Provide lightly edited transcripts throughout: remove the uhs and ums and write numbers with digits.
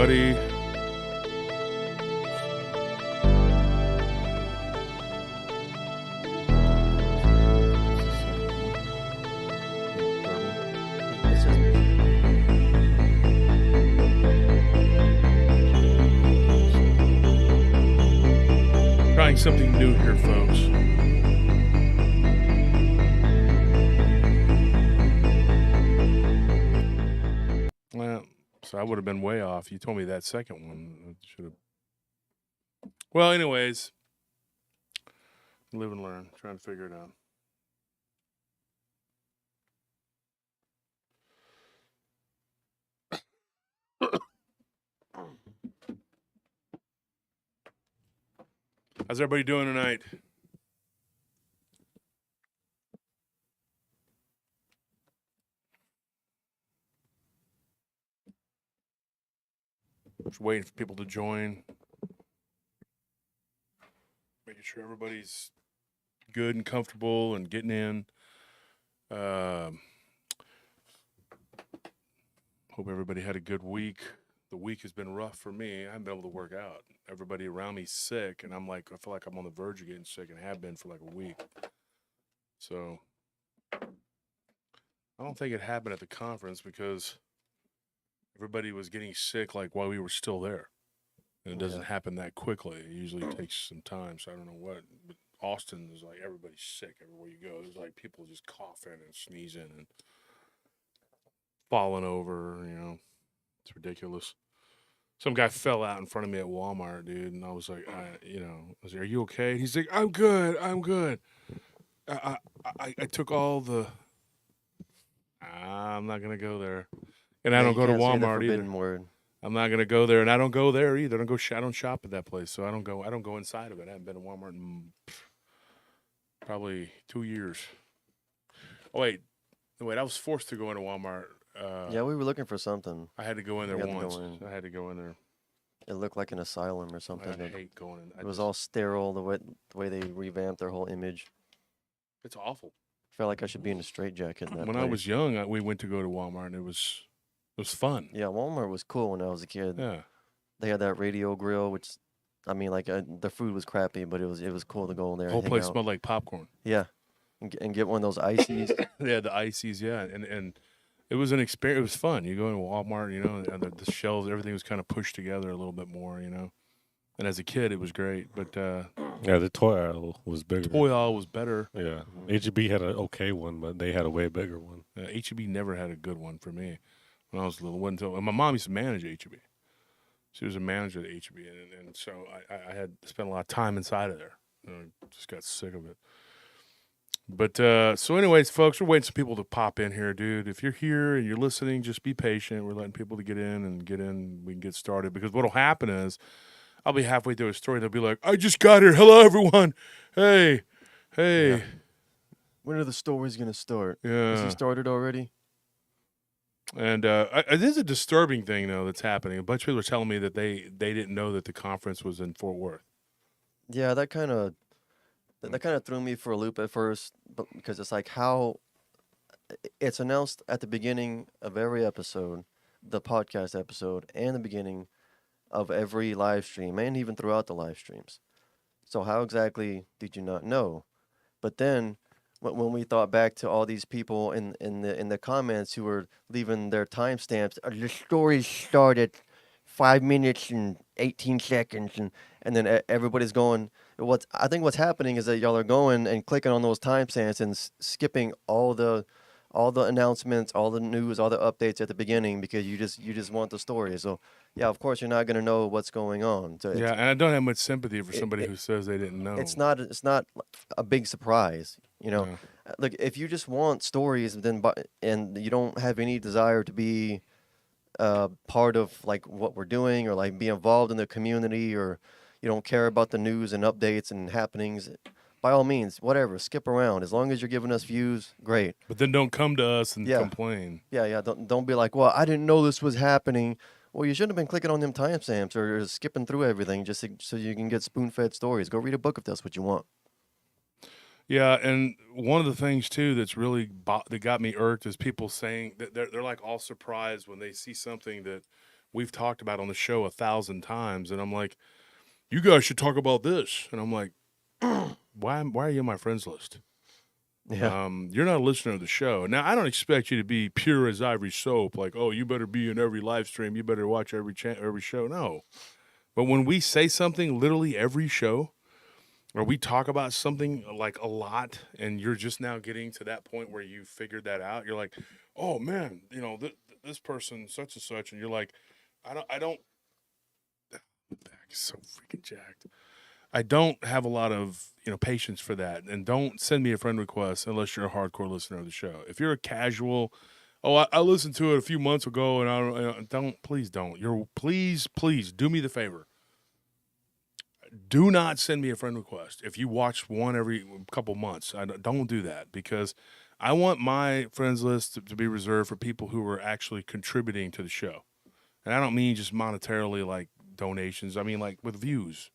everybody. Trying something new here, folks. Well, so I would have been way off. You told me that second one. I should have. Well, anyways, live and learn. Trying to figure it out. How's everybody doing tonight? Just waiting for people to join. Making sure everybody's good and comfortable and getting in. Hope everybody had a good week. The week has been rough for me. I haven't been able to work out. Everybody around me's sick, and I feel like I'm on the verge of getting sick and have been for like a week. So I don't think it happened at the conference because everybody was getting sick like while we were still there. And it doesn't happen that quickly. It usually takes some time, so I don't know what. But Austin is like everybody's sick everywhere you go. There's like people just coughing and sneezing and falling over, you know. It's ridiculous. Some guy fell out in front of me at Walmart, dude, and I was like, I was like, "Are you okay?" He's like, "I'm good. I'm good." I took all the. I'm not gonna go there, and I don't go to Walmart either. Word. I'm not gonna go there, and I don't go there either. I don't shop at that place, so I don't go inside of it. I haven't been to Walmart in probably 2 years. Oh wait, I was forced to go into Walmart. Yeah, we were looking for something. I had to go in there once. I had to go in there. It looked like an asylum or something. I hate going in. It was all sterile, the way they revamped their whole image. It's awful. I felt like I should be in a straitjacket in that When place. I was young, we went to go to Walmart, and it was fun. Yeah, Walmart was cool when I was a kid. Yeah. They had that radio grill, which, I mean, like the food was crappy, but it was cool to go in there. The whole place smelled like popcorn. Yeah, and get one of those ices. Yeah, the ices. Yeah, and it was an experience. It was fun. You go into Walmart, you know, and the shelves, everything was kind of pushed together a little bit more, you know. And as a kid, it was great. But yeah, the toy aisle was bigger. Toy aisle was better. Yeah, H-E-B had an okay one, but they had a way bigger one. H-E-B never had a good one for me when I was little. And my mom used to manage H-E-B. She was a manager at H-E-B, and so I had spent a lot of time inside of there. I just got sick of it. But so anyways, folks, we're waiting for people to pop in here, dude. If you're here and you're listening, just be patient. We're letting people to get in. We can get started. Because what'll happen is I'll be halfway through a story. They'll be like, "I just got here. Hello, everyone. Hey." Yeah. When are the stories going to start? Yeah. Has it started already? And it is a disturbing thing, though, that's happening. A bunch of people are telling me that they didn't know that the conference was in Fort Worth. Yeah, that kind of threw me for a loop at first, but because it's like how it's announced at the beginning of every episode, the podcast episode, and the beginning of every live stream, and even throughout the live streams. So how exactly did you not know? But then when we thought back to all these people in the comments who were leaving their timestamps, the story started 5 minutes and 18 seconds, and then everybody's going. I think what's happening is that y'all are going and clicking on those timestamps and skipping all the announcements, all the news, all the updates at the beginning because you just want the story. So yeah, of course you're not gonna know what's going on. So yeah, and I don't have much sympathy for somebody who says they didn't know. It's not a big surprise, you know. Yeah. Look, if you just want stories, and you don't have any desire to be part of like what we're doing or like be involved in the community, or you don't care about the news and updates and happenings, by all means, whatever, skip around. As long as you're giving us views, great. But then don't come to us and complain. Yeah. Don't be like, well, I didn't know this was happening. Well, you shouldn't have been clicking on them timestamps or skipping through everything just so you can get spoon-fed stories. Go read a book if that's what you want. Yeah, and one of the things too that's really that got me irked is people saying that they're like all surprised when they see something that we've talked about on the show 1,000 times, and I'm like, you guys should talk about this, and I'm like, why are you on my friends list? Yeah. You're not a listener of the show. Now, I don't expect you to be pure as ivory soap, like, oh, you better be in every live stream, you better watch every show. No. But when we say something literally every show, or we talk about something like a lot, and you're just now getting to that point where you figured that out, you're like, oh, man, this person, such and such, and you're like, I don't, my back is so freaking jacked. I don't have a lot of patience for that, and don't send me a friend request unless you're a hardcore listener of the show. If you're a casual, I listened to it a few months ago, and I don't. Please don't. Please do me the favor. Do not send me a friend request if you watch one every couple months. Don't do that, because I want my friends list to be reserved for people who are actually contributing to the show, and I don't mean just monetarily like donations. I mean like with views.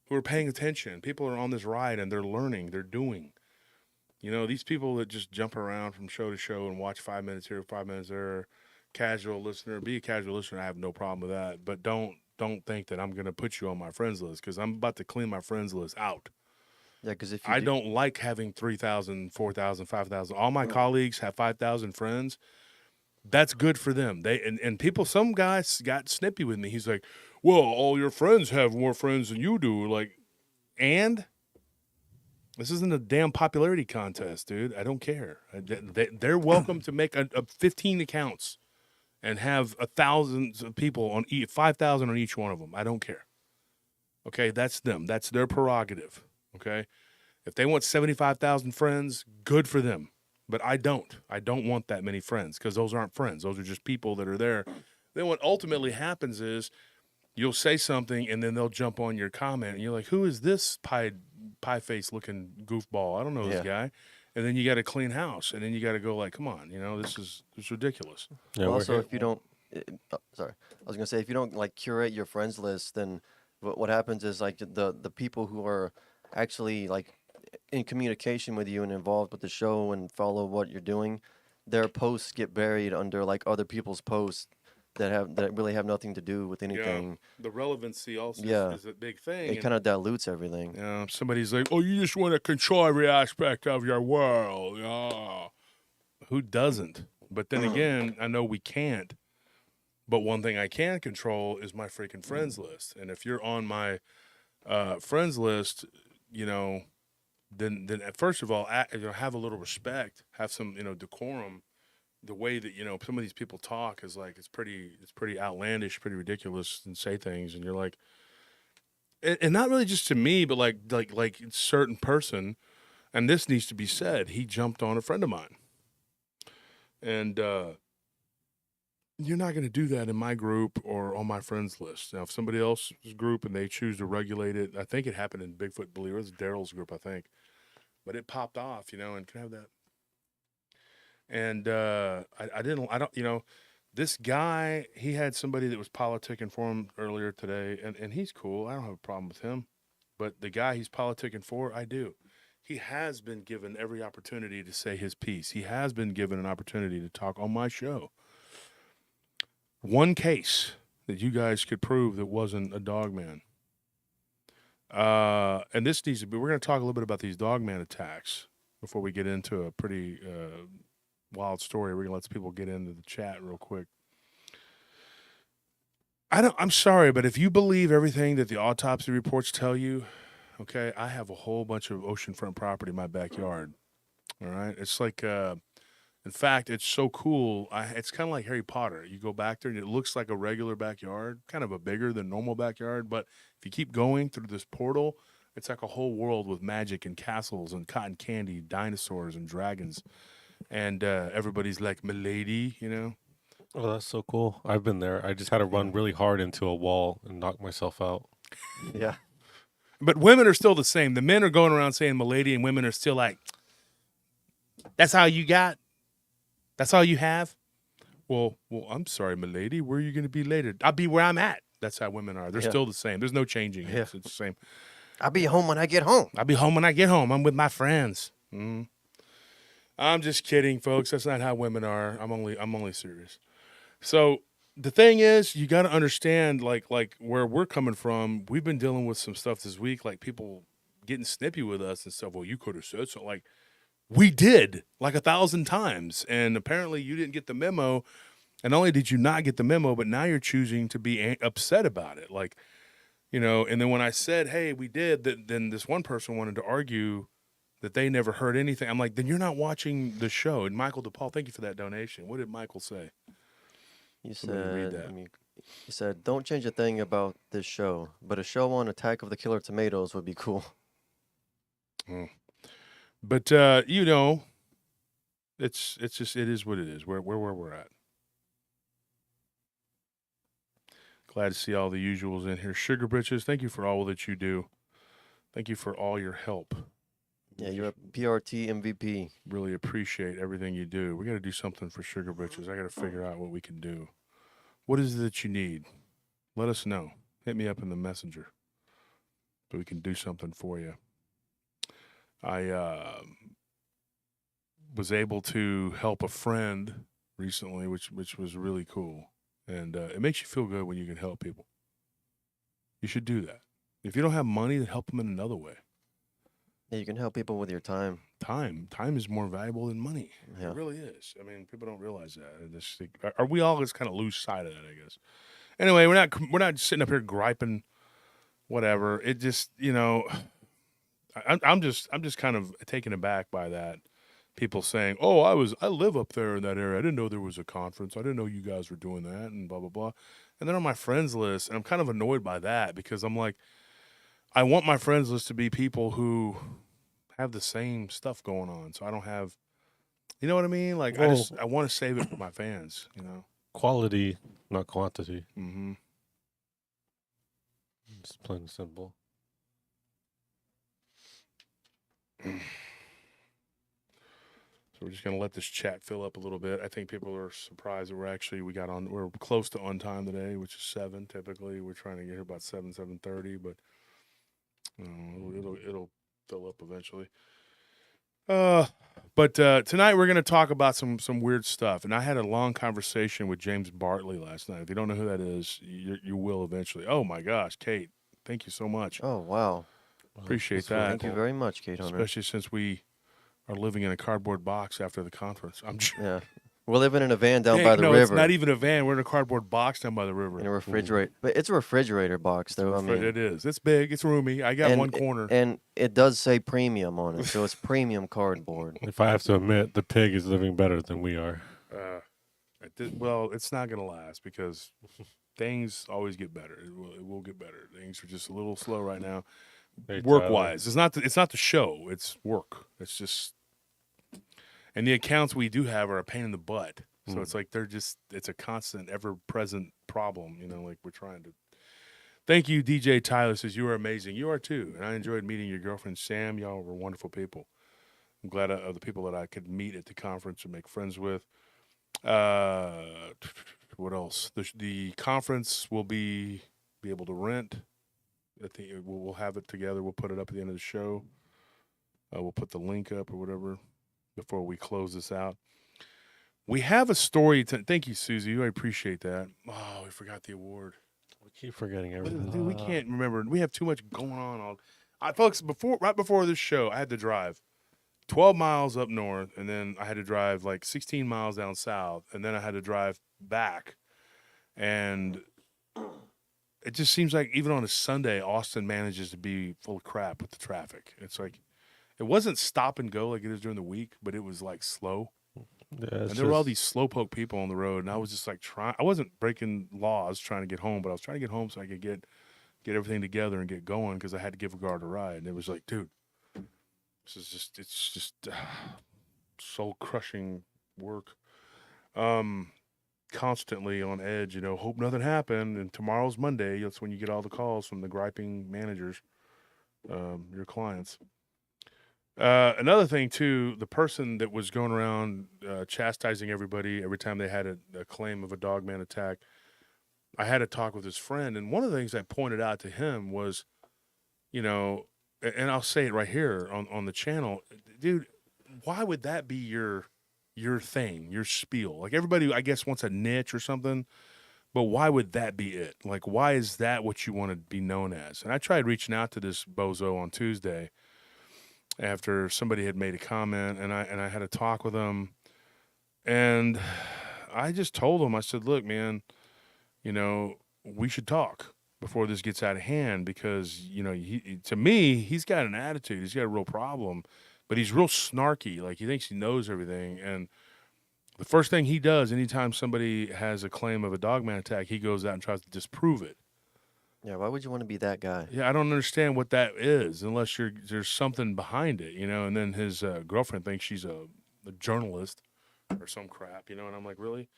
Who are paying attention. People are on this ride and they're learning, they're doing. These people that just jump around from show to show and watch 5 minutes here, 5 minutes there, casual listener. Be a casual listener. I have no problem with that. But don't think that I'm going to put you on my friends list, because I'm about to clean my friends list out. Yeah, because if you I don't like having 3,000, 4,000, 5,000. All my colleagues have 5,000 friends. That's good for them. And people, some guys got snippy with me. He's like, well, all your friends have more friends than you do. Like, and this isn't a damn popularity contest, dude. I don't care. They're welcome to make a 15 accounts and have 1,000 of people on 5,000 on each one of them. I don't care. Okay, that's them. That's their prerogative. Okay, if they want 75,000 friends, good for them. But I don't. I don't want that many friends, because those aren't friends. Those are just people that are there. Then what ultimately happens is you'll say something, and then they'll jump on your comment, and you're like, who is this pie face looking goofball? I don't know this guy. And then you got to clean house, and then you got to go like, come on, this is ridiculous. Yeah, Well, also, if you don't, sorry, I was gonna say, if you don't like curate your friends list, then what happens is like the people who are actually like in communication with you and involved with the show and follow what you're doing, their posts get buried under like other people's posts that really have nothing to do with anything. Yeah, the relevancy also is a big thing. It kind of dilutes everything. Yeah, somebody's like, oh, you just want to control every aspect of your world. Yeah. Who doesn't? But then again, I know we can't. But one thing I can control is my freaking friends list. And if you're on my friends list, then first of all, have a little respect, have some, decorum. The way that some of these people talk is like it's pretty outlandish, pretty ridiculous, and say things, and you're like, and not really just to me, but like certain person, and this needs to be said. He jumped on a friend of mine, and you're not going to do that in my group or on my friends list. Now, if somebody else's group and they choose to regulate it, I think it happened in Bigfoot Believer. It was Daryl's group, I think, but it popped off, and can I have that? And this guy, he had somebody that was politicking for him earlier today, and he's cool. I don't have a problem with him. But the guy he's politicking for, I do. He has been given every opportunity to say his piece. He has been given an opportunity to talk on my show. One case that you guys could prove that wasn't a Dogman. And this needs to be, we're going to talk a little bit about these Dogman attacks before we get into a pretty wild story. We're gonna let people get into the chat real quick. I'm sorry, but if you believe everything that the autopsy reports tell you, okay, I have a whole bunch of oceanfront property in my backyard. All right, it's like, in fact, it's so cool. It's kind of like Harry Potter. You go back there and it looks like a regular backyard, kind of a bigger than normal backyard. But if you keep going through this portal, it's like a whole world with magic and castles and cotton candy, dinosaurs and dragons. And everybody's like, "Milady," Oh, that's so cool. I've been there. I just had to run really hard into a wall and knock myself out. Yeah. But women are still the same. The men are going around saying "Milady," and women are still like, "That's all you got? That's all you have?" Well, I'm sorry, Milady. Where are you going to be later? I'll be where I'm at. That's how women are. They're still the same. There's no changing it. Yeah. It's the same. I'll be home when I get home. I'll be home when I get home. I'm with my friends. I'm just kidding, folks. That's not how women are. I'm only serious. So the thing is, you got to understand, like where we're coming from. We've been dealing with some stuff this week, like people getting snippy with us and stuff. Well, you could have said so. Like, we did like 1,000 times, and apparently you didn't get the memo. And not only did you not get the memo, but now you're choosing to be upset about it. Like, you know. And then when I said, "Hey, we did," then this one person wanted to argue that they never heard anything. I'm like, then you're not watching the show. And Michael DePaul, thank you for that donation. What did Michael say? You Somebody read said, that. you said, don't change a thing about this show, but a show on Attack of the Killer Tomatoes would be cool. But you know, it's just it is what it is. Where we're at. Glad to see all the usuals in here. Sugar Britches, thank you for all that you do. Thank you for all your help. Yeah, you're a PRT MVP. Really appreciate everything you do. We got to do something for Sugar Britches. I got to figure out what we can do. What is it that you need? Let us know. Hit me up in the messenger so we can do something for you. I was able to help a friend recently, which was really cool. And it makes you feel good when you can help people. You should do that. If you don't have money, then help them in another way. Yeah, you can help people with your time. Time is more valuable than money. Yeah. It really is. I mean, people don't realize that. Are we all just kind of lose sight of that? I guess. Anyway, we're not sitting up here griping, whatever. It just, you know, I'm just kind of taken aback by that. People saying, "Oh, I live up there in that area. I didn't know there was a conference. I didn't know you guys were doing that," and blah blah blah. And then on my friends list, and I'm kind of annoyed by that because I'm like, I want my friends list to be people who have the same stuff going on. So I don't have, you know what I mean? Like, Well- I want to save it for my fans, you know? Quality, not quantity. Mm-hmm. It's plain and simple. So we're just going to let this chat fill up a little bit. I think people are surprised that we're close to on time today, which is 7 typically. We're trying to get here about 7:30, but it'll fill up eventually. But tonight we're going to talk about some weird stuff. And I had a long conversation with James Bartley last night. If you don't know who that is, you will eventually. Oh my gosh, Kate, thank you so much. Oh, wow. Appreciate that's really that. Thank you very much, Kate Hunter. Especially since we are living in a cardboard box after the conference. I'm just, Yeah. We're living in a van down Hey, by the no, river. it's not even a van. We're in a cardboard box down by the river. In a refrigerator. But it's a refrigerator box, though. I mean, it is. It's big. It's roomy. I got one corner. And it does say premium on it, so it's premium cardboard. If I have to admit, the pig is living better than we are. Well, it's not going to last because things always get better. It will get better. Things are just a little slow right now, Hey, work-wise. It's not the show. It's work. It's just, and the accounts we do have are a pain in the butt. So it's like it's a constant, ever-present problem. You know, like we're trying to. Thank you, DJ Tyler says you are amazing. You are too, and I enjoyed meeting your girlfriend Sam. Y'all were wonderful people. I'm glad of the people that I could meet at the conference and make friends with. What else? The conference will be able to rent. I think we'll have it together. We'll put it up at the end of the show. We'll put the link up or whatever before we close this out. We have a story. Thank you, Susie. I appreciate that. Oh, we forgot the award. We keep forgetting everything. Dude, we can't remember. We have too much going on. Folks, right before this show, I had to drive 12 miles up north, and then I had to drive like 16 miles down south, and then I had to drive back. And it just seems like even on a Sunday, Austin manages to be full of crap with the traffic. It's like it wasn't stop and go like it is during the week, but it was like slow. Yeah, And there were all these slowpoke people on the road, and I was just like I wasn't breaking laws trying to get home, but I was trying to get home so I could get everything together and get going because I had to give a guard a ride. And it was like, dude, it's just soul crushing work. Constantly on edge, you know, hope nothing happened. And tomorrow's Monday. That's when you get all the calls from the griping managers, your clients. Another thing too, the person that was going around chastising everybody every time they had a claim of a Dogman attack, I had a talk with his friend, and one of the things I pointed out to him was, you know, and I'll say it right here on the channel, dude, why would that be your thing, your spiel? Like everybody, I guess, wants a niche or something, But why would that be it? Like, why is that what you want to be known as? And I tried reaching out to this bozo on Tuesday after somebody had made a comment, and I had a talk with him, and I just told him, I said, look, man, you know, we should talk before this gets out of hand because, you know, to me, he's got an attitude. He's got a real problem, but he's real snarky. Like, he thinks he knows everything. And the first thing he does anytime somebody has a claim of a Dogman attack, he goes out and tries to disprove it. Yeah, why would you want to be that guy? Yeah, I don't understand what that is unless there's something behind it, you know. And then his girlfriend thinks she's a journalist or some crap, you know. And I'm like, really?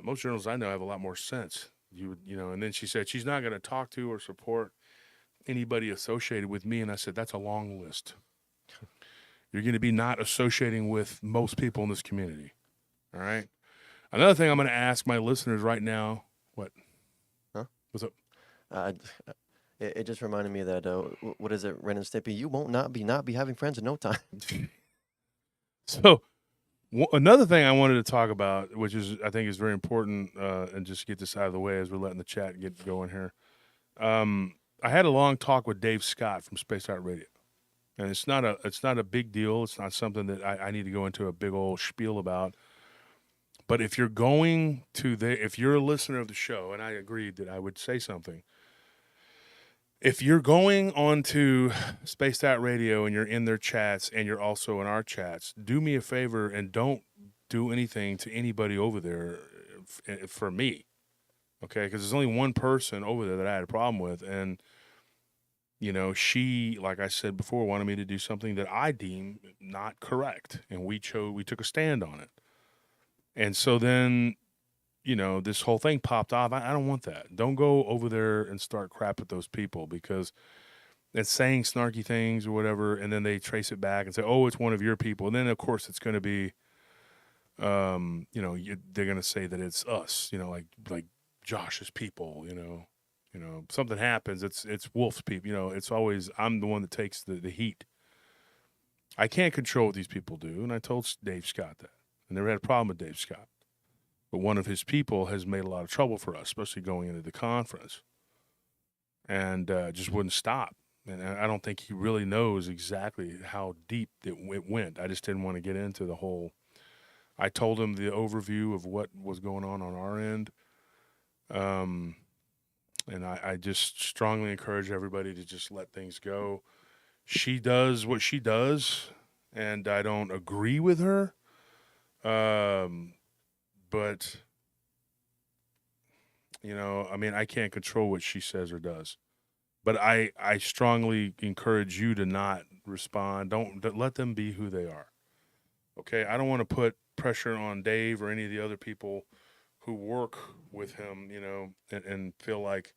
Most journalists I know have a lot more sense. You know. And then she said she's not going to talk to or support anybody associated with me. And I said, that's a long list. You're going to be not associating with most people in this community. All right. Another thing I'm going to ask my listeners right now. What? Huh? What's up? It just reminded me that what is it, Ren and Stimpy? You won't not be having friends in no time. So another thing I wanted to talk about, which is I think is very important, and just get this out of the way as we're letting the chat get going here. I had a long talk with Dave Scott from Space Out Radio, and it's not a big deal. It's not something that I need to go into a big old spiel about. But if you're going to if you're a listener of the show, and I agreed that I would say something. If you're going on to Spaced Out Radio and you're in their chats and you're also in our chats, do me a favor and don't do anything to anybody over there for me, okay? Because there's only one person over there that I had a problem with, and, you know, she, like I said before, wanted me to do something that I deem not correct, and we took a stand on it. And so then, you know, this whole thing popped off. I don't want that. Don't go over there and start crap with those people because it's saying snarky things or whatever, and then they trace it back and say, oh, it's one of your people. And then, of course, it's going to be, you know, they're going to say that it's us, you know, like Josh's people, you know, something happens. It's Wolf's people. You know, it's always I'm the one that takes the heat. I can't control what these people do, and I told Dave Scott that. I never had a problem with Dave Scott. But one of his people has made a lot of trouble for us, especially going into the conference, and just wouldn't stop. And I don't think he really knows exactly how deep it went. I just didn't want to get into the whole. I told him the overview of what was going on our end, and I just strongly encourage everybody to just let things go. She does what she does, and I don't agree with her. But, you know, I mean, I can't control what she says or does. But I strongly encourage you to not respond. Don't let them be who they are. Okay? I don't want to put pressure on Dave or any of the other people who work with him, you know, and feel like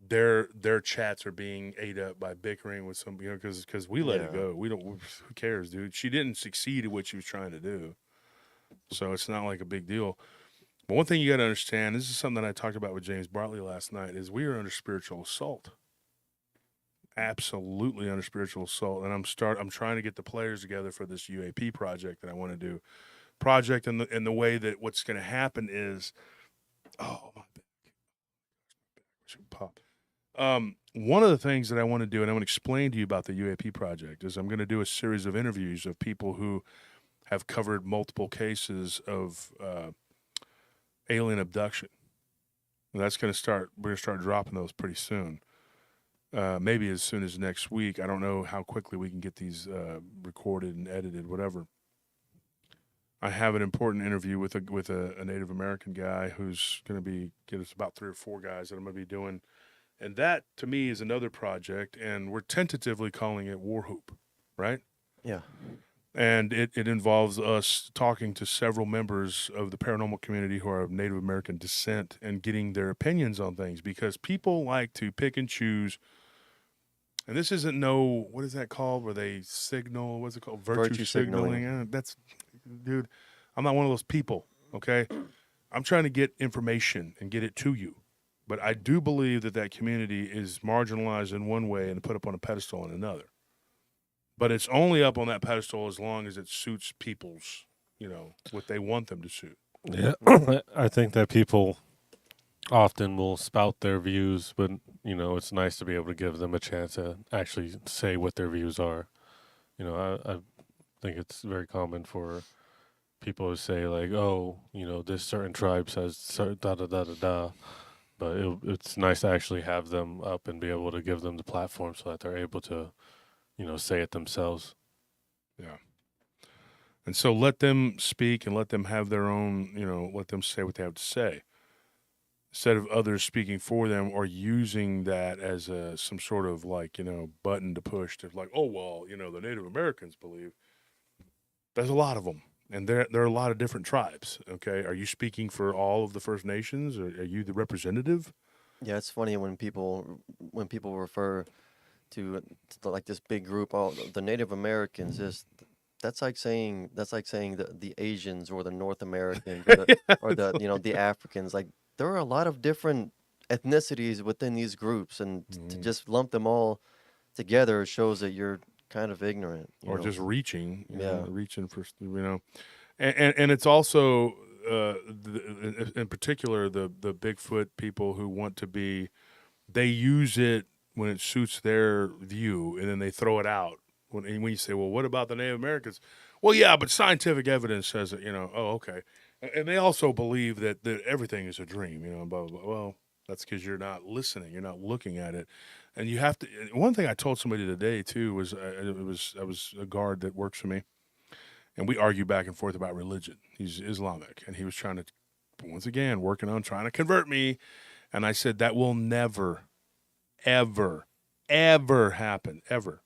their chats are being ate up by bickering with some, you know, because we let it go. We don't. Who cares, dude? She didn't succeed at what she was trying to do. So it's not like a big deal. But one thing you got to understand, this is something that I talked about with James Bartley last night, is we are under spiritual assault. Absolutely under spiritual assault. And I'm trying to get the players together for this UAP project that I want to do. Project in the way that what's going to happen is, oh, my back. Should pop. One of the things that I want to do, and I want to explain to you about the UAP project, is I'm going to do a series of interviews of people who have covered multiple cases of alien abduction. And that's going to start. We're going to start dropping those pretty soon. Maybe as soon as next week. I don't know how quickly we can get these recorded and edited, whatever. I have an important interview with a Native American guy who's going to get us about 3 or 4 guys that I'm going to be doing. And that, to me, is another project, and we're tentatively calling it War Hoop, right? Yeah. And it involves us talking to several members of the paranormal community who are of Native American descent and getting their opinions on things, because people like to pick and choose. And this isn't what is that called? Where they signal? What's it called? Virtue signaling. Dude, I'm not one of those people, okay? I'm trying to get information and get it to you. But I do believe that community is marginalized in one way and put up on a pedestal in another. But it's only up on that pedestal as long as it suits people's, you know, what they want them to suit. Yeah, I think that people often will spout their views, but it's nice to be able to give them a chance to actually say what their views are. I think it's very common for people to say like, "Oh, this certain tribe says da da da da da," but it's nice to actually have them up and be able to give them the platform so that they're able to, say it themselves. Yeah. And so let them speak and let them have their own, let them say what they have to say, instead of others speaking for them or using that as some sort of like, button to push to like, oh, well, the Native Americans believe. There's a lot of them. And there are a lot of different tribes, okay? Are you speaking for all of the First Nations? Or are you the representative? Yeah, it's funny when people refer to like this big group, oh, the Native Americans. Is that's like saying the Asians or the North Americans or the the Africans. Like there are a lot of different ethnicities within these groups, and to just lump them all together shows that you're kind of ignorant. Or just reaching, Yeah. reaching for, and it's also in particular the Bigfoot people who want to be, they use it when it suits their view, and then they throw it out when you say, well, what about the Native Americans? Well, yeah, but scientific evidence says that, oh, okay, and they also believe that everything is a dream, blah, blah, blah. Well, that's because you're not listening, you're not looking at it. And you have to. One thing I told somebody today too was I was a guard that works for me, and we argue back and forth about religion. He's Islamic, and he was trying to, once again, working on trying to convert me. And I said that will never, ever, ever happen, ever.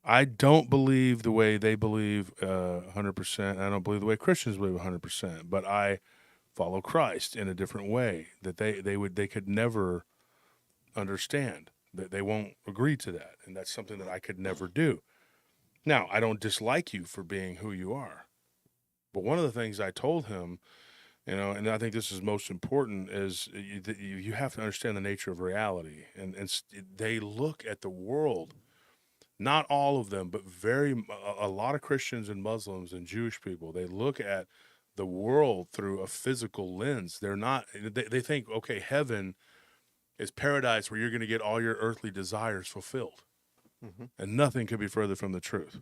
I don't believe the way they believe 100%. I don't believe the way Christians believe 100%. But I follow Christ in a different way that they could never understand. That they won't agree to that, and that's something that I could never do. Now, I don't dislike you for being who you are, but one of the things I told him, and I think this is most important, is you have to understand the nature of reality, and they look at the world, not all of them, but a lot of Christians and Muslims and Jewish people, they look at the world through a physical lens. They're not. They think, okay, heaven is paradise where you're going to get all your earthly desires fulfilled. Mm-hmm. And nothing could be further from the truth.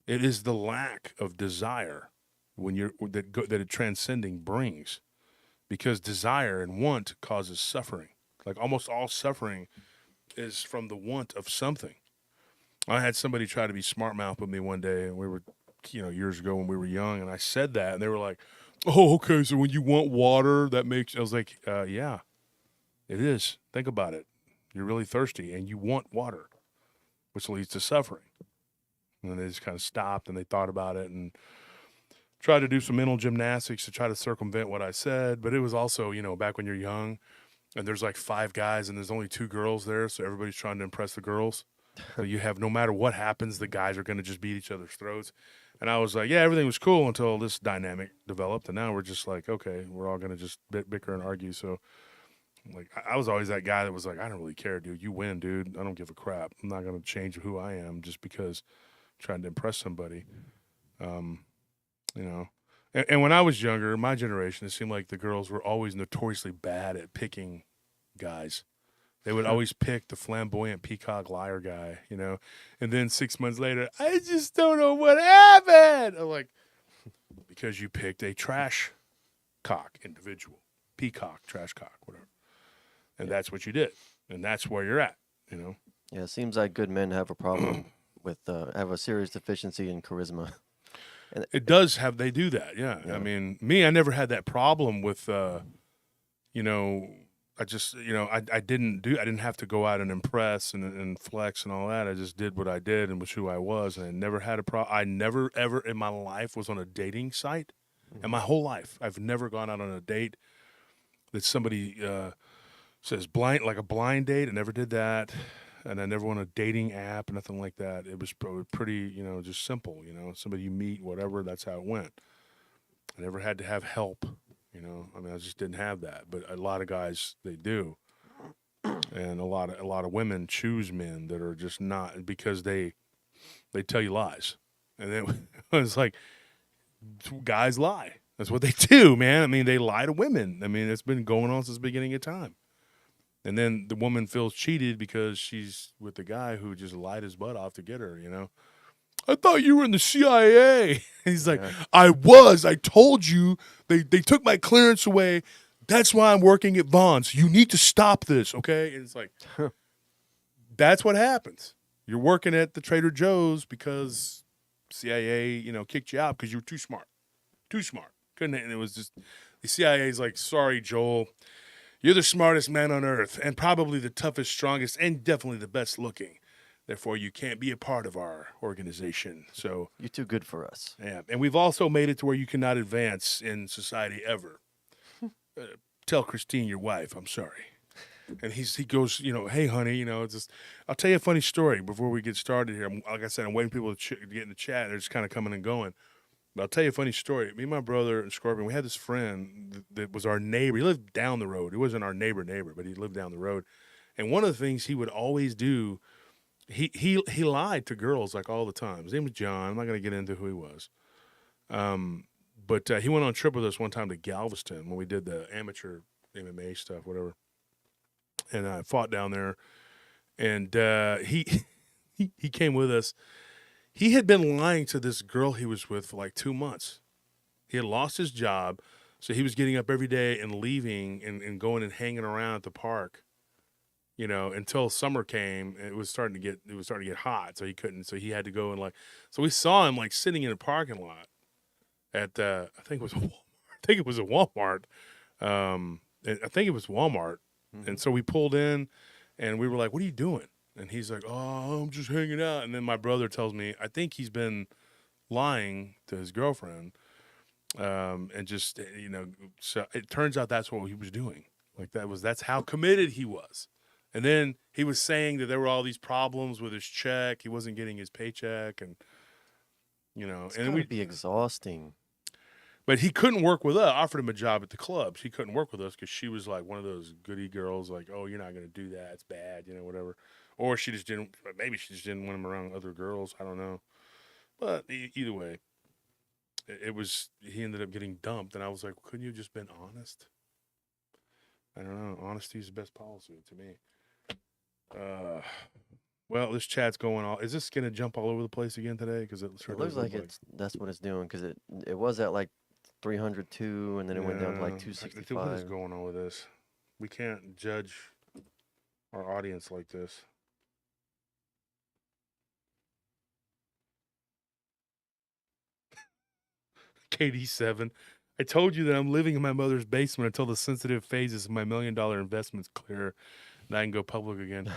It is the lack of desire that it transcending brings, because desire and want causes suffering. Like almost all suffering is from the want of something. I had somebody try to be smart mouth with me one day, and we were, years ago when we were young, and I said that, and they were like, "Oh, okay, so when you want water, that makes," I was like, "Yeah. It is. Think about it. You're really thirsty and you want water, which leads to suffering." And then they just kind of stopped and they thought about it and tried to do some mental gymnastics to try to circumvent what I said. But it was also, back when you're young and there's like 5 guys and there's only 2 girls there. So everybody's trying to impress the girls. So you have, no matter what happens, the guys are going to just beat each other's throats. And I was like, yeah, everything was cool until this dynamic developed. And now we're just like, okay, we're all going to just bicker and argue. So, like, I was always that guy that was like, I don't really care, dude. You win, dude. I don't give a crap. I'm not going to change who I am just because I'm trying to impress somebody. And when I was younger, my generation, it seemed like the girls were always notoriously bad at picking guys. They would always pick the flamboyant peacock liar guy, And then 6 months later, I just don't know what happened. I'm like, because you picked a trash cock individual. Peacock, trash cock, whatever. And that's what you did. And that's where you're at, Yeah, it seems like good men have a problem with have a serious deficiency in charisma. And It does have, they do that, yeah. Yeah. I mean, me, I never had that problem with, I just, I didn't have to go out and impress and flex and all that. I just did what I did and was who I was. And I never had a problem. I never, ever in my life was on a dating site. In my whole life, I've never gone out on a date that somebody says like a blind date. I never did that. And I never went on a dating app, nothing like that. It was pretty, just simple, somebody you meet, whatever, that's how it went. I never had to have help, I mean, I just didn't have that. But a lot of guys, they do. And a lot of women choose men that are just not, because they tell you lies. And then it's like, guys lie. That's what they do, man. I mean, they lie to women. I mean, it's been going on since the beginning of time. And then the woman feels cheated because she's with the guy who just lied his butt off to get her, you know? I thought you were in the CIA. He's like, I was. I told you. They took my clearance away. That's why I'm working at Vaughn's. You need to stop this, okay? And it's like, that's what happens. You're working at the Trader Joe's because CIA, you know, kicked you out because you were too smart. Too smart. Couldn't, and it was just, the CIA's like, sorry, Joel. You're the smartest man on earth and probably the toughest, strongest, and definitely the best looking. Therefore, you can't be a part of our organization. So You're too good for us. yeah, and we've also made it to where you cannot advance in society ever. Tell Christine, your wife, I'm sorry. And he goes, you know, hey, honey, you know, it's just, I'll tell you a funny story before we get started here. Like I said, I'm waiting for people to get in the chat. They're just kind of coming and going. But I'll tell you a funny story. Me and my brother and Scorpion, we had this friend that was our neighbor. He lived down the road. He wasn't our neighbor, but he lived down the road. And one of the things he would always do, he lied to girls like all the time. His name was John. I'm not going to get into who he was. But he went on a trip with us one time to Galveston when we did the amateur MMA stuff, whatever. And I fought down there. And he came with us. He had been lying to this girl he was with for like 2 months. He had lost his job, so he was getting up every day and leaving and going and hanging around at the park, you know, until summer came. And it was starting to get hot, so he couldn't. So he had to go and so we saw him like sitting in a parking lot at I think it was a Walmart. I think it was Walmart, and so we pulled in, and we were like, "What are you doing?" And he's like, oh, I'm just hanging out. And then my brother tells me, I think he's been lying to his girlfriend. And just, you know, so it turns out that's what he was doing. Like that's how committed he was. And then he was saying that there were all these problems with his check. He wasn't getting his paycheck and, you know. It's gotta be exhausting. But he couldn't work with us. I offered him a job at the club. He couldn't work with us because she was like one of those goody girls, like, oh, you're not going to do that. It's bad, you know, whatever. Or maybe she just didn't want him around other girls. I don't know. But either way, he ended up getting dumped. And I was like, couldn't you have just been honest? I don't know. Honesty is the best policy to me. Well, this chat's going on. Is this going to jump all over the place again today? Because it looks like that's what it's doing. Because it was at like 302, and then it went down to like 265. What is going on with this? We can't judge our audience like this. KD7. I told you that I'm living in my mother's basement until the sensitive phases of my $1 million investments clear and I can go public again.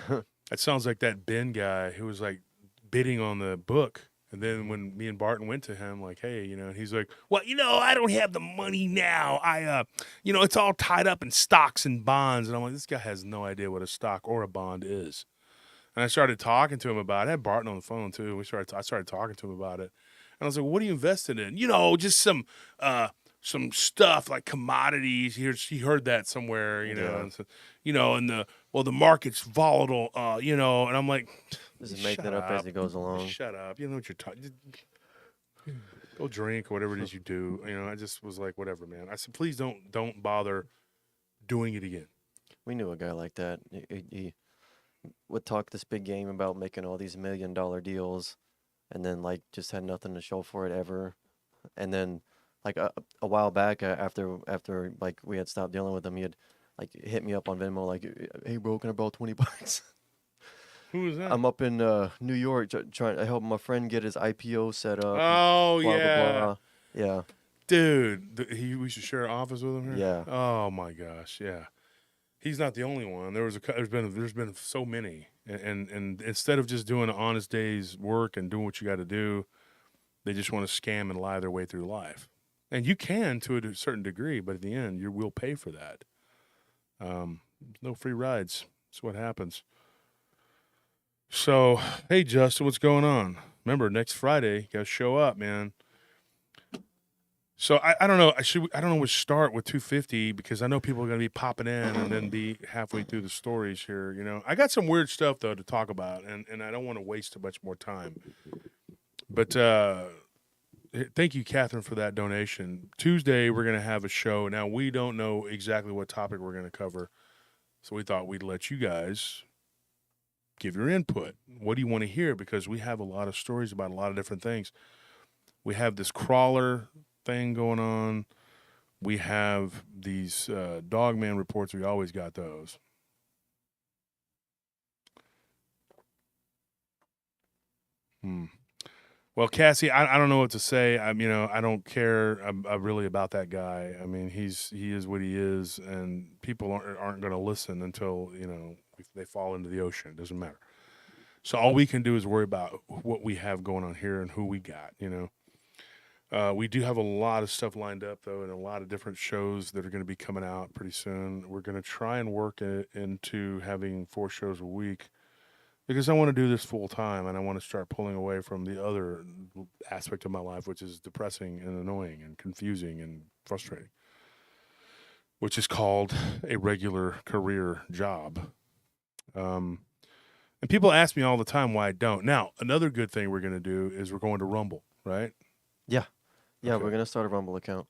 That sounds like that Ben guy who was like bidding on the book. And then when me and Barton went to him, like, hey, you know, and he's like, well, you know, I don't have the money now. You know, it's all tied up in stocks and bonds. And I'm like, this guy has no idea what a stock or a bond is. And I started talking to him about it. I had Barton on the phone too. I started talking to him about it. And I was like, what are you invested in? You know, just some stuff like commodities. He heard that somewhere, you know. Yeah. And so, you know, and the market's volatile, you know. And I'm like, this is making it up as it goes along. Shut up. You know what you're talking. Go drink or whatever it is you do. You know, I just was like, whatever, man. I said, please don't bother doing it again. We knew a guy like that. He would talk this big game about making all these $1 million deals, and then like just had nothing to show for it ever. And then like a while back after like we had stopped dealing with him, he had like hit me up on Venmo like, hey bro, can I borrow $20? Who was that? I'm up in New York trying to help my friend get his IPO set up. Oh, blah, yeah. blah, blah. Yeah. Dude, we should share an office with him here? Yeah. Oh, my gosh, yeah. He's not the only one. There's been so many. And instead of just doing an honest day's work and doing what you got to do, they just want to scam and lie their way through life. And you can to a certain degree, but at the end, you will pay for that. No free rides. That's what happens. So, hey, Justin, what's going on? Remember, next Friday, you got to show up, man. So, I don't know. I don't know what start with 250 because I know people are going to be popping in and then be halfway through the stories here, you know. I got some weird stuff, though, to talk about, and I don't want to waste too much more time. But Thank you, Catherine, for that donation. Tuesday, we're going to have a show. Now, we don't know exactly what topic we're going to cover, so we thought we'd let you guys give your input. What do you want to hear? Because we have a lot of stories about a lot of different things. We have this crawler thing going on. We have these Dogman reports. We always got those. Well, Cassie, I don't know what to say. I don't care really about that guy. I mean, he is what he is, and people aren't going to listen until they fall into the ocean. It doesn't matter. So all we can do is worry about what we have going on here and who we got. We do have a lot of stuff lined up though, and a lot of different shows that are going to be coming out pretty soon. We're going to try and work it into having 4 shows a week. Because I want to do this full time, and I want to start pulling away from the other aspect of my life, which is depressing and annoying and confusing and frustrating, which is called a regular career job. And people ask me all the time why I don't. Now, another good thing we're going to do is we're going to Rumble, right? Yeah, Okay. we're gonna start a Rumble account.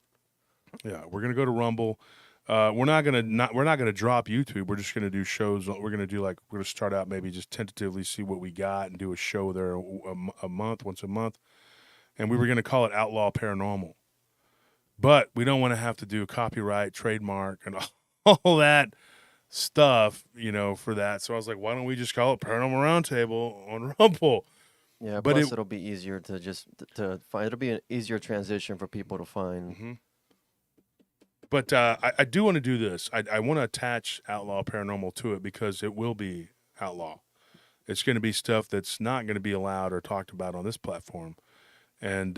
Yeah, we're going to go to Rumble. We're not gonna drop YouTube. We're just gonna do shows. We're gonna start out maybe just tentatively see what we got and do a show there once a month, and we were gonna call it Outlaw Paranormal, but we don't want to have to do a copyright, trademark, and all that stuff, for that. So I was like, why don't we just call it Paranormal Roundtable on Rumble? Yeah, But plus it'll be easier to to find. It'll be an easier transition for people to find. Mm-hmm. But I do want to do this. I want to attach Outlaw Paranormal to it because it will be outlaw. It's going to be stuff that's not going to be allowed or talked about on this platform. And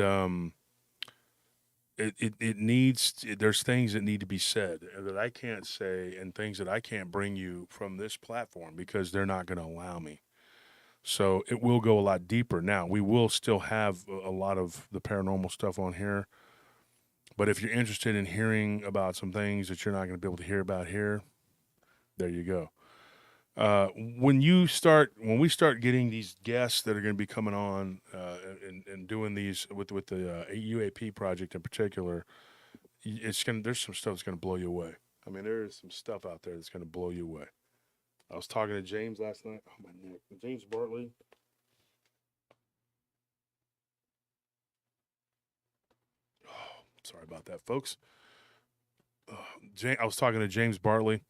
there's things that need to be said that I can't say and things that I can't bring you from this platform because they're not going to allow me. So it will go a lot deeper. Now, we will still have a lot of the paranormal stuff on here. But if you're interested in hearing about some things that you're not going to be able to hear about here, there you go. When we start getting these guests that are going to be coming on and doing these with the UAP project in particular, there's some stuff that's going to blow you away. I mean, there is some stuff out there that's going to blow you away. I was talking to James last night. Oh, my neck. James Bartley. Sorry about that, folks. I was talking to James Bartley,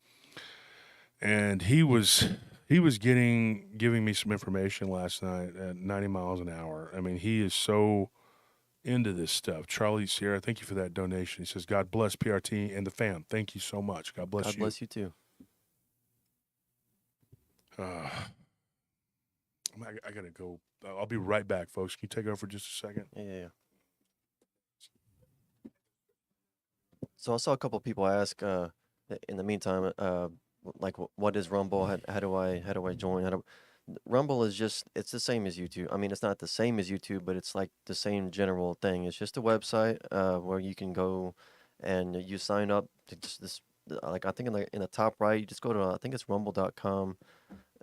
and he was giving me some information last night at 90 miles an hour. I mean, he is so into this stuff. Charlie Sierra, thank you for that donation. He says, God bless PRT and the fam. Thank you so much. God bless you. God bless you too. I got to go. I'll be right back, folks. Can you take over for just a second? Yeah. So I saw a couple people ask in the meantime, like what is Rumble? How do I join? Rumble is it's the same as YouTube. I mean, it's not the same as YouTube, but it's like the same general thing. It's just a website where you can go and you sign up to just this. Like I think in the top right, you just go to I think it's rumble.com.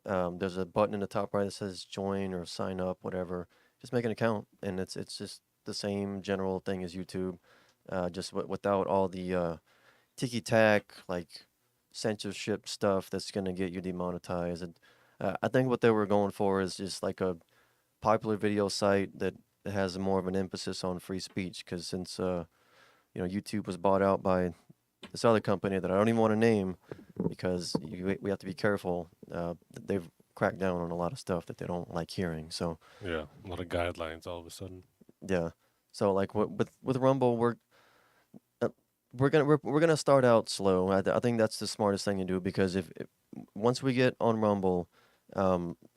There's a button in the top right that says join or sign up, whatever. Just make an account, and it's just the same general thing as YouTube. Just without all the ticky-tack, like, censorship stuff that's going to get you demonetized. And, I think what they were going for is just like a popular video site that has more of an emphasis on free speech, because since, YouTube was bought out by this other company that I don't even want to name because we have to be careful. They've cracked down on a lot of stuff that they don't like hearing, so... Yeah, a lot of guidelines all of a sudden. Yeah. So, like, with Rumble, we're gonna start out slow. I think that's the smartest thing to do because if once we get on Rumble,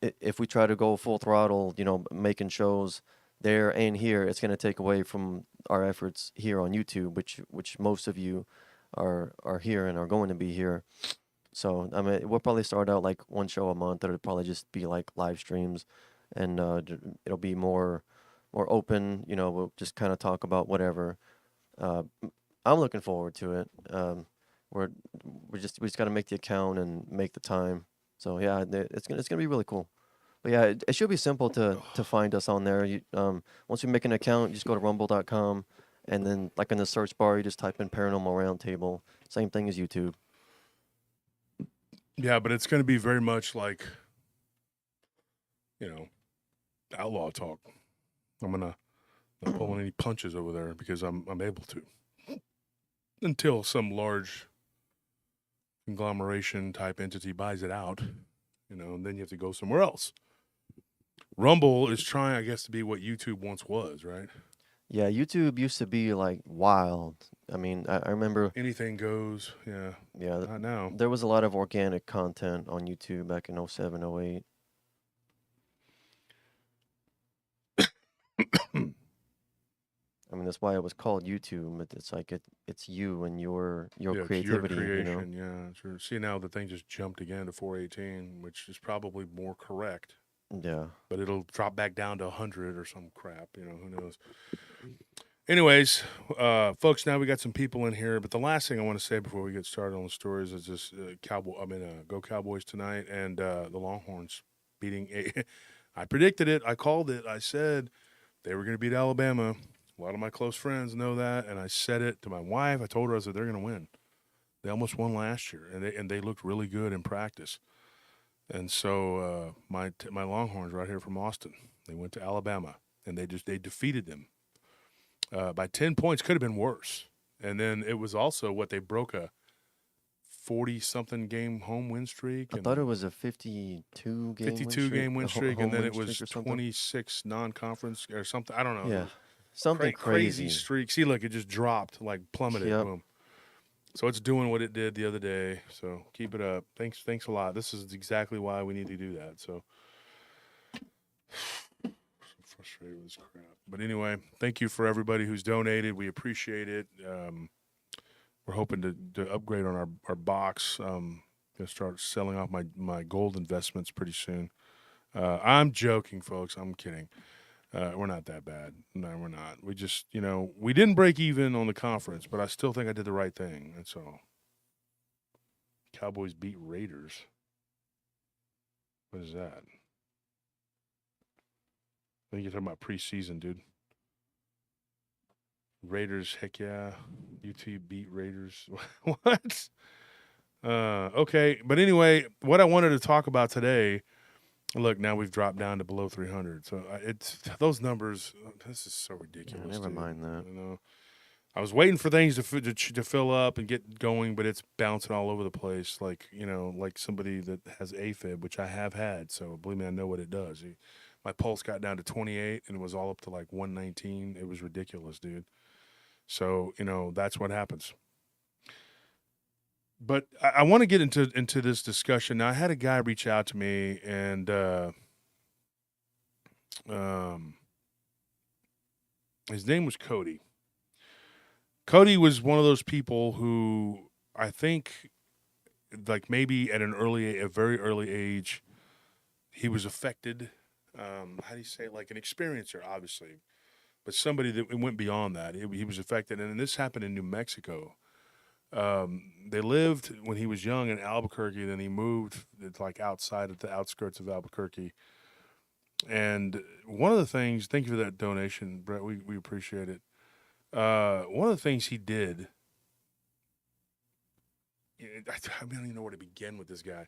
if we try to go full throttle, making shows there and here, it's gonna take away from our efforts here on YouTube, which most of you are here and are going to be here. So I mean, we'll probably start out like one show a month. It'll probably just be like live streams, and it'll be more open. We'll just kind of talk about whatever. I'm looking forward to it. We just got to make the account and make the time. So yeah, it's gonna be really cool. But yeah, it should be simple to find us on there. You once you make an account, you just go to rumble.com, and then like in the search bar, you just type in Paranormal Roundtable. Same thing as YouTube. Yeah, but it's going to be very much like, outlaw talk. I'm not pulling any punches over there because I'm able to. Until some large conglomeration type entity buys it out, and then you have to go somewhere else. Rumble is trying, I guess, to be what YouTube once was, right? Yeah, YouTube used to be like wild. I mean, I remember. Anything goes. Yeah. Yeah, Not now. there was a lot of organic content on YouTube back in 07, 08. I mean, that's why it was called YouTube. It's like it's you and your Yeah, it's creativity, your you know. creation. Yeah. Sure. See, now the thing just jumped again to 418, which is probably more correct. Yeah. But it'll drop back down to 100 or some crap. Who knows? Anyways, folks, now we got some people in here. But the last thing I want to say before we get started on the stories is just go Cowboys tonight and the Longhorns beating. I predicted it. I called it. I said they were going to beat Alabama. A lot of my close friends know that, and I said it to my wife. I told her, I said, they're going to win. They almost won last year, and they looked really good in practice. And so my Longhorns right here from Austin, they went to Alabama, and they defeated them by 10 points. Could have been worse. And then it was also they broke a 40-something game home win streak. I thought it was a 52 game win streak, and then it was streak or something. 26 non-conference or something. I don't know. Yeah, something crazy streak. See, look, it just dropped, like plummeted. Yep. Boom. So it's doing what it did the other day. So keep it up. Thanks a lot. This is exactly why we need to do that. So frustrated with this crap. But anyway, thank you for everybody who's donated. We appreciate it. We're hoping to upgrade on our box. Gonna start selling off my gold investments pretty soon. I'm joking, folks. I'm kidding. We're not that bad. No, we're not. We just, we didn't break even on the conference, but I still think I did the right thing. That's all. Cowboys beat Raiders. What is that? I think you're talking about preseason, dude. Raiders, heck yeah. UT beat Raiders. What? Okay. But anyway, what I wanted to talk about today. Look, now we've dropped down to below 300. So it's those numbers. This is so ridiculous. Yeah, never mind that. I was waiting for things to fill up and get going, but it's bouncing all over the place. Like like somebody that has AFib, which I have had. So believe me, I know what it does. My pulse got down to 28, and it was all up to like 119. It was ridiculous, dude. So that's what happens. But I want to get into this discussion. Now, I had a guy reach out to me, and his name was Cody. Cody was one of those people who I think, like maybe at a very early age, he was affected. How do you say, like an experiencer, obviously, but somebody that went beyond that. He was affected, and this happened in New Mexico. They lived when he was young in Albuquerque. Then he moved like outside at the outskirts of Albuquerque. And one of the things, thank you for that donation, Brett. We appreciate it. One of the things he did, I don't even know where to begin with this guy.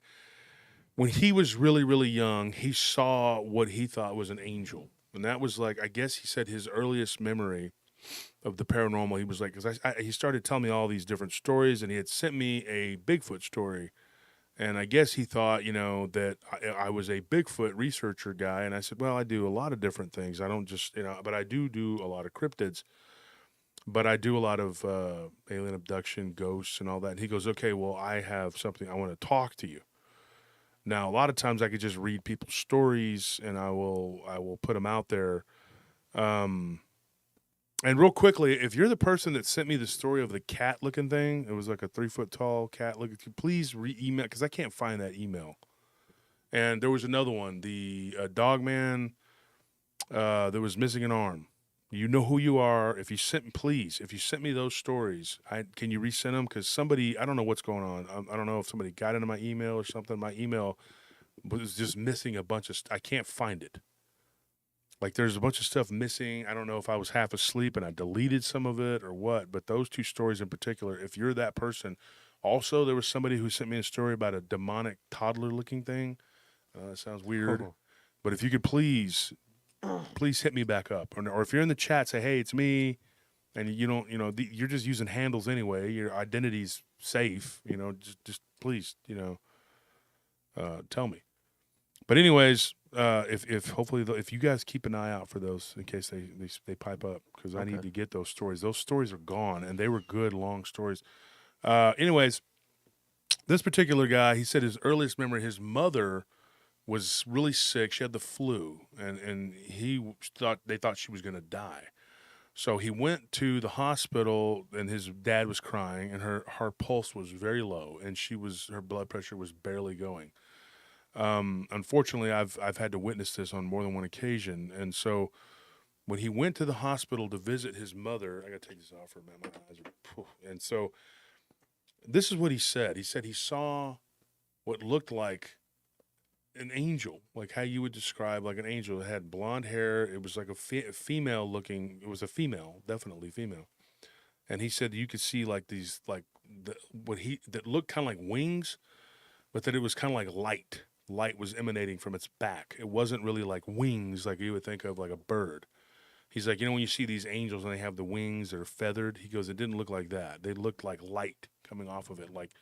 When he was really, really young, he saw what he thought was an angel. And that was like, I guess he said his earliest memory of the paranormal. He was like, because he started telling me all these different stories, and he had sent me a Bigfoot story. And I guess he thought, that I was a Bigfoot researcher guy. And I said, well, I do a lot of different things. I don't just, but I do a lot of cryptids. But I do a lot of alien abduction, ghosts, and all that. And he goes, okay, well, I have something I want to talk to you. Now, a lot of times I could just read people's stories, and I will put them out there. And real quickly, if you're the person that sent me the story of the cat-looking thing, it was like a 3-foot-tall cat-looking, please email, because I can't find that email. And there was another one, the Dogman that was missing an arm. You know who you are. If you sent me those stories, can you resend them? Because somebody, I don't know what's going on. I don't know if somebody got into my email or something. My email was just missing a bunch of. I can't find it. Like there's a bunch of stuff missing. I don't know if I was half asleep and I deleted some of it or what, but those two stories in particular, if you're that person. Also, there was somebody who sent me a story about a demonic toddler-looking thing. That sounds weird, but if you could please hit me back up, or if you're in the chat, say, hey, it's me, and you don't, you're just using handles anyway. Your identity's safe, just please, tell me. But anyways, if hopefully if you guys keep an eye out for those in case they pipe up, because I need to get those stories. Those stories are gone, and they were good long stories. Anyways, this particular guy, he said his earliest memory, his mother was really sick. She had the flu, and they thought she was going to die. So he went to the hospital, and his dad was crying, and her pulse was very low, and her blood pressure was barely going. Unfortunately, I've had to witness this on more than one occasion, and so when he went to the hospital to visit his mother, I got to take this off for a minute. My eyes are, and so this is what he said. He said he saw what looked like an angel, like how you would describe like an angel. It had blonde hair. It was like a female looking. It was a female, definitely female. And he said you could see like these like that looked kind of like wings, but that it was kind of like light. Light was emanating from its back. It wasn't really like wings like you would think of like a bird. He's like, when you see these angels and they have the wings that are feathered, he goes, it didn't look like that. They looked like light coming off of it, like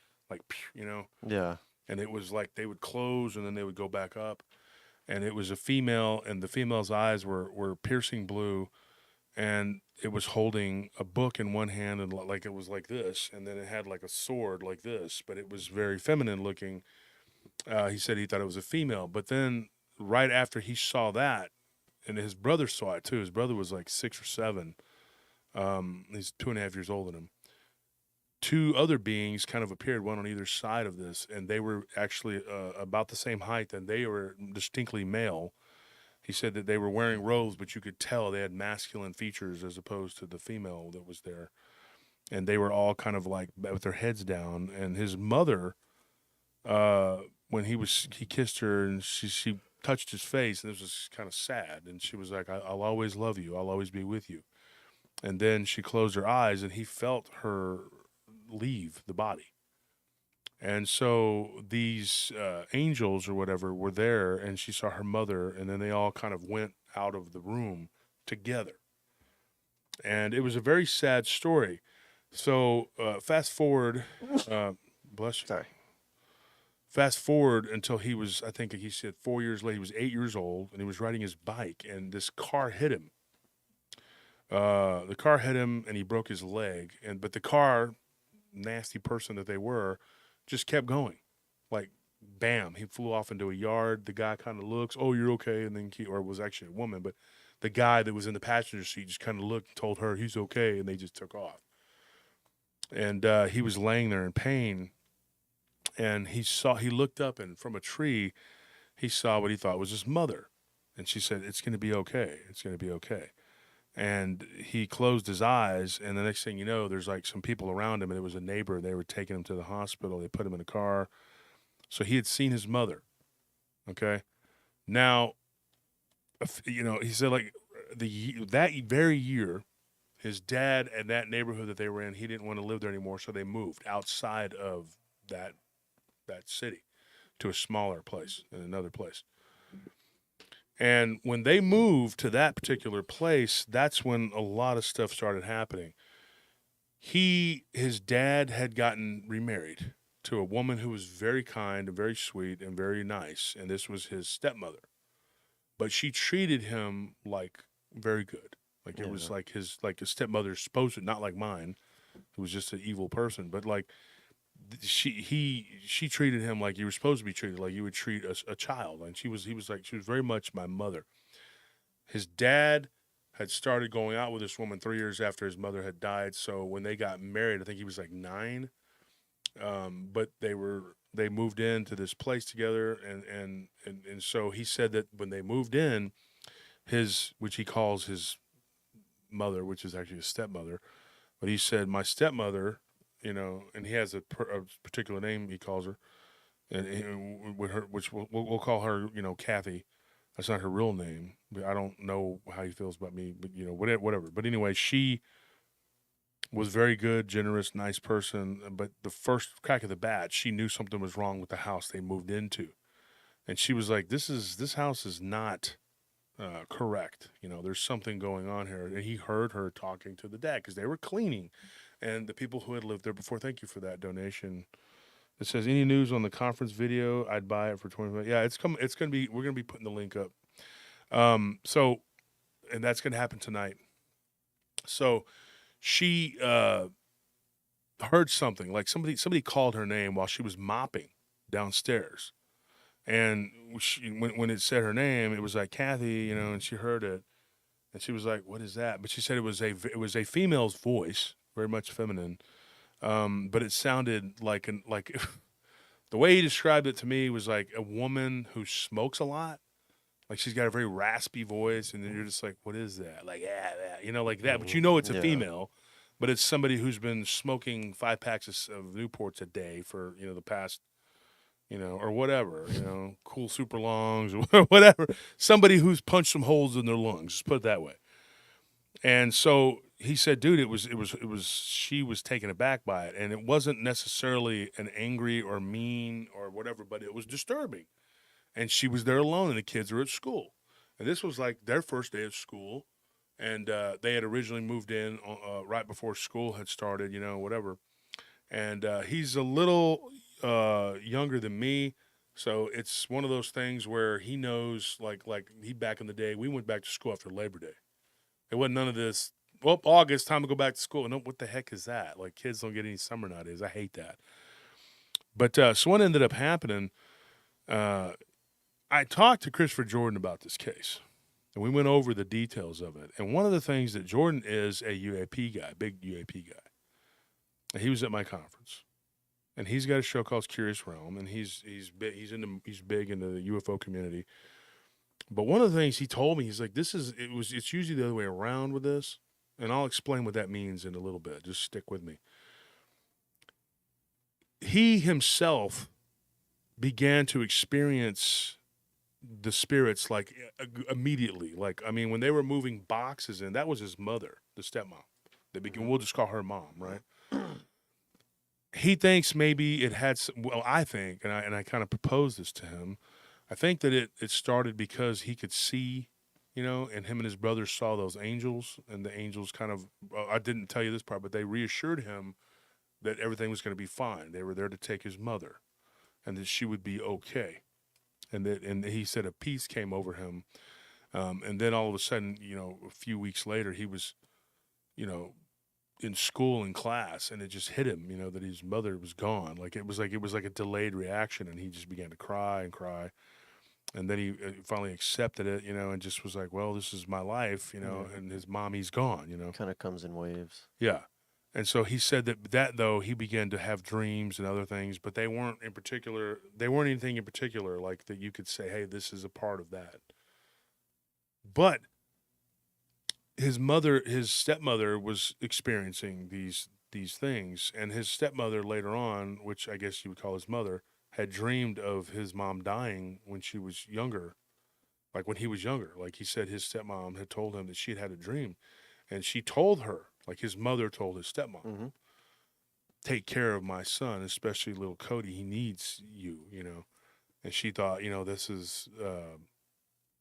Yeah. And it was like they would close and then they would go back up. And it was a female, and the female's eyes were piercing blue, and it was holding a book in one hand, and like it was like this, and then it had like a sword like this, but it was very feminine looking. He said he thought it was a female, but then right after he saw that, and his brother saw it too. His brother was like 6 or 7. He's 2.5 years older than him. 2 other beings kind of appeared, one on either side of this, and they were actually about the same height, and they were distinctly male. He said that they were wearing robes, but you could tell they had masculine features as opposed to the female that was there. And they were all kind of like with their heads down. And his mother, when he kissed her and she touched his face, and this was kind of sad. And she was like, I'll always love you. I'll always be with you. And then she closed her eyes, and he felt her leave the body. And so these angels or whatever were there, and she saw her mother, and then they all kind of went out of the room together. And it was a very sad story. So fast forward, bless you. Sorry. Fast forward until he was, I think he said 4 years later, he was 8 years old, and he was riding his bike, and this car hit him. The car hit him, and he broke his leg. But the car, nasty person that they were, just kept going. Like, bam, he flew off into a yard. The guy kind of looks, oh, you're okay. And then or it was actually a woman, but the guy that was in the passenger seat just kind of looked and told her he's okay, and they just took off. And he was laying there in pain, and he looked up, and from a tree, he saw what he thought was his mother. And she said, it's going to be okay. It's going to be okay. And he closed his eyes, and the next thing you know, there's like some people around him, and it was a neighbor. They were taking him to the hospital. They put him in a car. So he had seen his mother. Okay. Now, he said like that very year, his dad and that neighborhood that they were in, he didn't want to live there anymore. So they moved outside of that city to a smaller place, in another place. And when they moved to that particular place, that's when a lot of stuff started happening. His dad had gotten remarried to a woman who was very kind and very sweet and very nice, and this was his stepmother. But she treated him like very good. Like it was like his stepmother's supposed to, not like mine, who was just an evil person, but like she treated him like you were supposed to be treated, like you would treat a child. And she was very much my mother. His dad had started going out with this woman 3 years after his mother had died. So when they got married, I think he was like 9. But they moved into this place together, and so he said that when they moved in, which he calls his mother, which is actually his stepmother, but he said, my stepmother, and he has a particular name he calls her, and with her, which we'll call her, Kathy. That's not her real name. But I don't know how he feels about me, but whatever. But anyway, she was very good, generous, nice person. But the first crack of the bat, she knew something was wrong with the house they moved into, and she was like, "This house is not correct. There's something going on here." And he heard her talking to the dad because they were cleaning, and the people who had lived there before. Thank you for that donation. It says, "Any news on the conference video? I'd buy it for 20. Yeah, it's coming. It's gonna be. We're gonna be putting the link up. So, and that's gonna happen tonight. So, she heard something like somebody called her name while she was mopping downstairs, and when it said her name, it was like Kathy, and she heard it, and she was like, "What is that?" But she said it was a female's voice, very much feminine, but it sounded like the way he described it to me was like a woman who smokes a lot. Like she's got a very raspy voice, and then you're just like, "What is that?" Like, yeah, like that. But it's a Yeah. female, but it's somebody who's been smoking 5 packs of Newports a day for the past, or whatever, cool super longs or whatever. Somebody who's punched some holes in their lungs. Just put it that way. And so he said, "Dude, it was." She was taken aback by it, and it wasn't necessarily an angry or mean or whatever, but it was disturbing. And she was there alone, and the kids were at school. And this was like their first day of school, and they had originally moved in right before school had started, whatever. And he's a little younger than me, so it's one of those things where he knows, like he back in the day, we went back to school after Labor Day. It wasn't none of this. Well, August, time to go back to school. No, what the heck is that? Like kids don't get any summer nowadays. I hate that. But so what ended up happening? I talked to Christopher Jordan about this case, and we went over the details of it. And one of the things that Jordan is a UAP guy, big UAP guy. And he was at my conference, and he's got a show called Curious Realm, and he's big into the UFO community. But one of the things he told me, he's like, it's usually the other way around with this, and I'll explain what that means in a little bit. Just stick with me. He himself began to experience the spirits like immediately. Like, I mean, when they were moving boxes in, that was his mother, the stepmom. We'll just call her mom, right? He thinks maybe it had I think, and I kind of proposed this to him. I think that it started because he could see, and him and his brother saw those angels, and the angels kind of, I didn't tell you this part, but they reassured him that everything was going to be fine. They were there to take his mother, and that she would be okay. And he said a peace came over him, and then all of a sudden, a few weeks later, he was, in school in class, and it just hit him, that his mother was gone. Like it was like a delayed reaction, and he just began to cry and cry, and then he finally accepted it, and just was like, well, this is my life, and his mommy's gone, Kind of comes in waves. Yeah. And so he said that though he began to have dreams and other things, but they weren't anything in particular like that you could say, hey, this is a part of that. But his stepmother was experiencing these things, and his stepmother later on, which I guess you would call his mother, had dreamed of his mom dying when she was younger, like when he was younger. Like he said his stepmom had told him that she had a dream, and she told her, like his mother told his stepmom, take care of my son, especially little Cody. He needs you, And she thought, this is,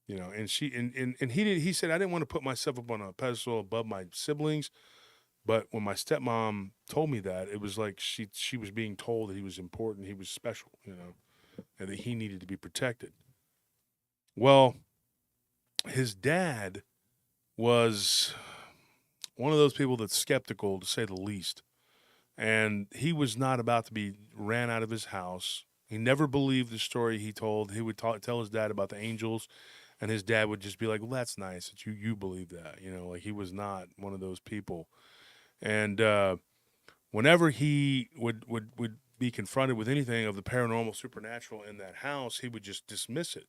and he said, I didn't want to put myself up on a pedestal above my siblings. But when my stepmom told me that, it was like she was being told that he was important, he was special, and that he needed to be protected. Well, his dad was one of those people that's skeptical, to say the least. And he was not about to be ran out of his house. He never believed the story he told. He would tell his dad about the angels, and his dad would just be like, well, that's nice that you believe that. Like he was not one of those people. And whenever he would be confronted with anything of the paranormal, supernatural in that house, he would just dismiss it.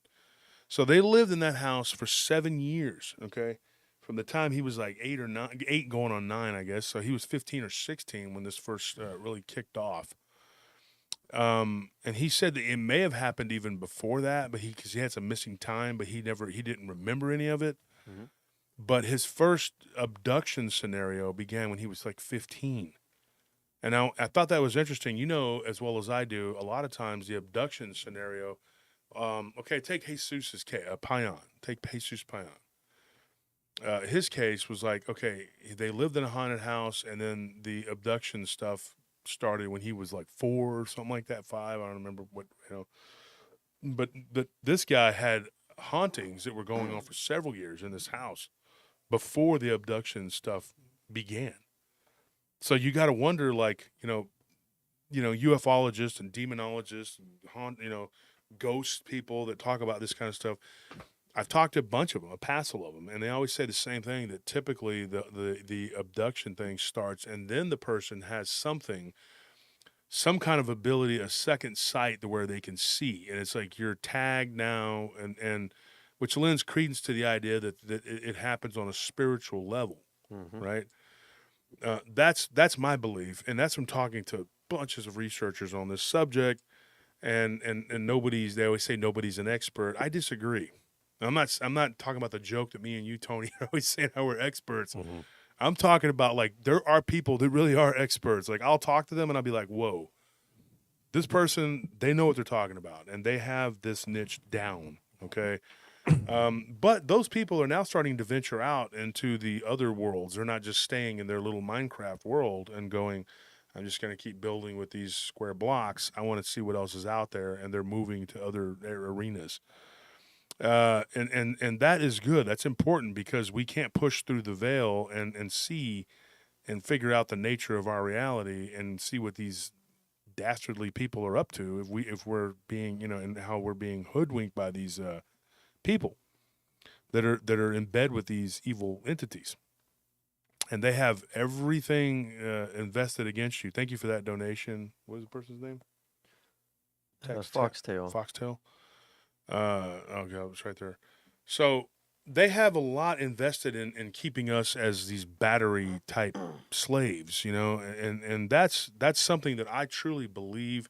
So they lived in that house for 7 years, okay? From the time he was like 8 going on 9, I guess. So he was 15 or 16 when this first really kicked off. And he said that it may have happened even before that, but because he had some missing time, but he didn't remember any of it. Mhm. But his first abduction scenario began when he was like 15. And I thought that was interesting. You know, as well as I do, a lot of times the abduction scenario, okay, take Jesus' case, Payan. Take Jesus Payan. His case was like, okay, they lived in a haunted house, and then the abduction stuff started when he was like 4 or something like that, 5. I don't remember what, But this guy had hauntings that were going on for several years in this house before the abduction stuff began. So you got to wonder, like, ufologists and demonologists, and ghost people that talk about this kind of stuff. I've talked to a bunch of them, a passel of them, and they always say the same thing, that typically the abduction thing starts, and then the person has some kind of ability, a second sight to where they can see, and it's like you're tagged now, and which lends credence to the idea that it happens on a spiritual level, Mhm. right? That's my belief, and that's from talking to bunches of researchers on this subject, and they always say nobody's an expert. I disagree. I'm not talking about the joke that me and you, Tony, are always saying how we're experts. Mhm. I'm talking about, like, there are people that really are experts. Like, I'll talk to them and I'll be like, whoa, this person, they know what they're talking about, and they have this niche down. Okay. But those people are now starting to venture out into the other worlds. They're not just staying in their little Minecraft world and going, I'm just going to keep building with these square blocks. I want to see what else is out there. And they're moving to other arenas. And that is good. That's important, because we can't push through the veil and see and figure out the nature of our reality and see what these dastardly people are up to if we're being, and how we're being hoodwinked by these people that are in bed with these evil entities, and they have everything invested against you. Thank you for that donation. What is the person's name? Foxtail. Foxtail. Okay, it's right there. So they have a lot invested in keeping us as these battery type slaves, and that's something that I truly believe.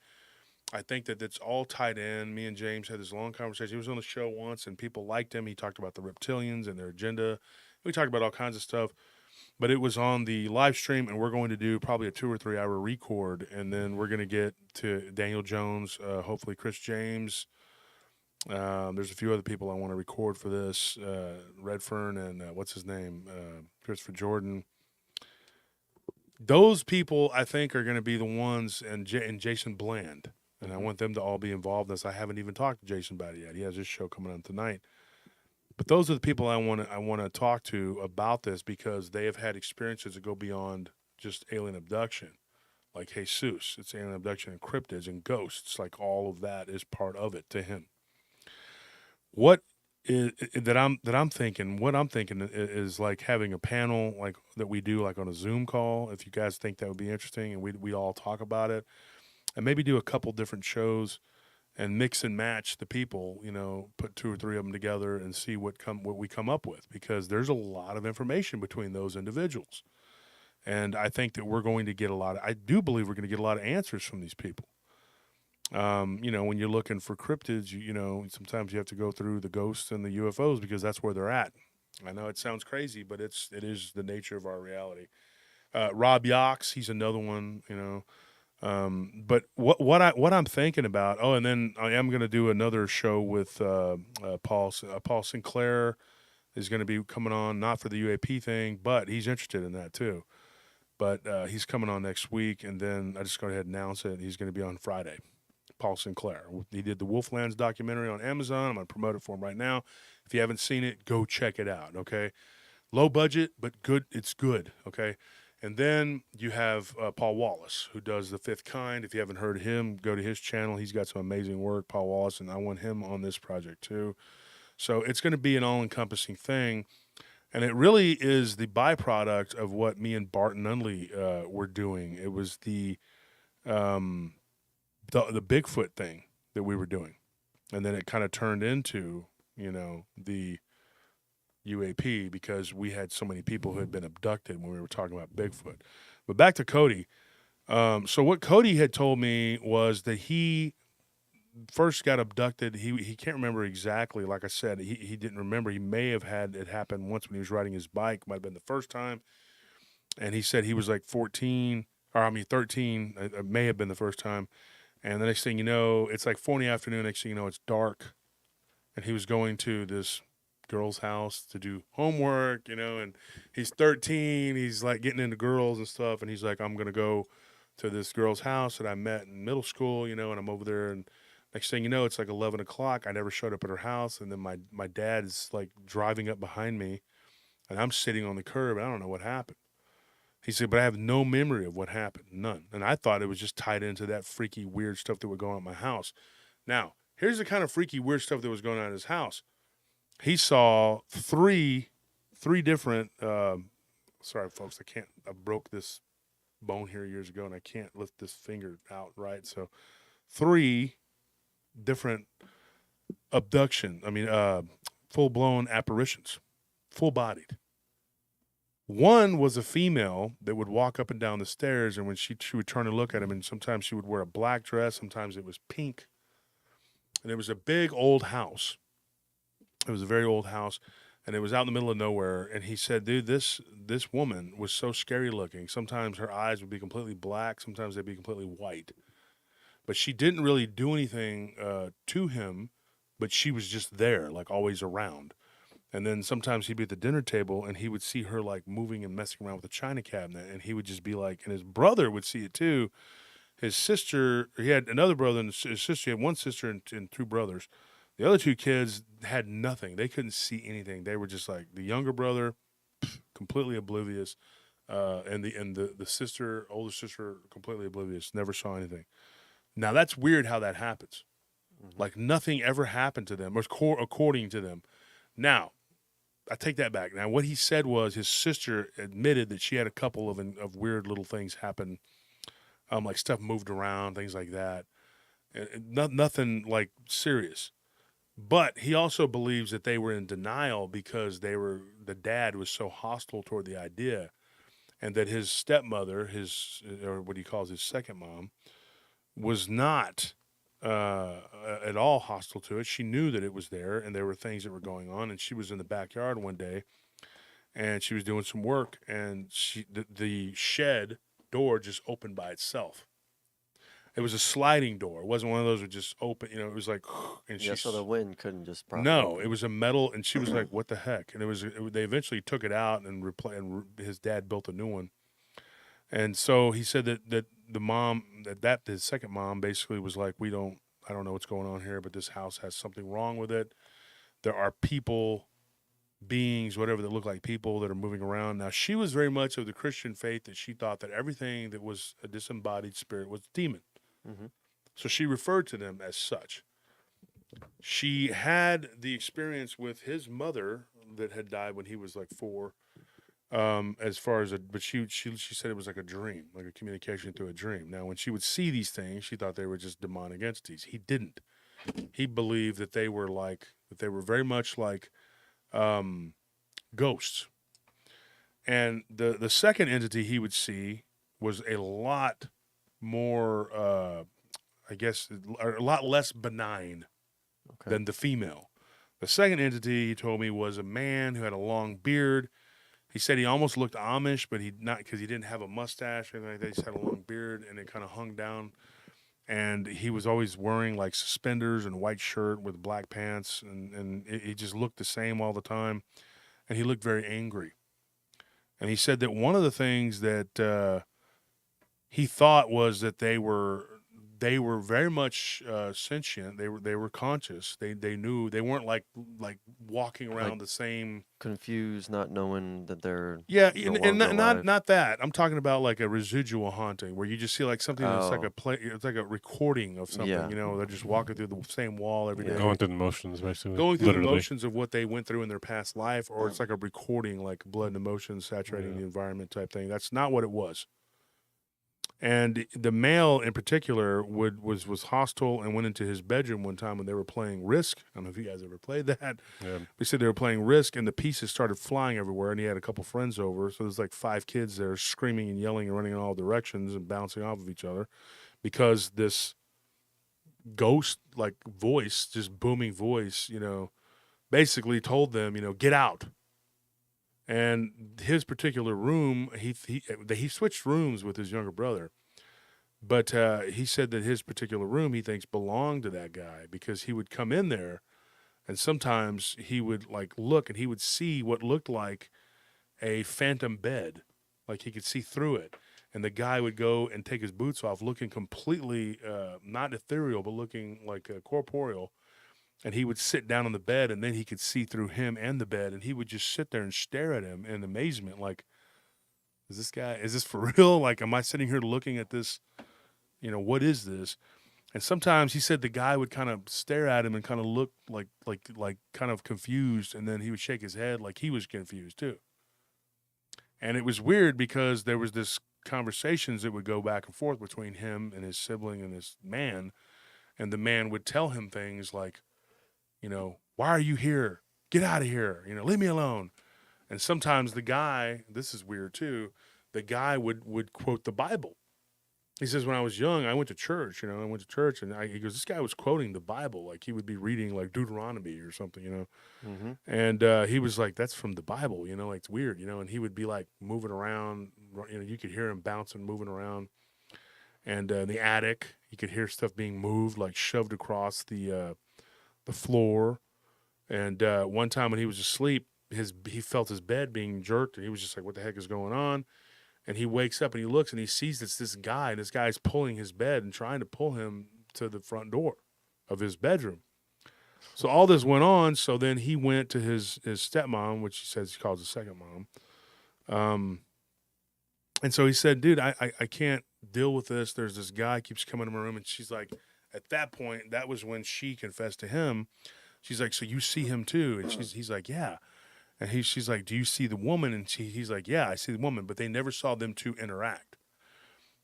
I think that it's all tied in. Me and James had this long conversation. He was on the show once, and people liked him. He talked about the reptilians and their agenda. We talked about all kinds of stuff, but it was on the live stream, and we're going to do probably a 2 or 3 hour record, and then we're going to get to Daniel Jones, hopefully Chris James. There's a few other people I want to record for this, Redfern and what's his name, Christopher Jordan. Those people, I think, are going to be the ones, and Jason Bland. And I want them to all be involved in this. I haven't even talked to Jason about it yet. He has his show coming on tonight. But those are the people I want to talk to about this, because they have had experiences that go beyond just alien abduction. Like Jesus, it's alien abduction and cryptids and ghosts. Like, all of that is part of it to him. What I'm thinking is like having a panel like that we do, like on a Zoom call. If you guys think that would be interesting, and we all talk about it, and maybe do a couple different shows and mix and match the people, put 2 or 3 of them together and see what we come up with, because there's a lot of information between those individuals. And I think that we're going to get I do believe we're going to get a lot of answers from these people. When you're looking for cryptids, sometimes you have to go through the ghosts and the UFOs, because that's where they're at. I know it sounds crazy, but it is the nature of our reality. Rob Yox, he's another one, But what I'm thinking about. Oh, and then I am going to do another show with Paul Sinclair is going to be coming on, not for the UAP thing, but he's interested in that too. But he's coming on next week, and then I just go ahead and announce it. He's going to be on Friday. Paul Sinclair. He did the Wolflands documentary on Amazon. I'm going to promote it for him right now. If you haven't seen it, go check it out. Okay, low budget but good. It's good. Okay. And then you have Paul Wallace, who does The Fifth Kind. If you haven't heard of him, go to his channel. He's got some amazing work, Paul Wallace, and I want him on this project too. So it's going to be an all-encompassing thing. And it really is the byproduct of what me and Bart Nunley were doing. It was the Bigfoot thing that we were doing. And then it kind of turned into, the UAP, because we had so many people who had been abducted when we were talking about Bigfoot. But back to Cody. So what Cody had told me was that he first got abducted. He can't remember exactly. Like I said, he didn't remember. He may have had it happen once when he was riding his bike. Might have been the first time. And he said he was like 13, or I mean 13. It may have been the first time. And the next thing you know, it's like 4 in the afternoon. Next thing you know, it's dark. And he was going to this girl's house to do homework, and he's 13. He's like getting into girls and stuff. And he's like, I'm going to go to this girl's house that I met in middle school, and I'm over there. And next thing you know, it's like 11 o'clock. I never showed up at her house. And then my dad is like driving up behind me, and I'm sitting on the curb. And I don't know what happened. He said, but I have no memory of what happened. None. And I thought it was just tied into that freaky, weird stuff that would go on at my house. Now, here's the kind of freaky, weird stuff that was going on at his house. He saw three different, sorry, folks, I broke this bone here years ago, and I can't lift this finger out, right? So 3 different full-blown apparitions, full-bodied. One was a female that would walk up and down the stairs, and when she would turn and look at him, and sometimes she would wear a black dress, sometimes it was pink. And it was a big old house. It was a very old house, and it was out in the middle of nowhere. And he said, dude, this woman was so scary looking. Sometimes her eyes would be completely black, sometimes they'd be completely white. But she didn't really do anything to him, but she was just there, like always around. And then sometimes he'd be at the dinner table, and he would see her like moving and messing around with the china cabinet, and he would just be like, and his brother would see it too. His sister, he had another brother, and his sister, he had one sister and 2 brothers. The other 2 kids had nothing. They couldn't see anything. They were just like the younger brother, completely oblivious, and the sister, older sister, completely oblivious, never saw anything. Now that's weird how that happens. Mm-hmm. Like nothing ever happened to them, or according to them. Now, I take that back. Now, what he said was his sister admitted that she had a couple of weird little things happen, like stuff moved around, things like that. Nothing like serious. But he also believes that they were in denial because the dad was so hostile toward the idea, and that his stepmother, or what he calls his second mom, was not at all hostile to it. She knew that it was there, and there were things that were going on. And she was in the backyard one day, and she was doing some work, and the shed door just opened by itself. It was a sliding door. It wasn't one of those that just open. It was like, and so the wind couldn't just. No, it was a metal, and she was like, "What the heck?" And they eventually took it out and his dad built a new one. And so he said that the mom, his second mom, basically was like, I don't know what's going on here, but this house has something wrong with it. There are people, beings, whatever, that look like people that are moving around. Now, she was very much of the Christian faith that she thought that everything that was a disembodied spirit was a demon. Mm-hmm. So she referred to them as such. She had the experience with his mother that had died when he was like 4. But she said it was like a dream, like a communication through a dream. Now, when she would see these things, she thought they were just demonic entities. He didn't. He believed that they were very much like ghosts. And the second entity he would see was a lot more, a lot less benign than the female. The second entity, he told me, was a man who had a long beard. He said he almost looked Amish, but because he didn't have a mustache or anything like that. He just had a long beard, and it kind of hung down. And he was always wearing like suspenders and a white shirt with black pants, and he just looked the same all the time. And he looked very angry. And he said that one of the things that he thought was that they were very much sentient. They were conscious. They knew. They weren't like walking around the same, confused, not knowing that they're and not that. I'm talking about like a residual haunting where you just see like something that's like it's like a recording of something. Yeah. They're just walking through the same wall every day, going through the motions, basically. Going through the motions of what they went through in their past life, or it's like a recording, like blood and emotions saturating the environment type thing. That's not what it was. And the male in particular was hostile and went into his bedroom one time when they were playing Risk. I don't know if you guys ever played that. Yeah. They said they were playing Risk, and the pieces started flying everywhere, and he had a couple friends over. So there's like 5 kids there screaming and yelling and running in all directions and bouncing off of each other because this ghost like voice, just booming voice, basically told them, get out. And his particular room, he switched rooms with his younger brother, but he said that his particular room he thinks belonged to that guy because he would come in there, and sometimes he would like look and he would see what looked like a phantom bed, like he could see through it, and the guy would go and take his boots off, looking completely not ethereal but looking like corporeal. And he would sit down on the bed, and then he could see through him and the bed, and he would just sit there and stare at him in amazement, like, is this for real? Like, am I sitting here looking at this? What is this? And sometimes he said the guy would kind of stare at him and kind of look like kind of confused, and then he would shake his head like he was confused too. And it was weird because there was this conversations that would go back and forth between him and his sibling and this man, and the man would tell him things like, why are you here? Get out of here. Leave me alone. And sometimes the guy, this is weird too, the guy would quote the Bible. He says, when I was young, I went to church, and he goes, this guy was quoting the Bible. Like he would be reading like Deuteronomy or something, Mm-hmm. And he was like, that's from the Bible, like it's weird, and he would be like moving around, you could hear him bouncing, moving around. And in the attic, you could hear stuff being moved, like shoved across the floor. And one time when he was asleep, he felt his bed being jerked, and he was just like, what the heck is going on? And he wakes up and he looks and he sees it's this guy, and this guy's pulling his bed and trying to pull him to the front door of his bedroom. So all this went on. So then he went to his stepmom, which he says he calls his second mom. And so he said, dude, I can't deal with this. There's this guy keeps coming to my room. And she's like, at that point, that was when she confessed to him. She's like, so you see him too? And he's like, yeah. And she's like, do you see the woman? And he's like, yeah, I see the woman. But they never saw them two interact.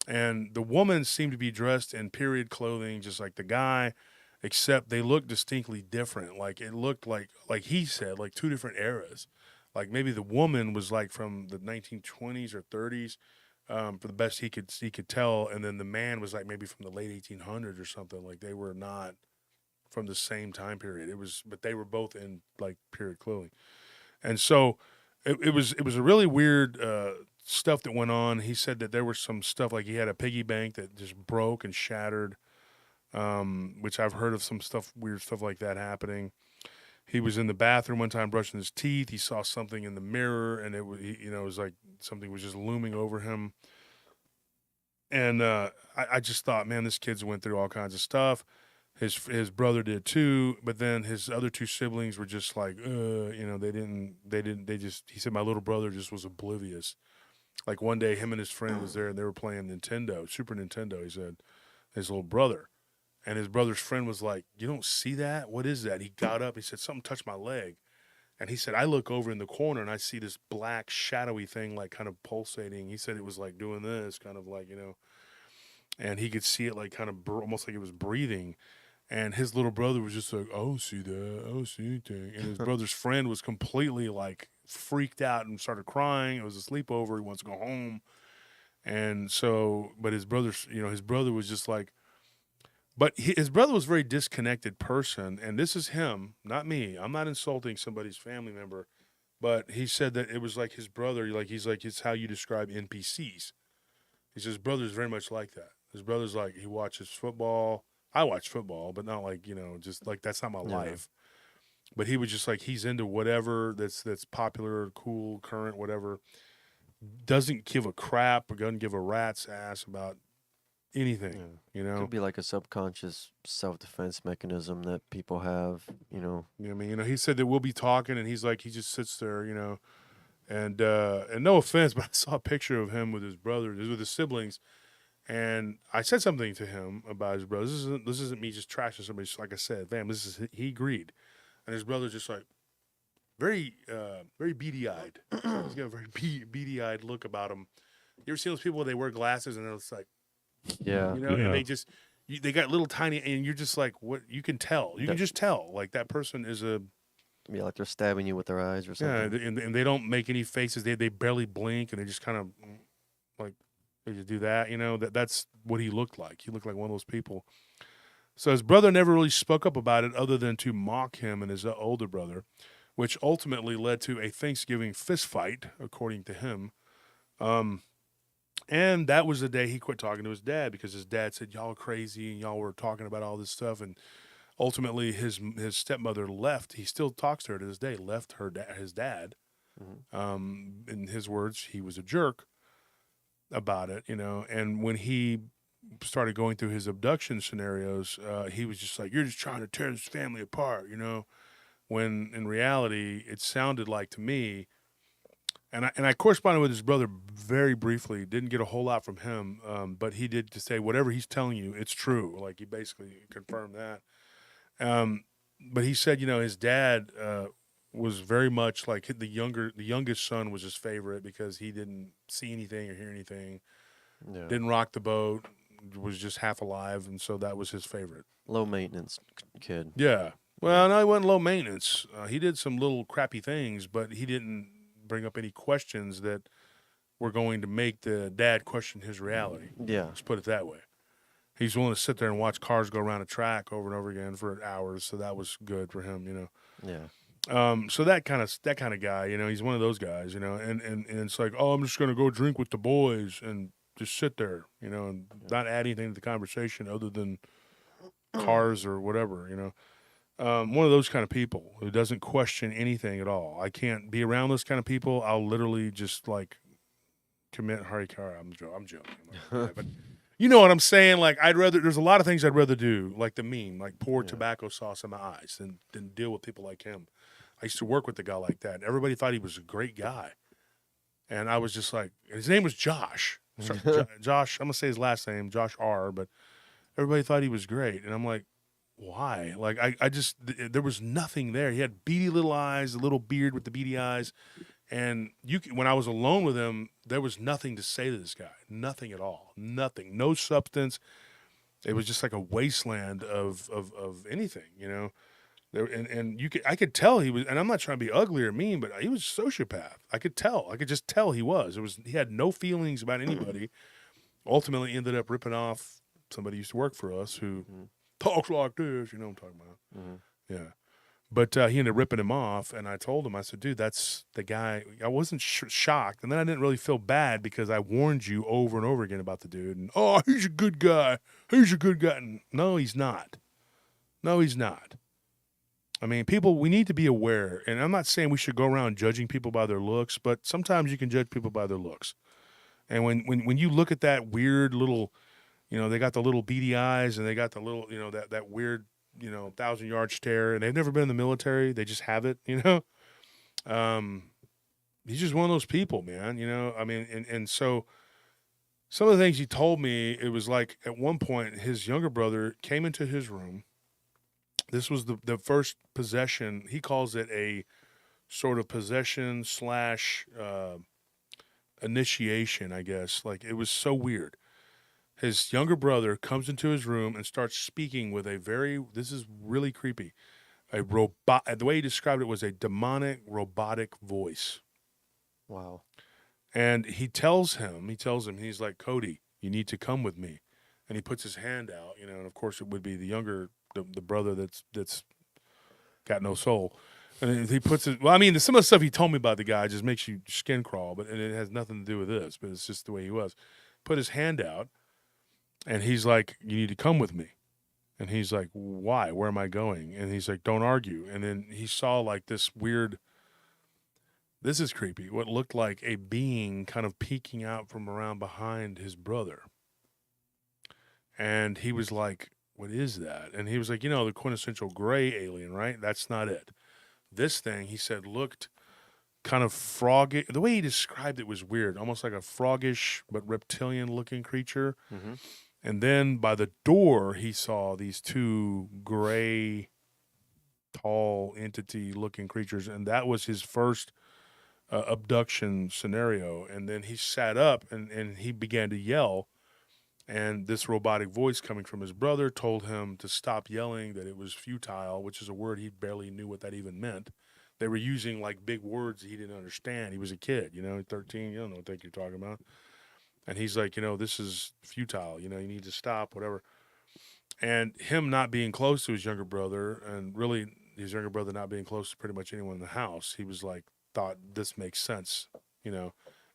And the woman seemed to be dressed in period clothing, just like the guy, except they looked distinctly different. Like it looked like he said, like 2 different eras. Like maybe the woman was like from the 1920s or 30s, for the best he could tell, and then the man was like maybe from the late 1800s or something. Like they were not from the same time period. But they were both in like period clothing, and so it was a really weird stuff that went on. He said that there was some stuff like he had a piggy bank that just broke and shattered, which I've heard of some stuff, weird stuff like that happening. He was in the bathroom one time brushing his teeth. He saw something in the mirror, and it was like something was just looming over him. And I just thought, man, this kid's went through all kinds of stuff. His brother did too, but then his other 2 siblings were just like, he said my little brother just was oblivious. Like one day him and his friend was there and they were playing Super Nintendo, he said, his little brother. And his brother's friend was like, you don't see that? What is that? He got up. He said, something touched my leg. And he said, I look over in the corner and I see this black shadowy thing like kind of pulsating. He said it was like doing this, kind of like, and he could see it like kind of almost like it was breathing. And his little brother was just like, oh, see that? Oh, see anything? And his brother's friend was completely like freaked out and started crying. It was a sleepover. He wants to go home. And so, but his brother was just like, but his brother was a very disconnected person, and this is him, not me. I'm not insulting somebody's family member, but he said that it was like his brother, like he's like, it's how you describe NPCs. He says his brother's very much like that. His brother's like, he watches football. I watch football, but not like, just like that's not my life. But he was just like, he's into whatever that's popular, cool, current, whatever. Doesn't give a crap or doesn't give a rat's ass about anything, Could be like a subconscious self-defense mechanism that people have, I mean, he said that we'll be talking, and he's like, he just sits there, and no offense, but I saw a picture of him with his brothers, with his siblings, and I said something to him about his brothers. This isn't me just trashing somebody. Like I said, fam, he agreed, and his brother's just like very beady-eyed. He's got a very beady-eyed look about him. You ever see those people where they wear glasses and it's like Yeah. You know, Yeah. and they got little tiny, and you're just like, what? You can tell. You can That- just tell. Like that person is a Yeah, like they're stabbing you with their eyes or yeah, something. and they don't make any faces. They barely blink, and they just kind of like they just do that. You know, that's what he looked like. He looked like one of those people. So his brother never really spoke up about it, other than to mock him and his older brother, which ultimately led to a Thanksgiving fist fight, according to him. And that was the day he quit talking to his dad, because his dad said, y'all are crazy and y'all were talking about all this stuff. And ultimately his stepmother left. He still talks to her to this day, left his dad. In his words, he was a jerk about it, you know. And when he started going through his abduction scenarios, he was just like, you're just trying to tear this family apart, you know, when in reality it sounded like to me, and I corresponded with his brother very briefly, didn't get a whole lot from him, but he did to say whatever he's telling you, it's true. Like he basically confirmed that. But he said, you know, his dad was very much like the youngest son was his favorite, because he didn't see anything or hear anything, Yeah. didn't rock the boat, was just half alive, and so that was his favorite. Low maintenance kid. Yeah. Well, no, he wasn't low maintenance. He did some little crappy things, but he didn't bring up any questions that were going to make the dad question his reality. Yeah. Let's put it that way. He's willing to sit there and watch cars go around a track over and over again for hours, so that was good for him, you know. Yeah. So that kind of guy, you know, he's one of those guys, you know, and it's like, oh, I'm just gonna go drink with the boys and just sit there, you know, and not add anything to the conversation other than cars or whatever, you know. One of those kind of people who doesn't question anything at all. I can't be around those kind of people. I'll literally just like commit harikara. I'm joking. But you know what I'm saying? Like there's a lot of things I'd rather do, like the meme, like pour tobacco sauce in my eyes than deal with people like him. I used to work with a guy like that. Everybody thought he was a great guy. And I was just like, his name was Josh. Josh, I'm going to say his last name, Josh R., but everybody thought he was great. And I'm like, why? Like, I just, there was nothing there. He had beady little eyes, a little beard with the beady eyes. And when I was alone with him, there was nothing to say to this guy. Nothing at all. Nothing. No substance. It was just like a wasteland of anything, you know? I could tell he was, and I'm not trying to be ugly or mean, but he was a sociopath. I could tell. I could just tell he was. He had no feelings about anybody. Ultimately ended up ripping off somebody who used to work for us who talks like this, you know what I'm talking about. Yeah. But he ended up ripping him off, and I told him, I said, dude, that's the guy. I wasn't shocked, and then I didn't really feel bad because I warned you over and over again about the dude, and, oh, he's a good guy. He's a good guy. And, no, he's not. No, he's not. I mean, people, we need to be aware, and I'm not saying we should go around judging people by their looks, but sometimes you can judge people by their looks. And when you look at that weird little, you know, they got the little beady eyes, and they got the little, you know, that weird, you know, 1,000-yard stare, and they've never been in the military, they just have it, you know. He's just one of those people, man, you know. I mean, and so some of the things he told me, it was like at one point his younger brother came into his room. This was the first possession. He calls it a sort of possession / initiation, I guess. Like, it was so weird. His younger brother comes into his room and starts speaking with this is really creepy, the way he described it was a demonic, robotic voice. Wow. And he tells him, he's like, Cody, you need to come with me. And he puts his hand out, you know, and of course it would be the brother that's got no soul. And he puts it, well, I mean, some of the stuff he told me about the guy just makes you skin crawl, and it has nothing to do with this, but it's just the way he was. Put his hand out, and he's like, you need to come with me. And he's like, why? Where am I going? And he's like, don't argue. And then he saw like this weird, this is creepy, what looked like a being kind of peeking out from around behind his brother. And he was like, what is that? And he was like, you know, the quintessential gray alien, right? That's not it. This thing, he said, looked kind of froggy. The way he described it was weird, almost like a froggish but reptilian looking creature. Mm-hmm. And then by the door, he saw these two gray, tall entity looking creatures. And that was his first abduction scenario. And then he sat up and he began to yell. And this robotic voice coming from his brother told him to stop yelling, that it was futile, which is a word he barely knew what that even meant. They were using like big words he didn't understand. He was a kid, 13, you don't know what you're talking about. And he's like, this is futile, you need to stop, whatever. And him not being close to his younger brother, and really his younger brother not being close to pretty much anyone in the house, he was like, thought this makes sense,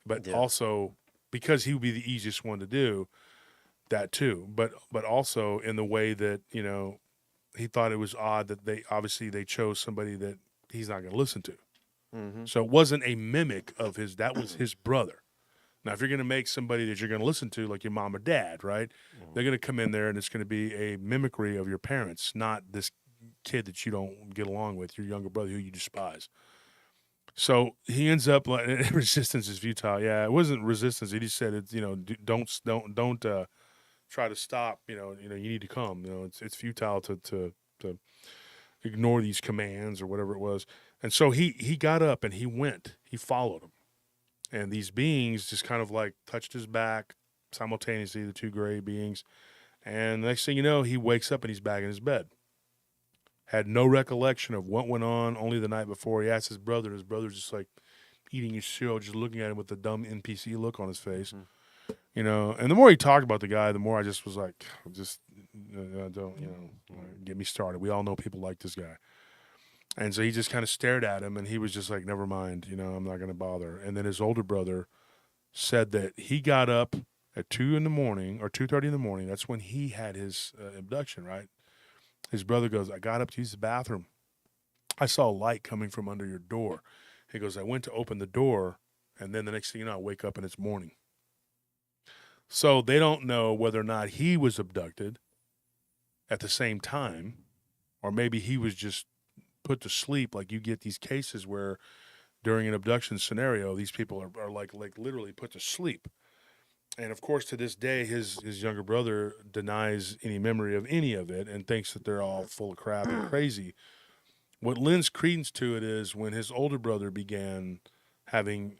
But Yeah. also because he would be the easiest one to do that too. But also in the way that, he thought it was odd that they chose somebody that he's not going to listen to. Mm-hmm. So it wasn't a mimic of his, that was his brother. Now, if you're going to make somebody that you're going to listen to, like your mom or dad, right? They're going to come in there and it's going to be a mimicry of your parents, not this kid that you don't get along with, your younger brother who you despise. So he ends up like, resistance is futile. Yeah, it wasn't resistance. He just said, don't try to stop. You need to come. It's futile to ignore these commands or whatever it was. And so he got up and he went. He followed him. And these beings just kind of like touched his back simultaneously, the two gray beings. And the next thing you know, he wakes up and he's back in his bed. Had no recollection of what went on, only the night before. He asked his brother, and his brother's just like eating his cereal, just looking at him with the dumb NPC look on his face. Mm-hmm. And the more he talked about the guy, the more I just was like, don't, get me started. We all know people like this guy. And so he just kind of stared at him, and he was just like, never mind, I'm not going to bother. And then his older brother said that he got up at 2 in the morning or 2:30 in the morning. That's when he had his abduction, right? His brother goes, I got up to use the bathroom. I saw a light coming from under your door. He goes, I went to open the door, and then the next thing you know, I wake up and it's morning. So they don't know whether or not he was abducted at the same time, or maybe he was just put to sleep. Like you get these cases where during an abduction scenario, these people are like literally put to sleep. And of course, to this day, his younger brother denies any memory of any of it and thinks that they're all full of crap and crazy. What lends credence to it is when his older brother began having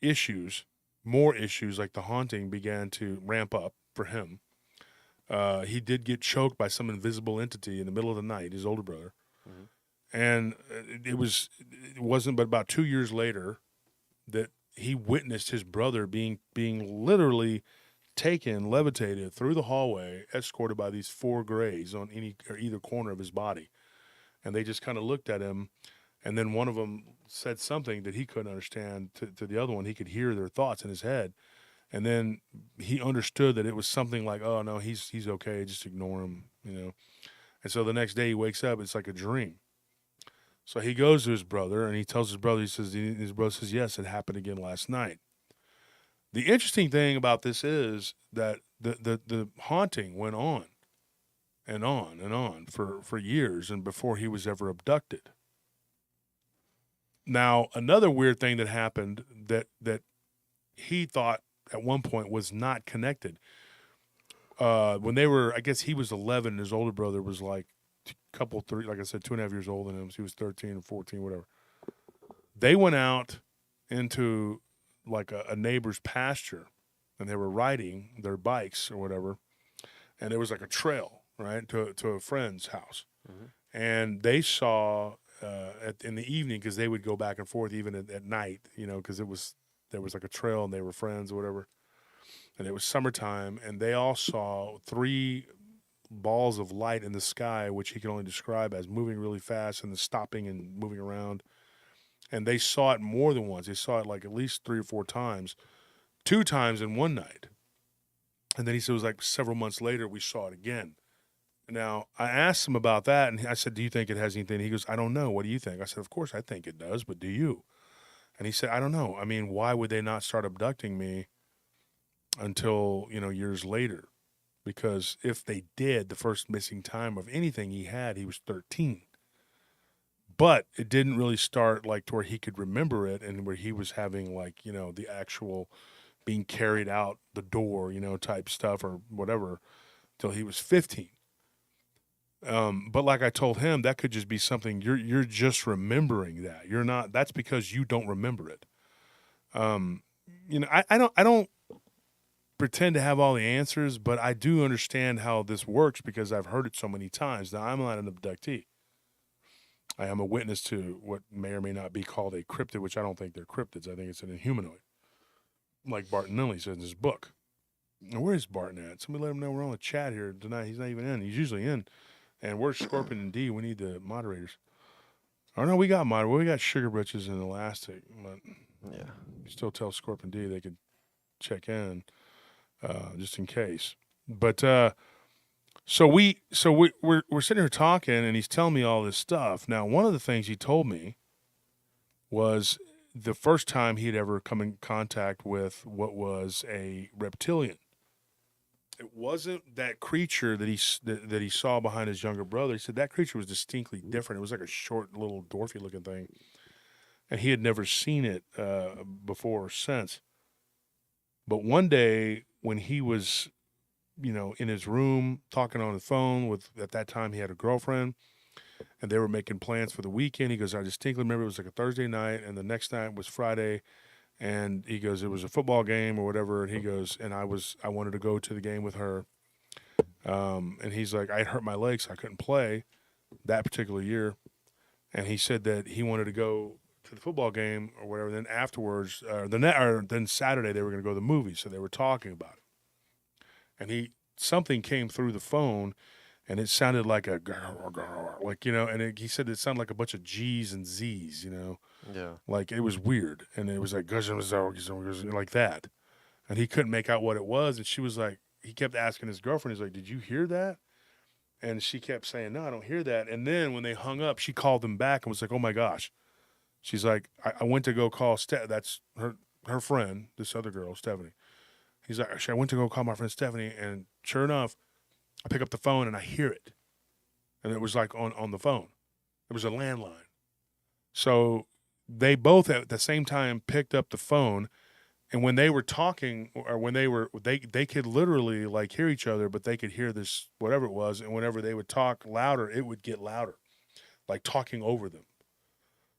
issues, more issues, like the haunting began to ramp up for him. He did get choked by some invisible entity in the middle of the night, his older brother. Mm-hmm. And it wasn't but about 2 years later that he witnessed his brother being literally taken, levitated through the hallway, escorted by these 4 grays on either corner of his body. And they just kind of looked at him, and then one of them said something that he couldn't understand to the other one. He could hear their thoughts in his head. And then he understood that it was something like, oh, no, he's okay, just ignore him, And so the next day he wakes up, it's like a dream. So he goes to his brother, and he tells his brother, his brother says, yes, it happened again last night. The interesting thing about this is that the haunting went on and on and on for years and before he was ever abducted. Now, another weird thing that happened that he thought at one point was not connected. When they were, I guess he was 11, and his older brother was like like I said, 2.5 years older than him. So he was 13 or 14, whatever. They went out into like a neighbor's pasture, and they were riding their bikes or whatever, and there was like a trail, right, to a friend's house. Mm-hmm. And they saw in the evening, because they would go back and forth even at night, because there was like a trail and they were friends or whatever. And it was summertime, and they all saw 3 balls of light in the sky, which he could only describe as moving really fast and then stopping and moving around. And they saw it more than once. They saw it like at least 3 or 4 times, 2 times in one night. And then he said it was like several months later we saw it again. Now, I asked him about that, and I said, do you think it has anything? He goes, I don't know. What do you think? I said, of course I think it does, but do you? And he said, I don't know. I mean, why would they not start abducting me until, years later? Because if they did, the first missing time of anything he was 13. But it didn't really start like to where he could remember it and where he was having like, the actual being carried out the door, type stuff or whatever till he was 15. But like I told him, that could just be something you're just remembering that. You're not, that's because you don't remember it. I don't pretend to have all the answers, but I do understand how this works because I've heard it so many times. Now, I'm not an abductee. I am a witness to what may or may not be called a cryptid, which I don't think they're cryptids. I think it's an inhumanoid, like Barton Lilly says in his book. Now, where is Barton at? Somebody let him know we're on the chat here tonight. He's not even in. He's usually in. And where's Scorpion and D? We need the moderators. Oh, no, we got moderators. We got Sugar Britches and Elastic. But Yeah. you still tell Scorpion D they could check in just in case. But so we're sitting here talking, and he's telling me all this stuff. Now, one of the things he told me was the first time he'd ever come in contact with what was a reptilian. It wasn't that creature that he saw behind his younger brother. He said that creature was distinctly different. It was like a short, little, dwarfy-looking thing, and he had never seen it before or since. But one day when he was, in his room talking on the phone with, at that time he had a girlfriend, and they were making plans for the weekend. He goes, I distinctly remember it was like a Thursday night, and the next night was Friday. And he goes, it was a football game or whatever. And he goes, and I wanted to go to the game with her. And he's like, I had hurt my legs, so I couldn't play that particular year. And he said that he wanted to go to the football game or whatever. Then afterwards, then Saturday they were going to go to the movies. So they were talking about it. And something came through the phone, and it sounded like a and he said it sounded like a bunch of G's and Z's, Yeah. like it was weird, and it was like like that, and he couldn't make out what it was. And she was like, he kept asking his girlfriend, he's like, did you hear that? And she kept saying, no, I don't hear that. And then when they hung up, she called them back and was like, oh my gosh. She's like, I went to go call that's her friend, this other girl, Stephanie. He's like, I went to go call my friend Stephanie, and sure enough, I pick up the phone and I hear it. And it was like on the phone. It was a landline. So they both at the same time picked up the phone, and when they were talking, or when they could literally like hear each other, but they could hear this, whatever it was, and whenever they would talk louder, it would get louder, like talking over them.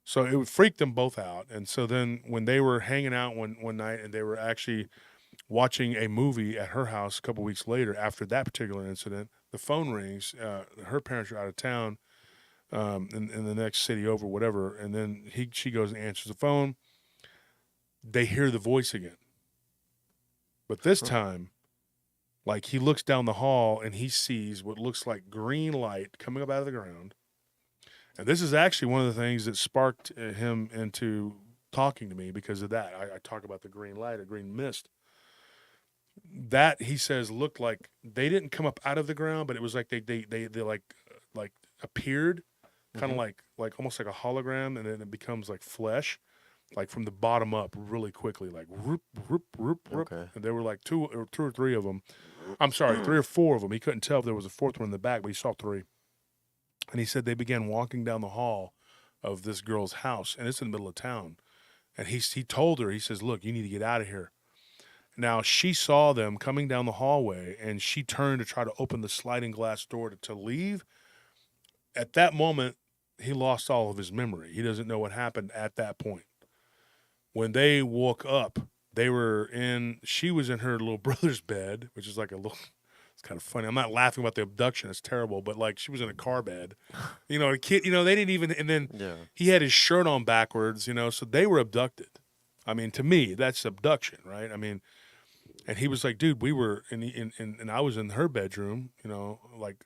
So it would freak them both out. And so then when they were hanging out one night, and they were actually watching a movie at her house a couple weeks later after that particular incident, the phone rings. Her parents are out of town in the next city over, whatever. And then she goes and answers the phone. They hear the voice again. But this time, like, he looks down the hall and he sees what looks like green light coming up out of the ground. And this is actually one of the things that sparked him into talking to me because of that. I talk about the green light, a green mist. That, he says, looked like they didn't come up out of the ground, but it was like they like appeared, kind of like almost like a hologram, and then it becomes like flesh, like from the bottom up really quickly, like whoop, whoop, whoop, whoop. Okay. And there were like two or three of them. I'm sorry, 3 or 4 of them. He couldn't tell if there was a fourth one in the back, but he saw 3. And he said they began walking down the hall of this girl's house, and it's in the middle of town. And he told her, he says, look, you need to get out of here. Now, she saw them coming down the hallway, and she turned to try to open the sliding glass door to leave. At that moment, he lost all of his memory. He doesn't know what happened at that point. When they woke up, she was in her little brother's bed, which is like it's kind of funny. I'm not laughing about the abduction. It's terrible. But like, she was in a car bed, a kid, they didn't even, and then he had his shirt on backwards, so they were abducted. I mean, to me, that's abduction, right? I mean, and he was like, dude, we were and I was in her bedroom,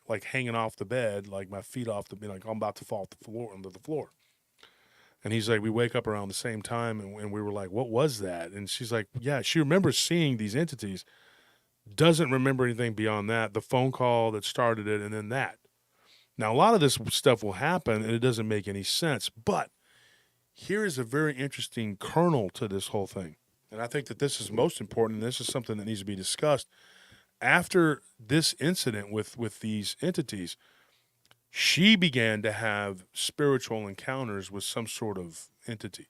like hanging off the bed, like my feet off like I'm about to fall onto the floor. And he's like, we wake up around the same time, and we were like, what was that? And she's like, yeah, she remembers seeing these entities, doesn't remember anything beyond that, the phone call that started it, and then that. Now, a lot of this stuff will happen, and it doesn't make any sense, but here is a very interesting kernel to this whole thing. And I think that this is most important, and this is something that needs to be discussed. After this incident with these entities, she began to have spiritual encounters with some sort of entity,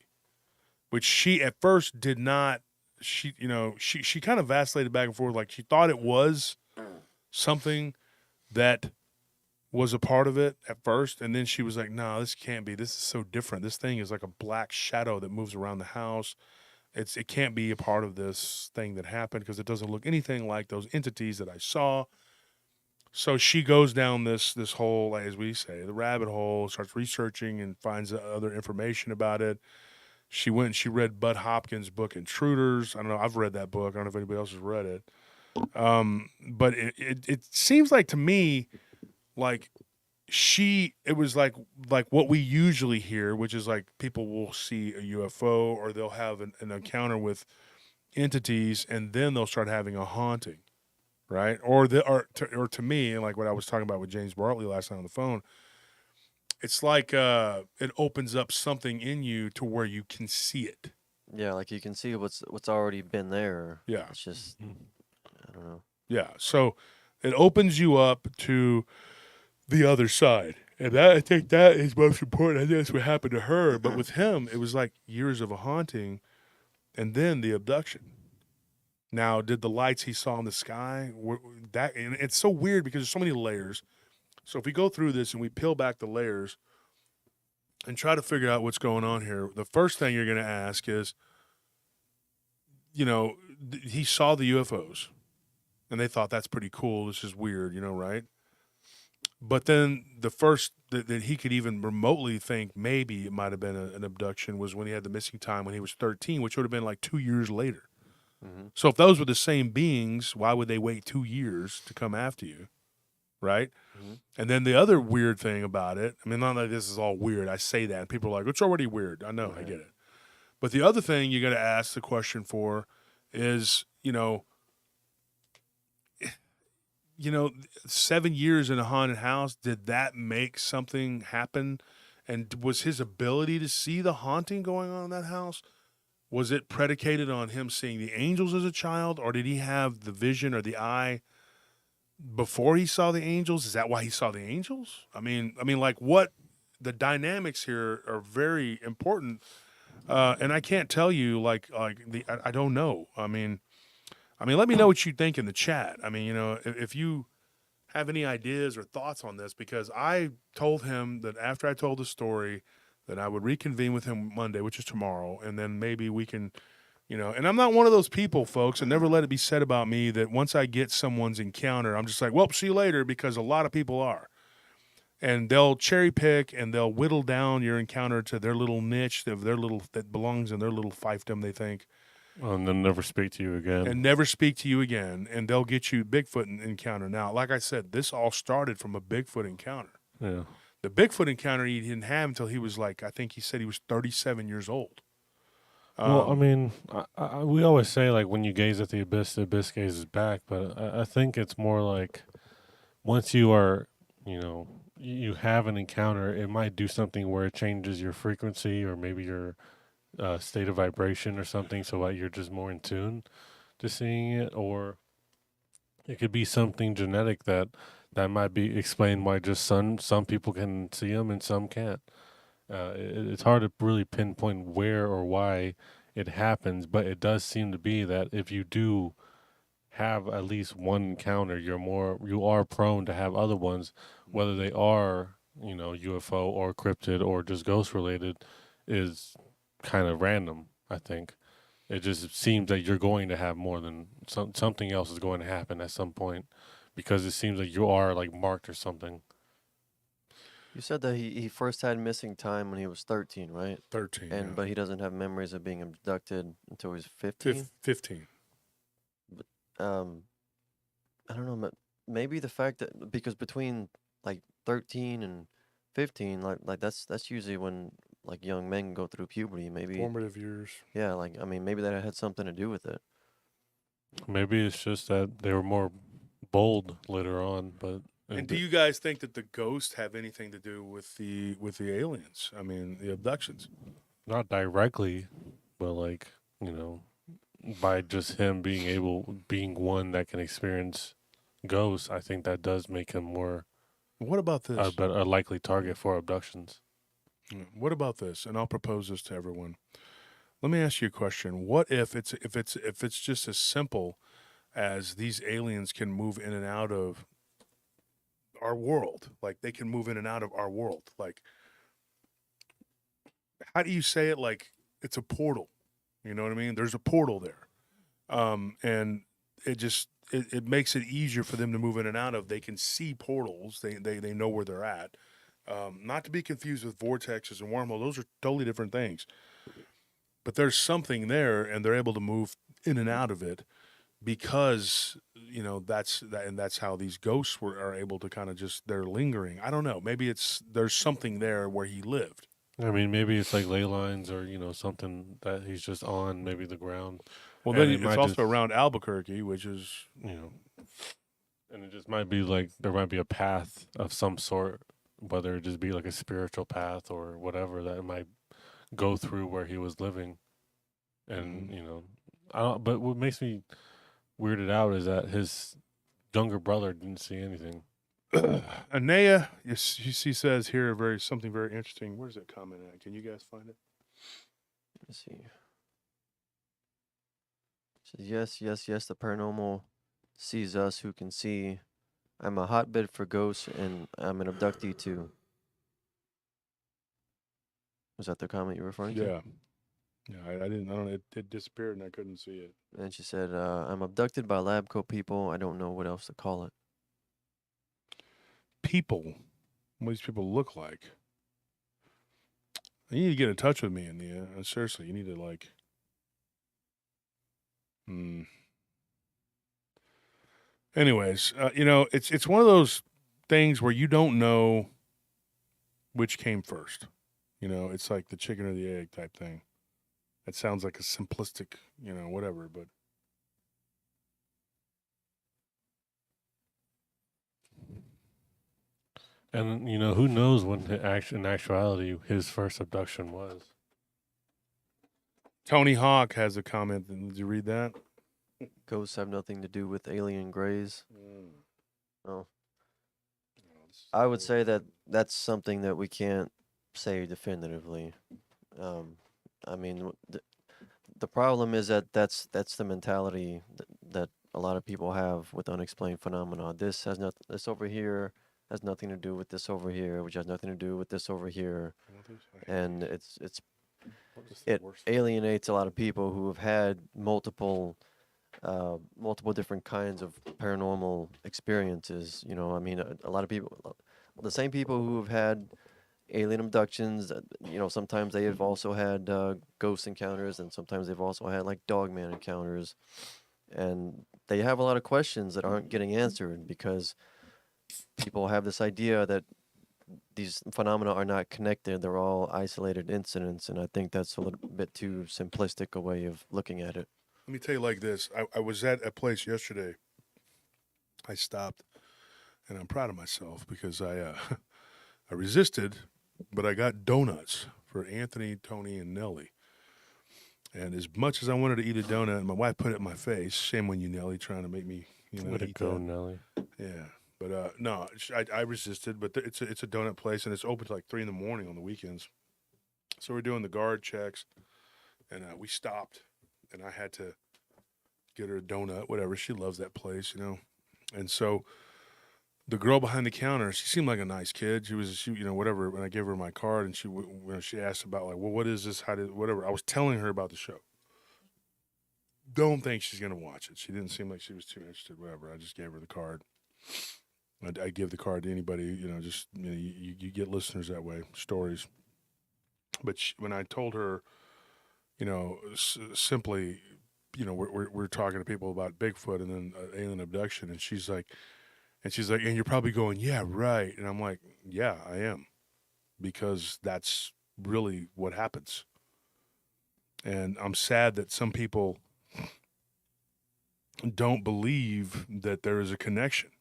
which she at first did not. She kind of vacillated back and forth, like she thought it was something that was a part of it at first, and then she was like, no, this can't be. This is so different. This thing is like a black shadow that moves around the house. it can't be a part of this thing that happened because it doesn't look anything like those entities that I saw. So she goes down this whole, as we say, the rabbit hole, starts researching and finds other information about it. She went and she read Bud Hopkins' book Intruders. I don't know. I've read that book. I don't know if anybody else has read it. But it seems like to me, like it was like what we usually hear, which is like people will see a UFO or they'll have an encounter with entities and then they'll start having a haunting, right? Or to me, and like what I was talking about with James Bartley last night on the phone, it's like it opens up something in you to where you can see it. Yeah, like you can see what's already been there. Yeah. It's just, I don't know. Yeah. So it opens you up to the other side. And that, I think that is most important. I think that's what happened to her. But with him, it was like years of a haunting and then the abduction. Now, did the lights he saw in the sky, and it's so weird because there's so many layers. So if we go through this and we peel back the layers and try to figure out what's going on here, the first thing you're going to ask is, he saw the UFOs and they thought that's pretty cool. This is weird, right? But then the first that he could even remotely think maybe it might have been an abduction was when he had the missing time when he was 13, which would have been like 2 years later. Mm-hmm. So if those were the same beings, why would they wait 2 years to come after you, right? Mm-hmm. And then the other weird thing about it, I mean, not that this is all weird. I say that, and people are like, it's already weird. I know, Right. I get it. But the other thing you got to ask the question for is, 7 years in a haunted house, did that make something happen? And was his ability to see the haunting going on in that house, was it predicated on him seeing the angels as a child, or did he have the vision or the eye before he saw the angels? Is that why he saw the angels? I mean, like what the dynamics here are very important. And I can't tell you I don't know. I mean, let me know what you think in the chat. I mean, if you have any ideas or thoughts on this, because I told him that after I told the story that I would reconvene with him Monday, which is tomorrow, and then maybe we can, and I'm not one of those people, folks, and never let it be said about me that once I get someone's encounter, I'm just like, well, see you later, because a lot of people are. And they'll cherry pick and they'll whittle down your encounter to their little niche that belongs in their little fiefdom, they think. And then never speak to you again. And never speak to you again. And they'll get you Bigfoot encounter. Now, like I said, this all started from a Bigfoot encounter. Yeah. The Bigfoot encounter he didn't have until he was I think he said he was 37 years old. Well, I mean, we always say, like, when you gaze at the abyss gazes back. But I think it's more like once you are, you have an encounter, it might do something where it changes your frequency or maybe your state of vibration or something, so that you're just more in tune to seeing it. Or it could be something genetic that might be explained why just some people can see them and some can't. It's hard to really pinpoint where or why it happens, but it does seem to be that if you do have at least one encounter, you are prone to have other ones, whether they are, UFO or cryptid or just ghost related, is kind of random. I think it just seems that you're going to have more than something else is going to happen at some point, because it seems like you are like marked or something. You said that he first had missing time when he was 13, right? 13. But he doesn't have memories of being abducted until he was 15. 15. I don't know. Maybe the fact that because between like 13 and 15, like that's usually when like young men go through puberty. Maybe Formative years. Yeah, maybe that had something to do with it. Maybe it's just that they were more bold later on, but. And do you guys think that the ghosts have anything to do with the aliens? I mean, the abductions? Not directly, but like, by just him being one that can experience ghosts, I think that does make him more. What about this? A likely target for abductions. What about this? And I'll propose this to everyone. Let me ask you a question. What if it's just as simple as these aliens can move in and out of our world? Like they can move in and out of our world. Like, how do you say it? Like it's a portal. You know what I mean? There's a portal there. And it makes it easier for them to move in and out of. They can see portals. They know where they're at. Not to be confused with vortexes and wormholes. Those are totally different things. But there's something there, and they're able to move in and out of it because, you know, that's how these ghosts are able to kind of they're lingering. I don't know. Maybe there's something there where he lived. I mean, maybe it's like ley lines or, you know, something that he's just on, maybe the ground. Well, And then it it's might also just, around Albuquerque, which is, you know, and it just might be like there might be a path of some sort, whether it just be like a spiritual path or whatever that might go through where he was living. And, Mhm. you know, but what makes me weirded out is that his younger brother didn't see anything. Anea, she says here something very interesting. Where's that comment at? Can you guys find it? Let's see. Says, yes, the paranormal sees us who can see. I'm a hotbed for ghosts, and I'm an abductee too. Was that the comment you were referring to? Yeah. I don't know. It disappeared and I couldn't see it. And she said, I'm abducted by lab coat people. I don't know what else to call it. People, what these people look like. You need to get in touch with me, Anea. Seriously, you need to like. Anyways, you know, it's one of those things where you don't know which came first. You know, it's like the chicken or the egg type thing. It sounds like a simplistic, you know, whatever, but And, you know, who knows when in actuality his first abduction was. Tony Hawk has a comment. Did you read that? Ghosts have nothing to do with alien grays. Oh. Oh, this is I would old. say that that's something that we can't say definitively. I mean, the problem is that that's the mentality that a lot of people have with unexplained phenomena. This has not. This over here has nothing to do with this over here, which has nothing to do with this over here, and it alienates a lot of people who have had multiple different kinds of paranormal experiences. You know, I mean, a lot of people, the same people who have had alien abductions, you know, sometimes they have also had ghost encounters, and sometimes they've also had like Dogman encounters, and they have a lot of questions that aren't getting answered because people have this idea that these phenomena are not connected; they're all isolated incidents, and I think that's a little bit too simplistic a way of looking at it. Let me tell you like this. I was at a place yesterday. I stopped, and I'm proud of myself because I I resisted, but I got donuts for Anthony, Tony, and Nellie. And as much as I wanted to eat a donut, my wife put it in my face. Shame on you, Nellie, trying to make me, you know, Way to eat go, that. Nelly. Yeah, but no, I resisted. But it's a donut place, and it's open till like 3 a.m. on the weekends. So we're doing the guard checks, and we stopped, and I had to get her a donut, whatever. She loves that place, you know. And so the girl behind the counter, she seemed like a nice kid. She you know, whatever. When I gave her my card, and she asked about like, well, what is this? How did whatever? I was telling her about the show. Don't think she's gonna watch it. She didn't seem like she was too interested. Whatever. I just gave her the card. I give the card to anybody. You know, just you know, you get listeners that way, stories. But when I told her, you know, simply, you know, we're talking to people about Bigfoot and then alien abduction, and she's like, and you're probably going, yeah, right. And I'm like, yeah, I am, because that's really what happens. And I'm sad that some people don't believe that there is a connection.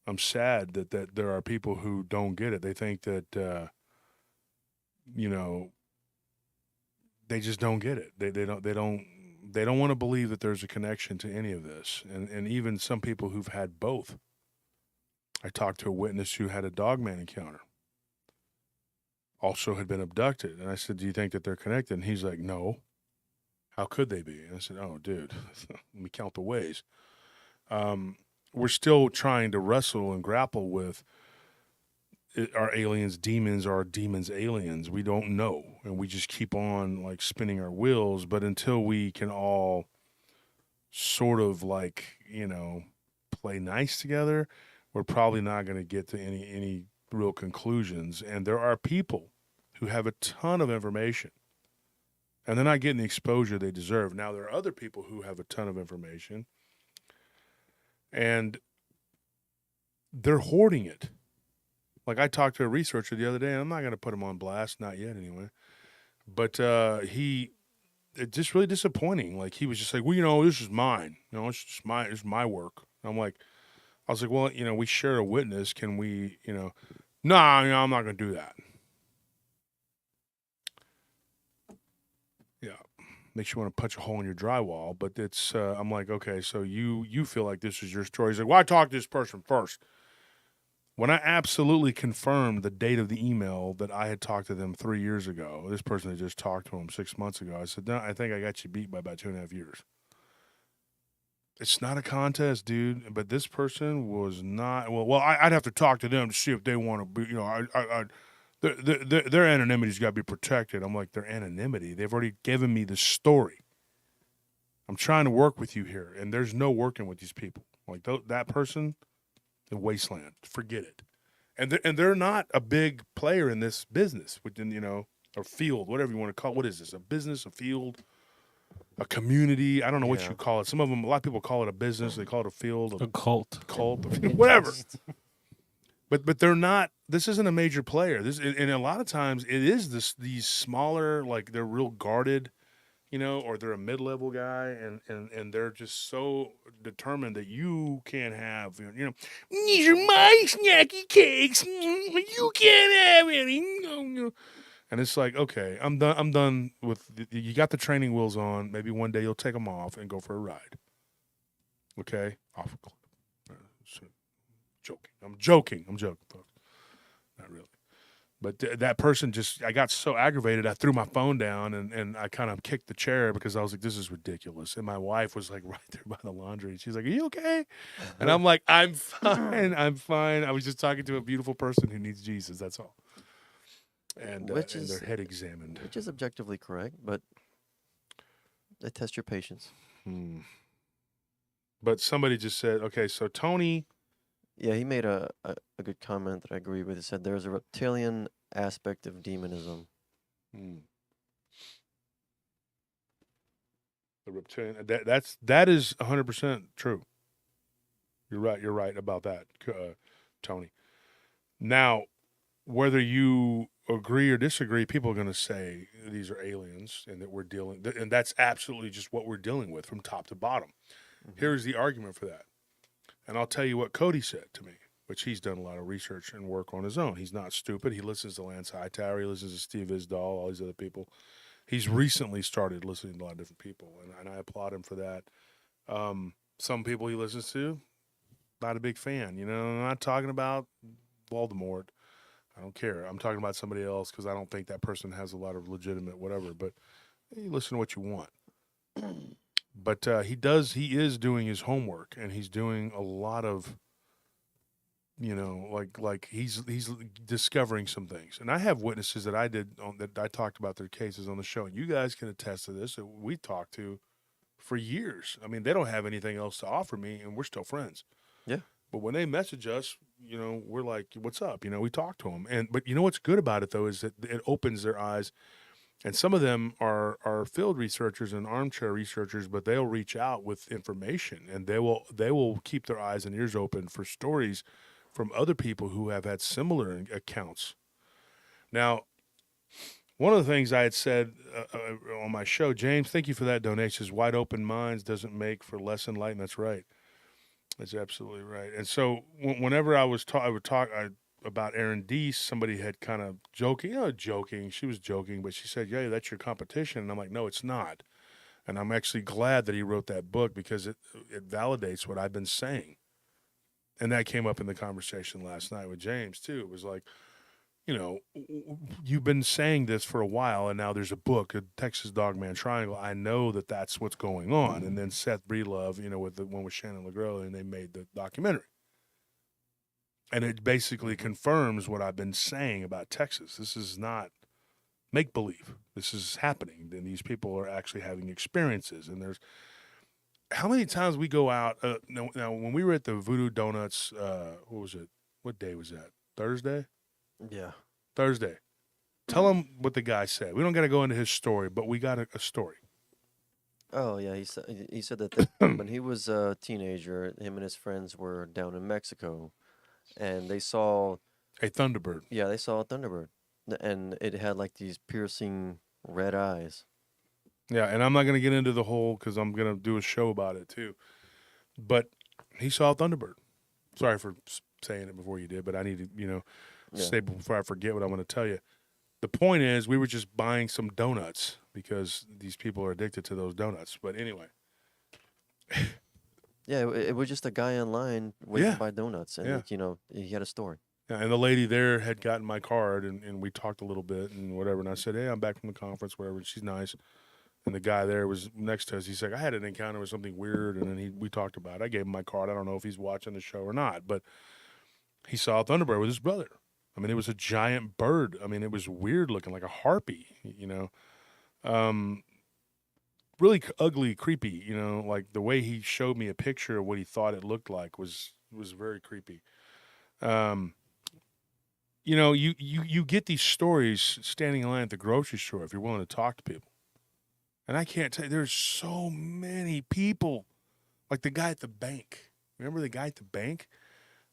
I'm sad that there are people who don't get it. They think that, you know, they just don't get it. They don't want to believe that there's a connection to any of this. And even some people who've had both. I talked to a witness who had a Dogman encounter, also had been abducted. And I said, do you think that they're connected? And he's like, no. How could they be? And I said, oh, dude, let me count the ways. We're still trying to wrestle and grapple with are aliens demons, or are demons aliens? We don't know, and we just keep on like spinning our wheels. But until we can all sort of like, play nice together, we're probably not going to get to any real conclusions. And there are people who have a ton of information, and they're not getting the exposure they deserve. Now, there are other people who have a ton of information, and they're hoarding it. Like, I talked to a researcher the other day, and I'm not going to put him on blast, not yet anyway. But it's just really disappointing. Like, he was just like, well, this is mine. It's just it's my work. And I was like, well, we share a witness. Can we, no, I'm not going to do that. Yeah. Makes you want to punch a hole in your drywall. But it's, I'm like, okay, so you feel like this is your story. He's like, well, I talked to this person first. When I absolutely confirmed the date of the email that I had talked to them 3 years ago, this person had just talked to him 6 months ago. I said, no, I think I got you beat by about 2.5 years. It's not a contest, dude. But this person was not. Well, I'd have to talk to them to see if they want to be. Their anonymity's got to be protected. I'm like, their anonymity. They've already given me the story. I'm trying to work with you here, and there's no working with these people. Like that person. The wasteland. Forget it. And they're not a big player in this business, within, or field, whatever you want to call it. What is this? A business, a field, a community? I don't know what you call it. A lot of people call it a business. They call it a field. A cult. Whatever. But they're not. This isn't a major player. And a lot of times it is these smaller, like they're real guarded, or they're a mid-level guy, and they're just so determined that you can't have, these are my snacky cakes. You can't have any. And it's like, okay, I'm done with. You got the training wheels on. Maybe one day you'll take them off and go for a ride. Okay, off a cliff. I'm joking, folks. Not really. But that person I got so aggravated, I threw my phone down and I kind of kicked the chair because I was like, this is ridiculous. And my wife was like right there by the laundry. She's like, are you okay? And I'm like, I'm fine. I'm fine. I was just talking to a beautiful person who needs Jesus. That's all. And their head examined. Which is objectively correct, but they test your patience. But somebody just said, okay, so Tony... Yeah, he made a good comment that I agree with. He said there's a reptilian aspect of demonism. The reptilian, that is 100% true. You're right about that, Tony. Now, whether you agree or disagree, people are going to say these are aliens and that and that's absolutely just what we're dealing with from top to bottom. Mm-hmm. Here's the argument for that. And I'll tell you what Cody said to me, which he's done a lot of research and work on his own. He's not stupid. He listens to Lance Hightower. He listens to Steve Isdall, all these other people. He's recently started listening to a lot of different people, and I applaud him for that. Some people he listens to, not a big fan. I'm not talking about Voldemort. I don't care. I'm talking about somebody else because I don't think that person has a lot of legitimate whatever. But you listen to what you want. But he is doing his homework, and he's doing a lot of, like he's discovering some things. And I have witnesses that I talked about their cases on the show, and you guys can attest to this, that we talked to for years. I mean, they don't have anything else to offer me, and we're still friends. Yeah. But when they message us, we're like, what's up? We talk to them. But what's good about it, though, is that it opens their eyes. And some of them are field researchers and armchair researchers, but they'll reach out with information, and they will keep their eyes and ears open for stories from other people who have had similar accounts. Now, one of the things I had said on my show, James, thank you for that donation. Is wide open minds doesn't make for less enlightened. That's right. That's absolutely right. And so whenever I would talk about Aaron Deese, somebody had kind of joking. She was joking, but she said, yeah, that's your competition. And I'm like, no, it's not. And I'm actually glad that he wrote that book because it validates what I've been saying. And that came up in the conversation last night with James, too. It was like, you've been saying this for a while, and now there's a book, a Texas Dogman Triangle. I know that that's what's going on. And then Seth Breedlove, with the one with Shannon LeGros, and they made the documentary. And it basically confirms what I've been saying about Texas. This is not make believe. This is happening. And these people are actually having experiences. And there's how many times we go out. Now, when we were at the Voodoo Donuts, what was it? What day was that? Thursday? Yeah. Thursday. Tell them what the guy said. We don't got to go into his story, but we got a story. Oh yeah, he said that when he was a teenager, him and his friends were down in Mexico, and they saw A Thunderbird. they saw a thunderbird, and it had like these piercing red eyes. Yeah, and I'm not going to get into the whole because I'm going to do a show about it too. But he saw a Thunderbird. Sorry for saying it before you did, but I need to, say before I forget what I want to tell you. The point is, we were just buying some donuts because these people are addicted to those donuts. But anyway. Yeah, it was just a guy online waiting Yeah. to buy donuts, and Yeah. he had a story. Yeah, and the lady there had gotten my card, and we talked a little bit and whatever. And I said, hey, I'm back from the conference, whatever. And she's nice. And the guy there was next to us. He's like, I had an encounter with something weird. And then we talked about it. I gave him my card. I don't know if he's watching the show or not. But he saw a Thunderbird with his brother. I mean, it was a giant bird. I mean, it was weird looking, like a harpy, really ugly, creepy, like the way he showed me a picture of what he thought it looked like was very creepy. You get these stories standing in line at the grocery store if you're willing to talk to people. And I can't tell you, there's so many people. Like the guy at the bank. Remember the guy at the bank?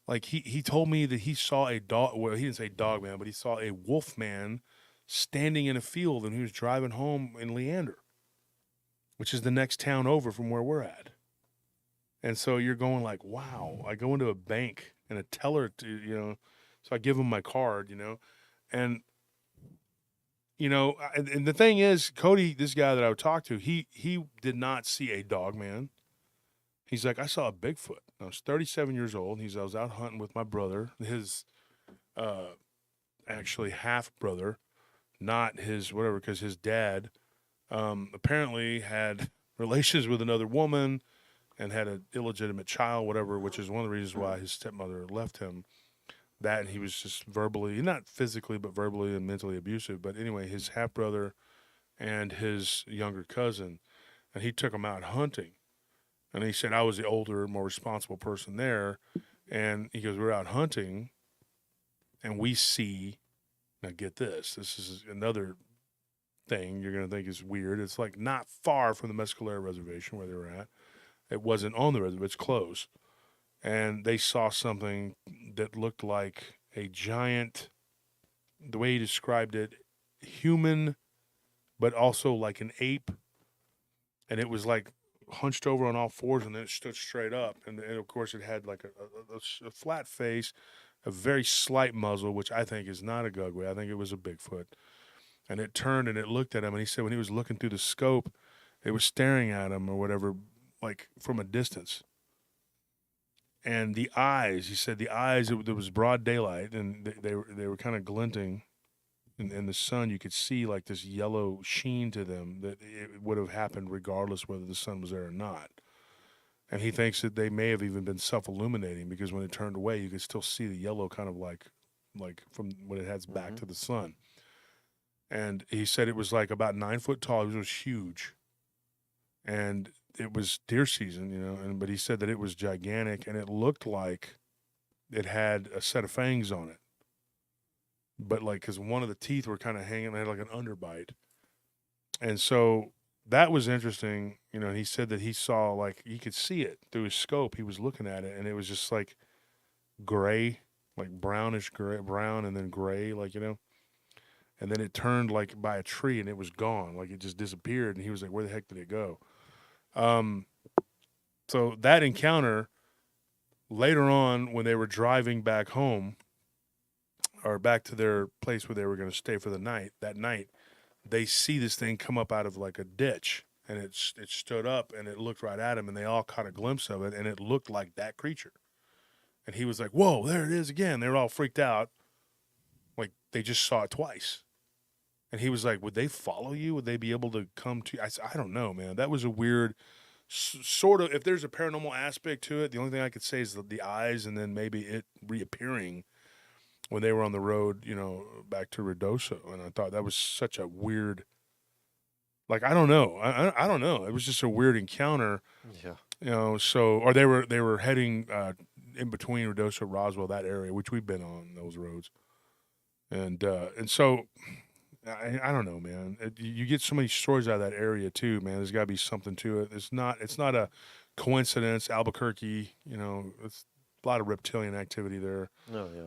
Like he told me that he saw a dog. Well, he didn't say Dogman, but he saw a wolf man standing in a field, and he was driving home in Leander, which is the next town over from where we're at. And so you're going like, wow. I go into a bank and a teller to, so I give him my card, and and the thing is, Cody, this guy that I would talk to, he did not see a Dogman. He's like, I saw a Bigfoot. I was 37 years old. I was out hunting with my brother, his actually half brother, not his whatever, because his dad apparently had relations with another woman and had an illegitimate child, whatever, which is one of the reasons why his stepmother left him. That and he was just verbally, not physically, but verbally and mentally abusive. But anyway, his half brother and his younger cousin, and he took him out hunting. And he said, I was the older, more responsible person there. And he goes, we're out hunting, and we see, now get this is another thing you're going to think is weird. It's like not far from the Mescalero Reservation where they were at. It wasn't on the reservation, it's close. And they saw something that looked like a giant, the way he described it, human, but also like an ape. And it was like hunched over on all fours, and then it stood straight up. And of course, it had like a flat face, a very slight muzzle, which I think is not a gugway. I think it was a Bigfoot. And it turned and it looked at him, and he said when he was looking through the scope, it was staring at him or whatever, like from a distance. And the eyes, he said the eyes, there was broad daylight, and they were kind of glinting. In the sun, you could see like this yellow sheen to them that it would have happened regardless whether the sun was there or not. And he thinks that they may have even been self-illuminating because when it turned away, you could still see the yellow kind of like from when it heads back to the sun. And he said it was like about 9 foot tall. It was huge. And it was deer season, but he said that it was gigantic, and it looked like it had a set of fangs on it. But like, because one of the teeth were kind of hanging, they had like an underbite. And so that was interesting, and he said that he saw, like, he could see it through his scope. He was looking at it, and it was just like gray, like brownish gray, brown, and then gray, like, and then it turned like by a tree, and it was gone, like it just disappeared. And he was like, where the heck did it go? So that encounter later on, when they were driving back home, or back to their place where they were going to stay for the night, that night, they see this thing come up out of like a ditch, and it stood up, and it looked right at him, and they all caught a glimpse of it, and it looked like that creature. And he was like, whoa, there it is again. They were all freaked out. Like they just saw it twice. And he was like, would they follow you? Would they be able to come to you? I said, I don't know, man. That was a weird sort of, if there's a paranormal aspect to it, the only thing I could say is the eyes, and then maybe it reappearing when they were on the road, back to Ruidoso. And I thought that was such a weird, like, I don't know. I don't know. It was just a weird encounter. Yeah. Or they were heading in between Ruidoso, Roswell, that area, which we've been on those roads. And so I don't know, man. You get so many stories out of that area too, man. There's got to be something to it. It's not a coincidence. Albuquerque, it's a lot of reptilian activity there. Oh, yeah.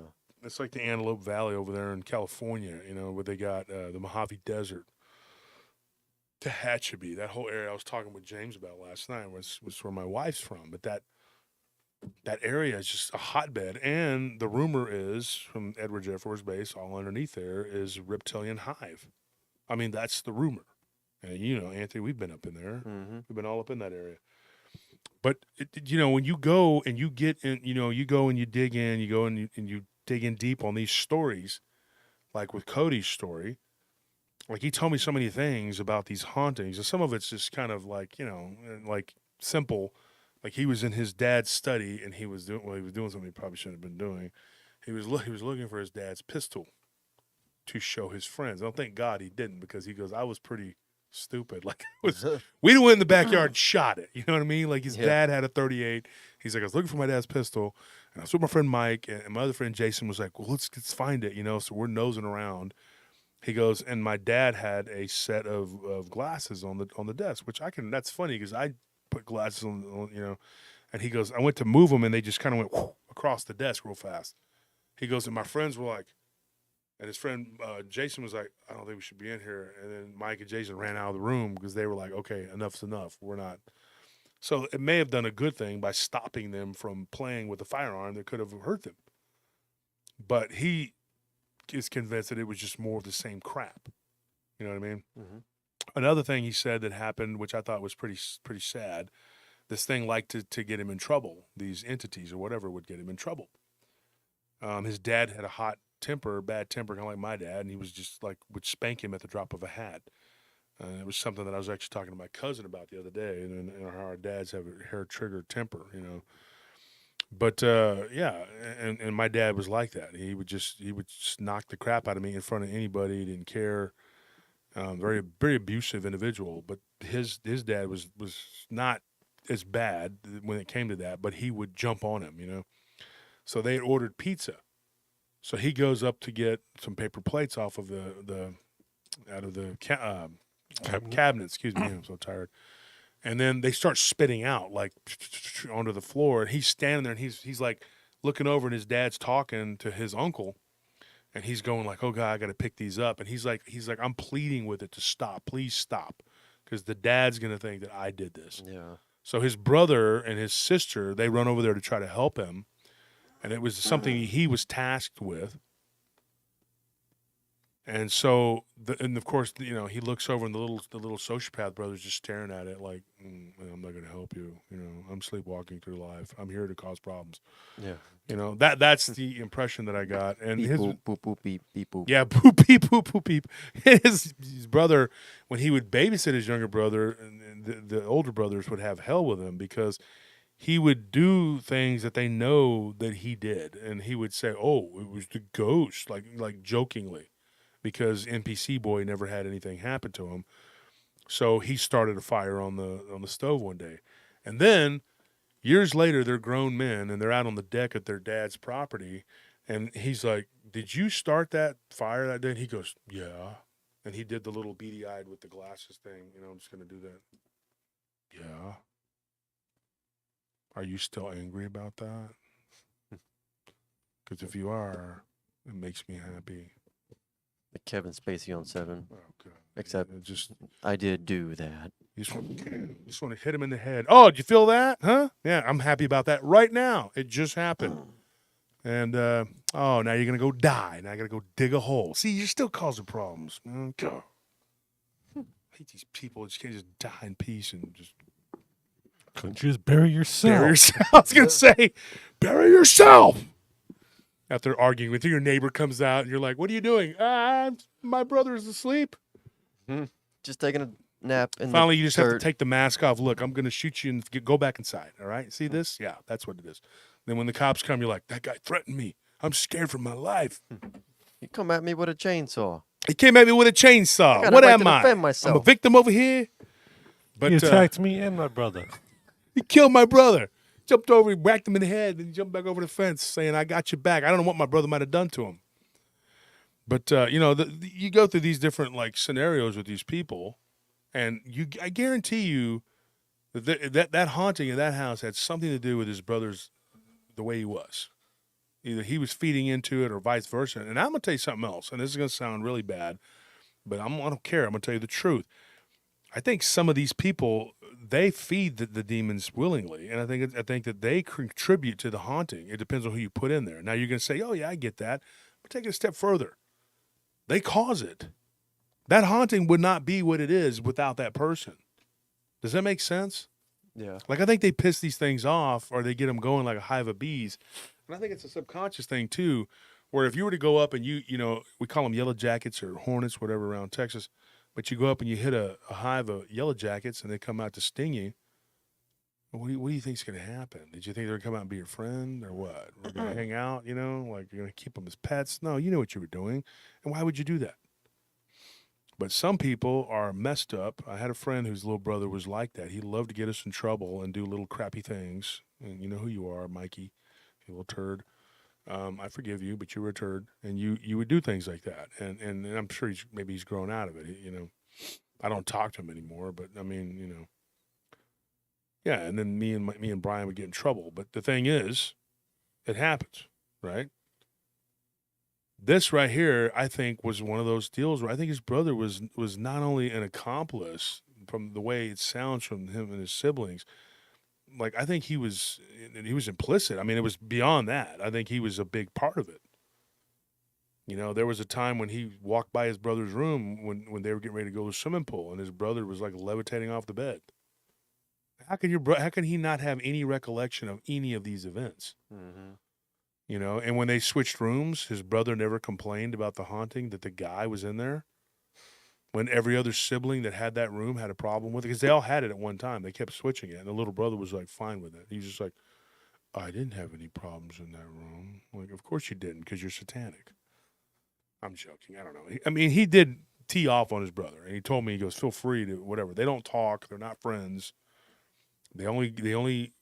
It's like the Antelope Valley over there in California, where they got the Mojave Desert, Tehachapi, that whole area I was talking with James about last night was where my wife's from. But that area is just a hotbed. And the rumor is, from Edward J. Force Base, all underneath there is Reptilian Hive. I mean, that's the rumor. And Anthony, we've been up in there. Mm-hmm. We've been all up in that area. But, when you go and you get in, you go and you dig in, you go and you dig in deep on these stories, like with Cody's story. Like, he told me so many things about these hauntings, and some of it's just kind of like, like simple. Like, he was in his dad's study, and he was doing something he probably shouldn't have been doing. He was looking for his dad's pistol to show his friends. I don't thank God he didn't, because he goes, I was pretty stupid. Like, we went in the backyard and shot it. You know what I mean? Like, his dad had a 38. He's like, I was looking for my dad's pistol, and I was with my friend Mike, and my other friend Jason was like, well, let's find it, So we're nosing around. He goes, and my dad had a set of glasses on the desk, which that's funny because I put glasses on, and he goes, I went to move them, and they just kind of went across the desk real fast. He goes, and my friends were like, and his friend Jason was like, I don't think we should be in here. And then Mike and Jason ran out of the room because they were like, okay, enough's enough. We're not. So it may have done a good thing by stopping them from playing with a firearm that could have hurt them. But he is convinced that it was just more of the same crap. You know what I mean? Mm-hmm. Another thing he said that happened, which I thought was pretty sad, this thing liked to get him in trouble. These entities or whatever would get him in trouble. His dad had a bad temper, kind of like my dad, and he was just like, would spank him at the drop of a hat. It was something that I was actually talking to my cousin about the other day, and how our dads have a hair-triggered temper, But and my dad was like that. He would just knock the crap out of me in front of anybody. He didn't care. Very, very abusive individual. But his dad was not as bad when it came to that, but he would jump on him, So they had ordered pizza. So he goes up to get some paper plates off of the cabinet. Excuse me, I'm so tired. And then they start spitting out like onto the floor, and he's standing there, and he's like looking over, and his dad's talking to his uncle, and he's going like, "Oh God, I got to pick these up." And he's like, I'm pleading with it to stop, please stop, because the dad's gonna think that I did this. Yeah. So his brother and his sister, they run over there to try to help him, and it was something he was tasked with. And so, and of course, he looks over, and the little sociopath brother's just staring at it like, I'm not going to help you. I'm sleepwalking through life. I'm here to cause problems. Yeah. That's the impression that I got. And Beep, his boop, boop, boop, beep, beep, boop. yeah, boop beep boop boop beep. His brother, when he would babysit his younger brother, and the older brothers would have hell with him because he would do things that they know that he did, and he would say, "Oh, it was the ghost," like jokingly. Because NPC boy never had anything happen to him, so he started a fire on the stove one day, and then years later they're grown men and they're out on the deck at their dad's property, and he's like, "Did you start that fire that day?" And he goes, "Yeah," and he did the little beady-eyed with the glasses thing. I'm just gonna do that. Yeah. Are you still angry about that? Because if you are, it makes me happy. Like Kevin Spacey on 7. Oh, God. Except It just I did do that. you just want to hit him in the head. Oh, did you feel that? Huh? Yeah, I'm happy about that right now. It just happened. And now you're gonna go die. Now I gotta go dig a hole. See, you're still causing problems. God. I hate these people. Just can't just die in peace and just Couldn't you just bury yourself? bury yourself. I was gonna say, bury yourself. After arguing with you, your neighbor comes out and you're like, "What are you doing?" My brother is asleep. Just taking nap in Finally, the you just have to dirt. take the mask off. Look, I'm going to shoot you and go back inside. All right? See this? Yeah, that's what it is. Then when the cops come, you're like, that guy threatened me. I'm scared for my life. You come at me with a chainsaw. He came at me with a I chainsaw. got a What right am to I? defend I'm a myself. victim over here. But He attacked me and my brother. he killed my brother. Jumped over, he whacked him in the head, and he jumped back over the fence saying, I got you back. I don't know what my brother might have done to him. But, you go through these different, like, scenarios with these people, and I guarantee you that haunting in that house had something to do with his brother's, the way he was. Either he was feeding into it or vice versa. And I'm going to tell you something else, and this is going to sound really bad, but I don't care. I'm going to tell you the truth. I think some of these people, they feed the demons willingly, and I think that they contribute to the haunting. It depends on who you put in there. Now you're going to say, "Oh yeah, I get that," but take it a step further. They cause it. That haunting would not be what it is without that person. Does that make sense? Yeah. Like I think they piss these things off, or they get them going like a hive of bees. And I think it's a subconscious thing too, where if you were to go up and we call them yellow jackets or hornets, whatever around Texas. But you go up and you hit a hive of yellow jackets and they come out to sting you. What do you think's going to happen? Did you think they're going to come out and be your friend or what? We're going to hang out, like you're going to keep them as pets? No, you know what you were doing. And why would you do that? But some people are messed up. I had a friend whose little brother was like that. He loved to get us in trouble and do little crappy things. And you know who you are, Mikey, you little turd. I forgive you, but you were a turd, and you would do things like that. And I'm sure maybe he's grown out of it. I don't talk to him anymore, but I mean, yeah. And then me and Brian would get in trouble. But the thing is, it happens, right? This right here, I think, was one of those deals where I think his brother was not only an accomplice from the way it sounds from him and his siblings. Like, I think he was implicit. I mean, it was beyond that. I think he was a big part of it. There was a time when he walked by his brother's room when they were getting ready to go to the swimming pool, and his brother was like levitating off the bed. How can he not have any recollection of any of these events? Mm-hmm. And when they switched rooms, his brother never complained about the haunting that the guy was in there. When every other sibling that had that room had a problem with it, because they all had it at one time. They kept switching it, and the little brother was like fine with it. He's just like, I didn't have any problems in that room. Like, of course you didn't, because you're satanic. I'm joking. I don't know. I mean, he did tee off on his brother, and he told me, he goes, feel free to whatever. They don't talk. They're not friends. They only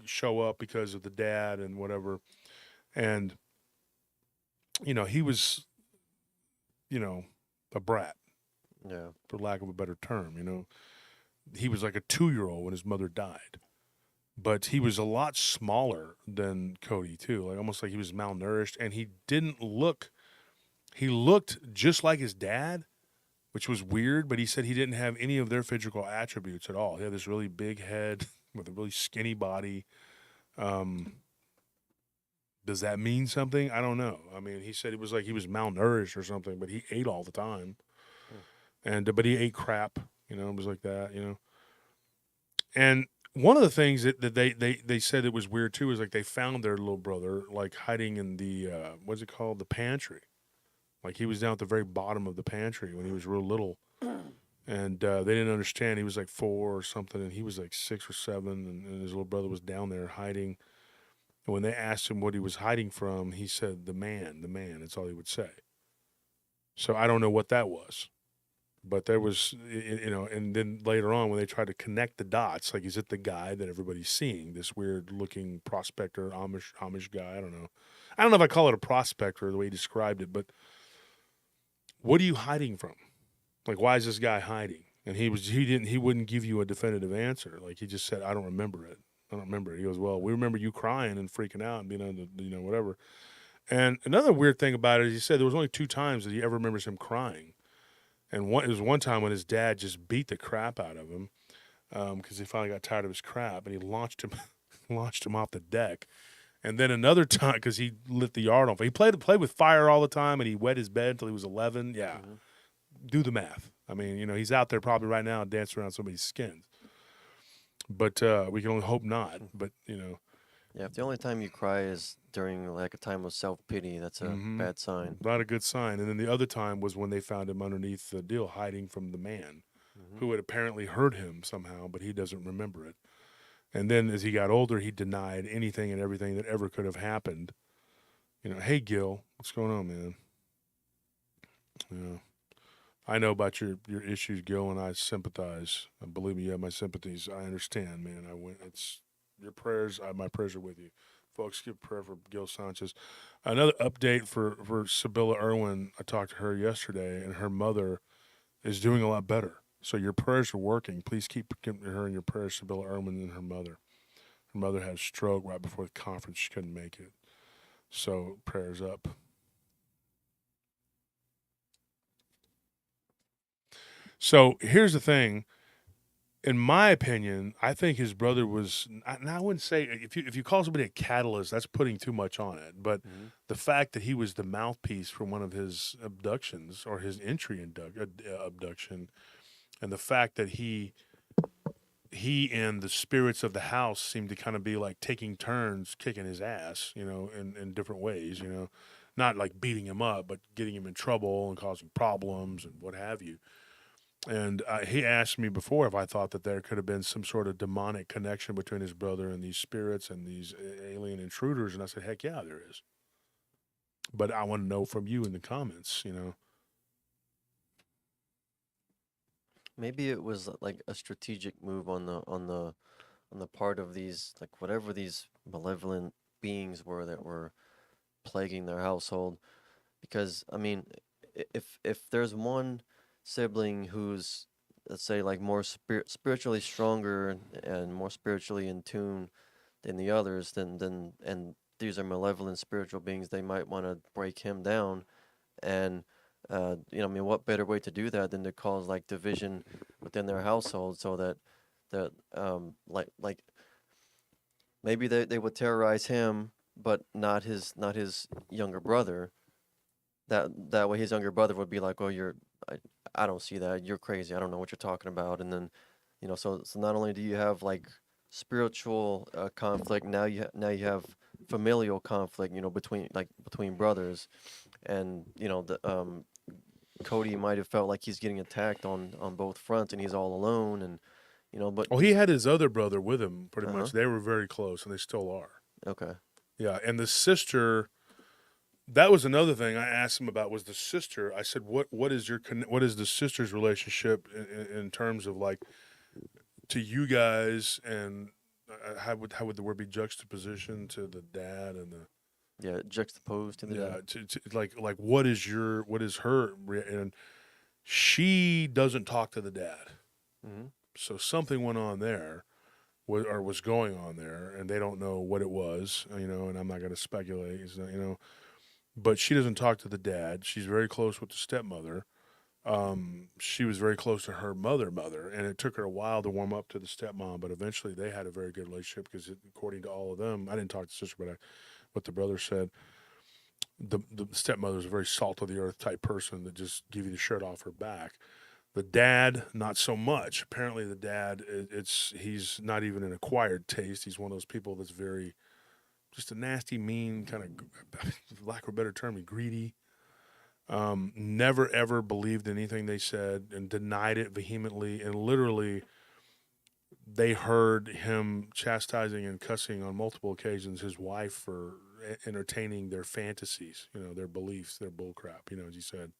show up because of the dad and whatever. And, he was, a brat. Yeah. For lack of a better term, he was like a 2-year-old when his mother died, but he was a lot smaller than Cody too, like almost like he was malnourished, and he looked just like his dad, which was weird, but he said he didn't have any of their physical attributes at all. He had this really big head with a really skinny body. Does that mean something? I don't know. I mean, he said it was like he was malnourished or something, but he ate all the time. But he ate crap, it was like that, And one of the things that they said it was weird too is like they found their little brother like hiding in the what's it called, the pantry, like he was down at the very bottom of the pantry when he was real little, and they didn't understand. He was like 4 or something, and he was like 6 or 7, and his little brother was down there hiding. And when they asked him what he was hiding from, he said, the man. That's all he would say. So I don't know what that was. But there was, and then later on when they tried to connect the dots, like, is it the guy that everybody's seeing, this weird-looking prospector, Amish guy? I don't know. I don't know if I call it a prospector the way he described it, but what are you hiding from? Like, why is this guy hiding? And he wouldn't give you a definitive answer. Like, he just said, I don't remember it. He goes, well, we remember you crying and freaking out and being on the, whatever. And another weird thing about it is he said there was only 2 times that he ever remembers him crying. And it was one time when his dad just beat the crap out of him because he finally got tired of his crap, and he launched him off the deck. And then another time because he lit the yard on fire. He played with fire all the time, and he wet his bed until he was 11. Yeah, Do the math. I mean, he's out there probably right now dancing around somebody's skins. But we can only hope not. But Yeah, if the only time you cry is during like a time of self-pity, that's a bad sign. Not a good sign. And then the other time was when they found him underneath the deal, hiding from the man. who had apparently heard him somehow, but he doesn't remember it. And then as he got older, he denied anything and everything that ever could have happened. You know, hey, Gil, what's going on, man? Yeah. I know about your issues, Gil, and I sympathize. Believe me, you have my sympathies. I understand, man. It's your prayers. My prayers are with you, folks. Give prayer for Gil Sanchez. Another update for Sibylla Irwin. I talked to her yesterday, and her mother is doing a lot better. So your prayers are working. Please keep her in your prayers, Sibylla Irwin and her mother. Her mother had a stroke right before the conference. She couldn't make it. So prayers up. So here's the thing. In my opinion, I think his brother was, and I wouldn't say, if you call somebody a catalyst, that's putting too much on it. But the fact that he was the mouthpiece for one of his abductions or his entry abduction, and the fact that he and the spirits of the house seemed to kind of be like taking turns kicking his ass, you know, in different ways, you know, not like beating him up, but getting him in trouble and causing problems and what have you. And he asked me before if I thought that there could have been some sort of demonic connection between his brother and these spirits and these alien intruders. And I said, heck yeah, there is. But I want to know from you in the comments, you know. Maybe it was like a strategic move on the part of these, like whatever these malevolent beings were that were plaguing their household. Because I mean, if there's one sibling who's, let's say, like more spiritually stronger and more spiritually in tune than the others, then and these are malevolent spiritual beings, they might want to break him down. And you know, I mean, what better way to do that than to cause like division within their household, so that like maybe they would terrorize him, but not his younger brother. That way, his younger brother would be like, "Oh, I don't see that. You're crazy. I don't know what you're talking about." And then, you know, so not only do you have like spiritual conflict, now you have familial conflict, you know, between brothers. And you know, the Cody might have felt like he's getting attacked on both fronts, and he's all alone. And you know, but Well, he had his other brother with him pretty Uh-huh. much. They were very close, and they still are. okay, Yeah, and the sister. That was another thing I asked him about was the sister. I said, what is the sister's relationship in terms of like to you guys, and how would the word be juxtaposition to the dad and the yeah, juxtaposed to the yeah to like what is her and she doesn't talk to the dad. Mm-hmm. So something went on there, was going on there, and they don't know what it was, you know. And I'm not going to speculate, you know. But she doesn't talk to the dad. She's very close with the stepmother. She was very close to her mother, and it took her a while to warm up to the stepmom. But eventually, they had a very good relationship because, according to all of them, I didn't talk to the sister, but what the brother said, the stepmother is a very salt of the earth type person that just give you the shirt off her back. The dad, not so much. Apparently, the dad, he's not even an acquired taste. He's one of those people that's very just a nasty, mean kind of, for lack of a better term, greedy. Never ever believed anything they said and denied it vehemently. And literally, they heard him chastising and cussing on multiple occasions his wife for entertaining their fantasies, you know, their beliefs, their bullcrap. You know, as he said,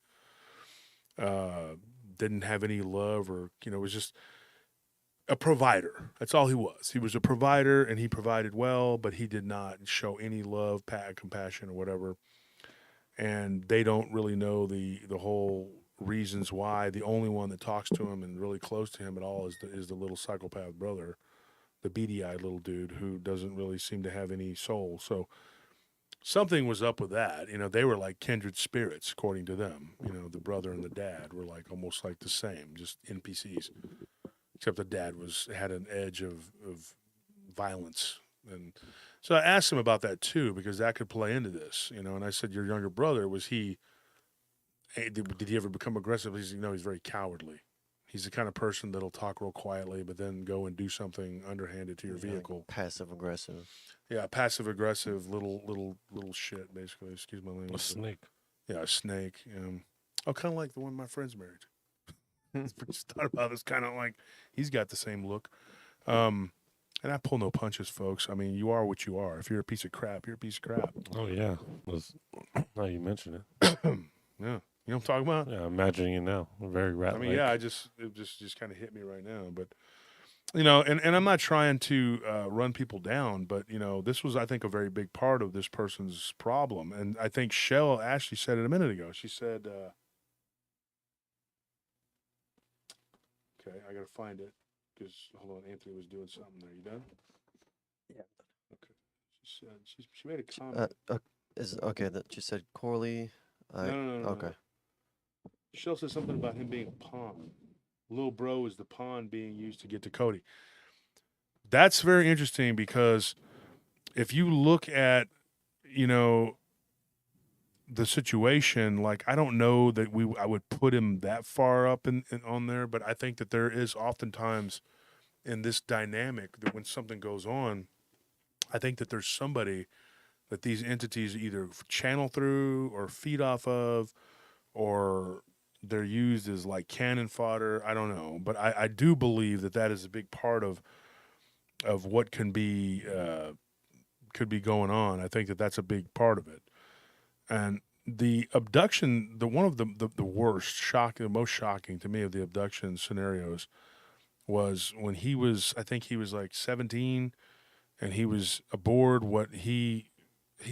didn't have any love, or you know, was just a provider. That's all he was. He was a provider, and he provided well, but he did not show any love, compassion, or whatever. And they don't really know the whole reasons why. The only one that talks to him and really close to him at all is the little psychopath brother, the beady-eyed little dude who doesn't really seem to have any soul. So something was up with that. You know, they were like kindred spirits, according to them. You know, the brother and the dad were like almost like the same, just NPCs. Except the dad had an edge of violence. And so I asked him about that too, because that could play into this, you know. And I said, your younger brother, was he, did he ever become aggressive? He's, you know, he's very cowardly. He's the kind of person that'll talk real quietly, but then go and do something underhanded to your vehicle. Like passive aggressive. Yeah, passive aggressive, little shit, basically. Excuse my language. A snake. Yeah, a snake. Oh, kind of like the one my friend's married to. Just thought about this, kind of like he's got the same look. And I pull no punches, folks. I mean, you are what you are. If you're a piece of crap, you're a piece of crap. Oh yeah, now you mention it. Yeah, you know what I'm talking about. Yeah, I'm imagining it now. Very rat. I mean, yeah, it just kind of hit me right now. But and I'm not trying to run people down, but this was, I think, a very big part of this person's problem. And I think Shell Ashley said it a minute ago. She said, "Okay, I gotta find it because hold on, Anthony was doing something there. You done? Yeah. Okay. She said she made a comment. That she said Corley. No. Okay. Shell said something about him being a pawn. Little bro is the pawn being used to get to Cody. That's very interesting because if you look at, the situation, like, I don't know that I would put him that far up in on there, but I think that there is oftentimes in this dynamic that when something goes on, I think that there's somebody that these entities either channel through or feed off of, or they're used as like cannon fodder. I don't know, but I do believe that is a big part of what could be going on. I think that that's a big part of it. And the abduction, one of the worst, the most shocking to me of the abduction scenarios was when I think he was like 17, and he was aboard what he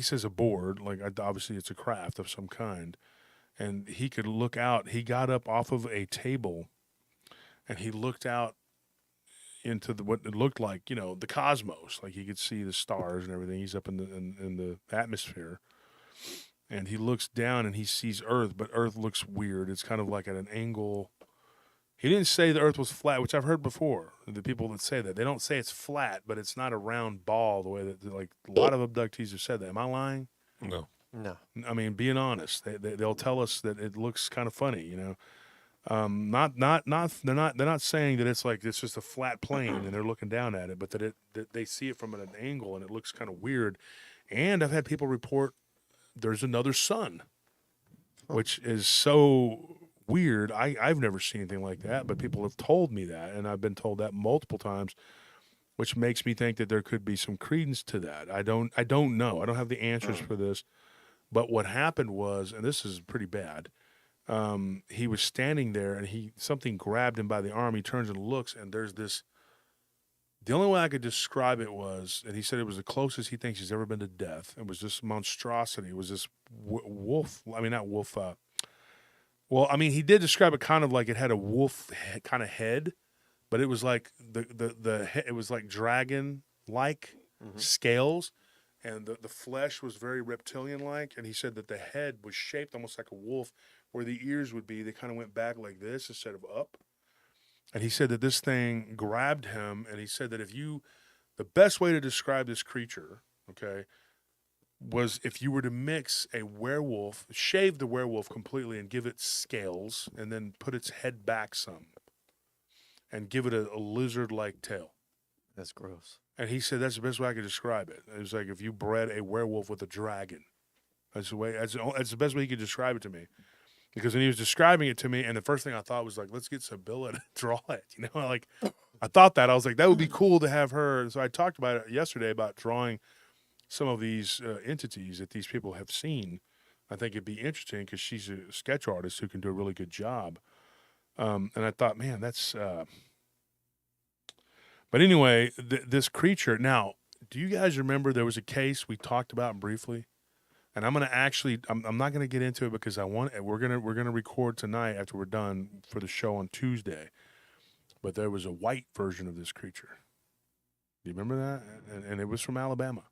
says aboard, like obviously it's a craft of some kind, and he could look out. He got up off of a table, and he looked out into what it looked like, the cosmos, like he could see the stars and everything. He's up in the atmosphere. And he looks down and he sees Earth, but Earth looks weird. It's kind of like at an angle. He didn't say the Earth was flat, which I've heard before. The people that say that, they don't say it's flat, but it's not a round ball the way that, like, a lot of abductees have said that. Am I lying? No. I mean, being honest, they'll tell us that it looks kind of funny, They're not saying that it's like it's just a flat plane and they're looking down at it, but that they see it from an angle and it looks kind of weird. And I've had people report there's another sun, which is so weird. I've never seen anything like that, but people have told me that, and I've been told that multiple times, which makes me think that there could be some credence to that. I don't know. I don't have the answers for this, but what happened was, and this is pretty bad, he was standing there, and something grabbed him by the arm. He turns and looks, and there's this. The only way I could describe it was, and he said it was the closest he thinks he's ever been to death. It was this monstrosity. It was this wolf. I mean, not wolf. Well, I mean, he did describe it kind of like it had a wolf kind of head, but it was like it was like dragon-like scales, and the flesh was very reptilian-like. And he said that the head was shaped almost like a wolf, where the ears would be. They kind of went back like this instead of up. And he said that this thing grabbed him, and he said that the best way to describe this creature, okay, was if you were to mix a werewolf, shave the werewolf completely and give it scales, and then put its head back some, and give it a lizard-like tail. That's gross. And he said that's the best way I could describe it. It was like if you bred a werewolf with a dragon. That's the best way he could describe it to me. Because when he was describing it to me, and the first thing I thought was like, let's get Sibylla to draw it. Like I thought that. I was like, that would be cool to have her. And so I talked about it yesterday about drawing some of these entities that these people have seen. I think it'd be interesting because she's a sketch artist who can do a really good job. And I thought, man, that's. But anyway, this creature. Now, do you guys remember there was a case we talked about briefly? And I'm gonna I'm not gonna get into it because we're gonna record tonight after we're done for the show on Tuesday. But there was a white version of this creature. Do you remember that? And it was from Alabama.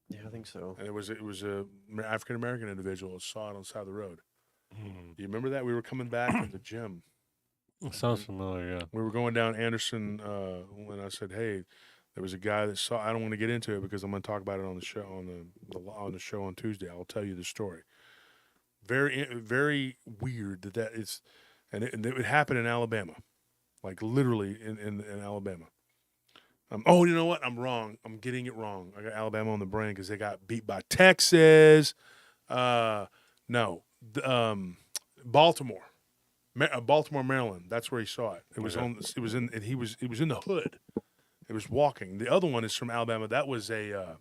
Yeah, I think so. And it was a African American individual that saw it on the side of the road. Do you remember that? We were coming back from the gym. It sounds familiar. Yeah. We were going down Anderson when I said, "Hey, there was a guy that saw." I don't want to get into it because I'm going to talk about it on the show on the show on Tuesday. I'll tell you the story. Very, very weird that is, and it would happen in Alabama, like literally in Alabama. Oh, you know what? I'm wrong. I'm getting it wrong. I got Alabama on the brain because they got beat by Texas. Baltimore. Baltimore, Maryland. That's where he saw it. It was Okay. on. It was in. He was in the hood. It was walking. The other one is from Alabama. That was a.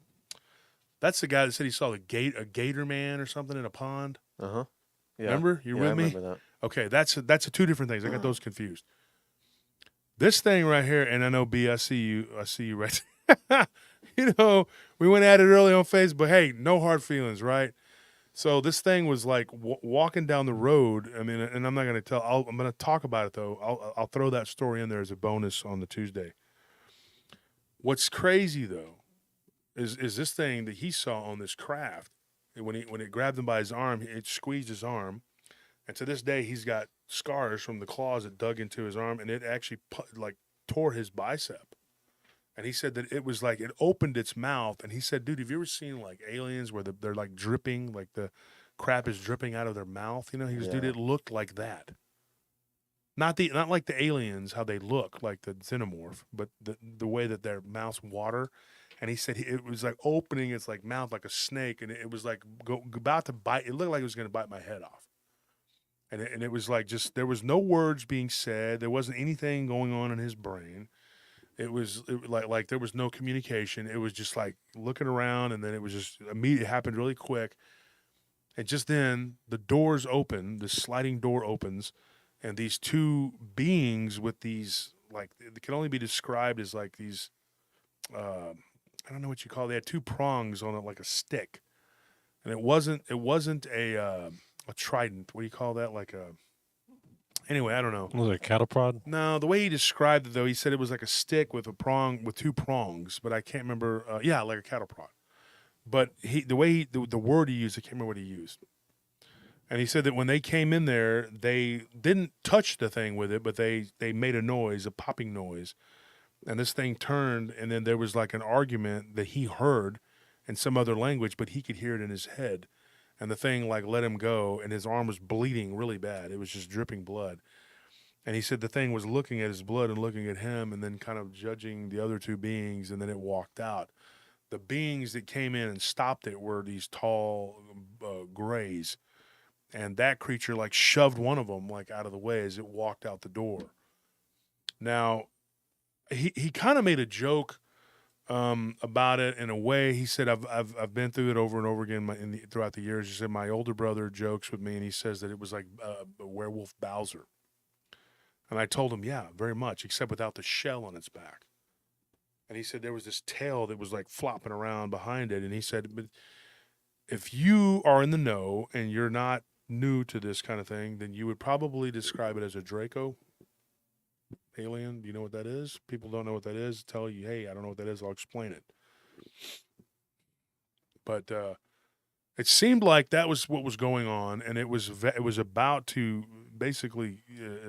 That's the guy that said he saw a gator man or something in a pond. Yeah. Remember? You Yeah, with I me? remember that. Okay, that's two different things. I got those confused. This thing right here, and I know B, I see you right there. You know, we went at it early on Facebook. Hey, no hard feelings, right? So this thing was like walking down the road. I mean, and I'm not going to tell. I'm going to talk about it though. I'll throw that story in there as a bonus on the Tuesday. What's crazy though is this thing that he saw on this craft. When it grabbed him by his arm, it squeezed his arm, and to this day he's got scars from the claws that dug into his arm, and it actually like tore his bicep. And he said that it was like it opened its mouth, and he said, "Dude, have you ever seen like aliens where they're like dripping, like the crap is dripping out of their mouth?" You know, he goes, "Dude, Yeah. it looked like that. Not like the aliens how they look like the xenomorph, but the way that their mouths water." And he said it was like opening its like mouth like a snake, and it was like about to bite. It looked like it was going to bite my head off. And it was like just there was no words being said. There wasn't anything going on in his brain. It was like there was no communication. It was just like looking around, and then it was just immediately. It happened really quick. And just then the doors open. The sliding door opens, and these two beings with these like it can only be described as like these. I don't know what you call it. They had two prongs on it like a stick, and it wasn't a trident. What do you call that? Like a anyway, I don't know. Was it a cattle prod? No, the way he described it though, he said it was like a stick with two prongs, but I can't remember. Yeah, like a cattle prod. But the word he used, I can't remember what he used. And he said that when they came in there, they didn't touch the thing with it, but they made a noise, a popping noise. And this thing turned, and then there was like an argument that he heard in some other language, but he could hear it in his head. And the thing like let him go, and his arm was bleeding really bad. It was just dripping blood. And he said the thing was looking at his blood and looking at him, and then kind of judging the other two beings, and then it walked out. The beings that came in and stopped it were these tall grays. And that creature like shoved one of them like out of the way as it walked out the door. Now, he kind of made a joke about it in a way. He said, "I've been through it over and over again throughout the years." He said, "My older brother jokes with me, and he says that it was like a werewolf Bowser." And I told him, "Yeah, very much, except without the shell on its back." And he said there was this tail that was like flopping around behind it. And he said, "But if you are in the know and you're not new to this kind of thing, then you would probably describe it as a Draco alien." Do you know what that is? People don't know what that is. Tell you, "Hey, I don't know what that is. I'll explain it." But it seemed like that was what was going on, and it was about to basically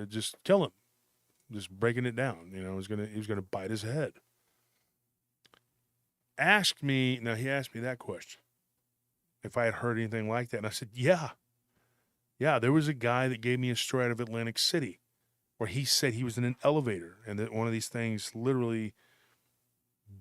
just kill him, just breaking it down. You know, he was gonna bite his head. He asked me that question, if I had heard anything like that, and I said, yeah. There was a guy that gave me a story out of Atlantic City, where he said he was in an elevator and that one of these things literally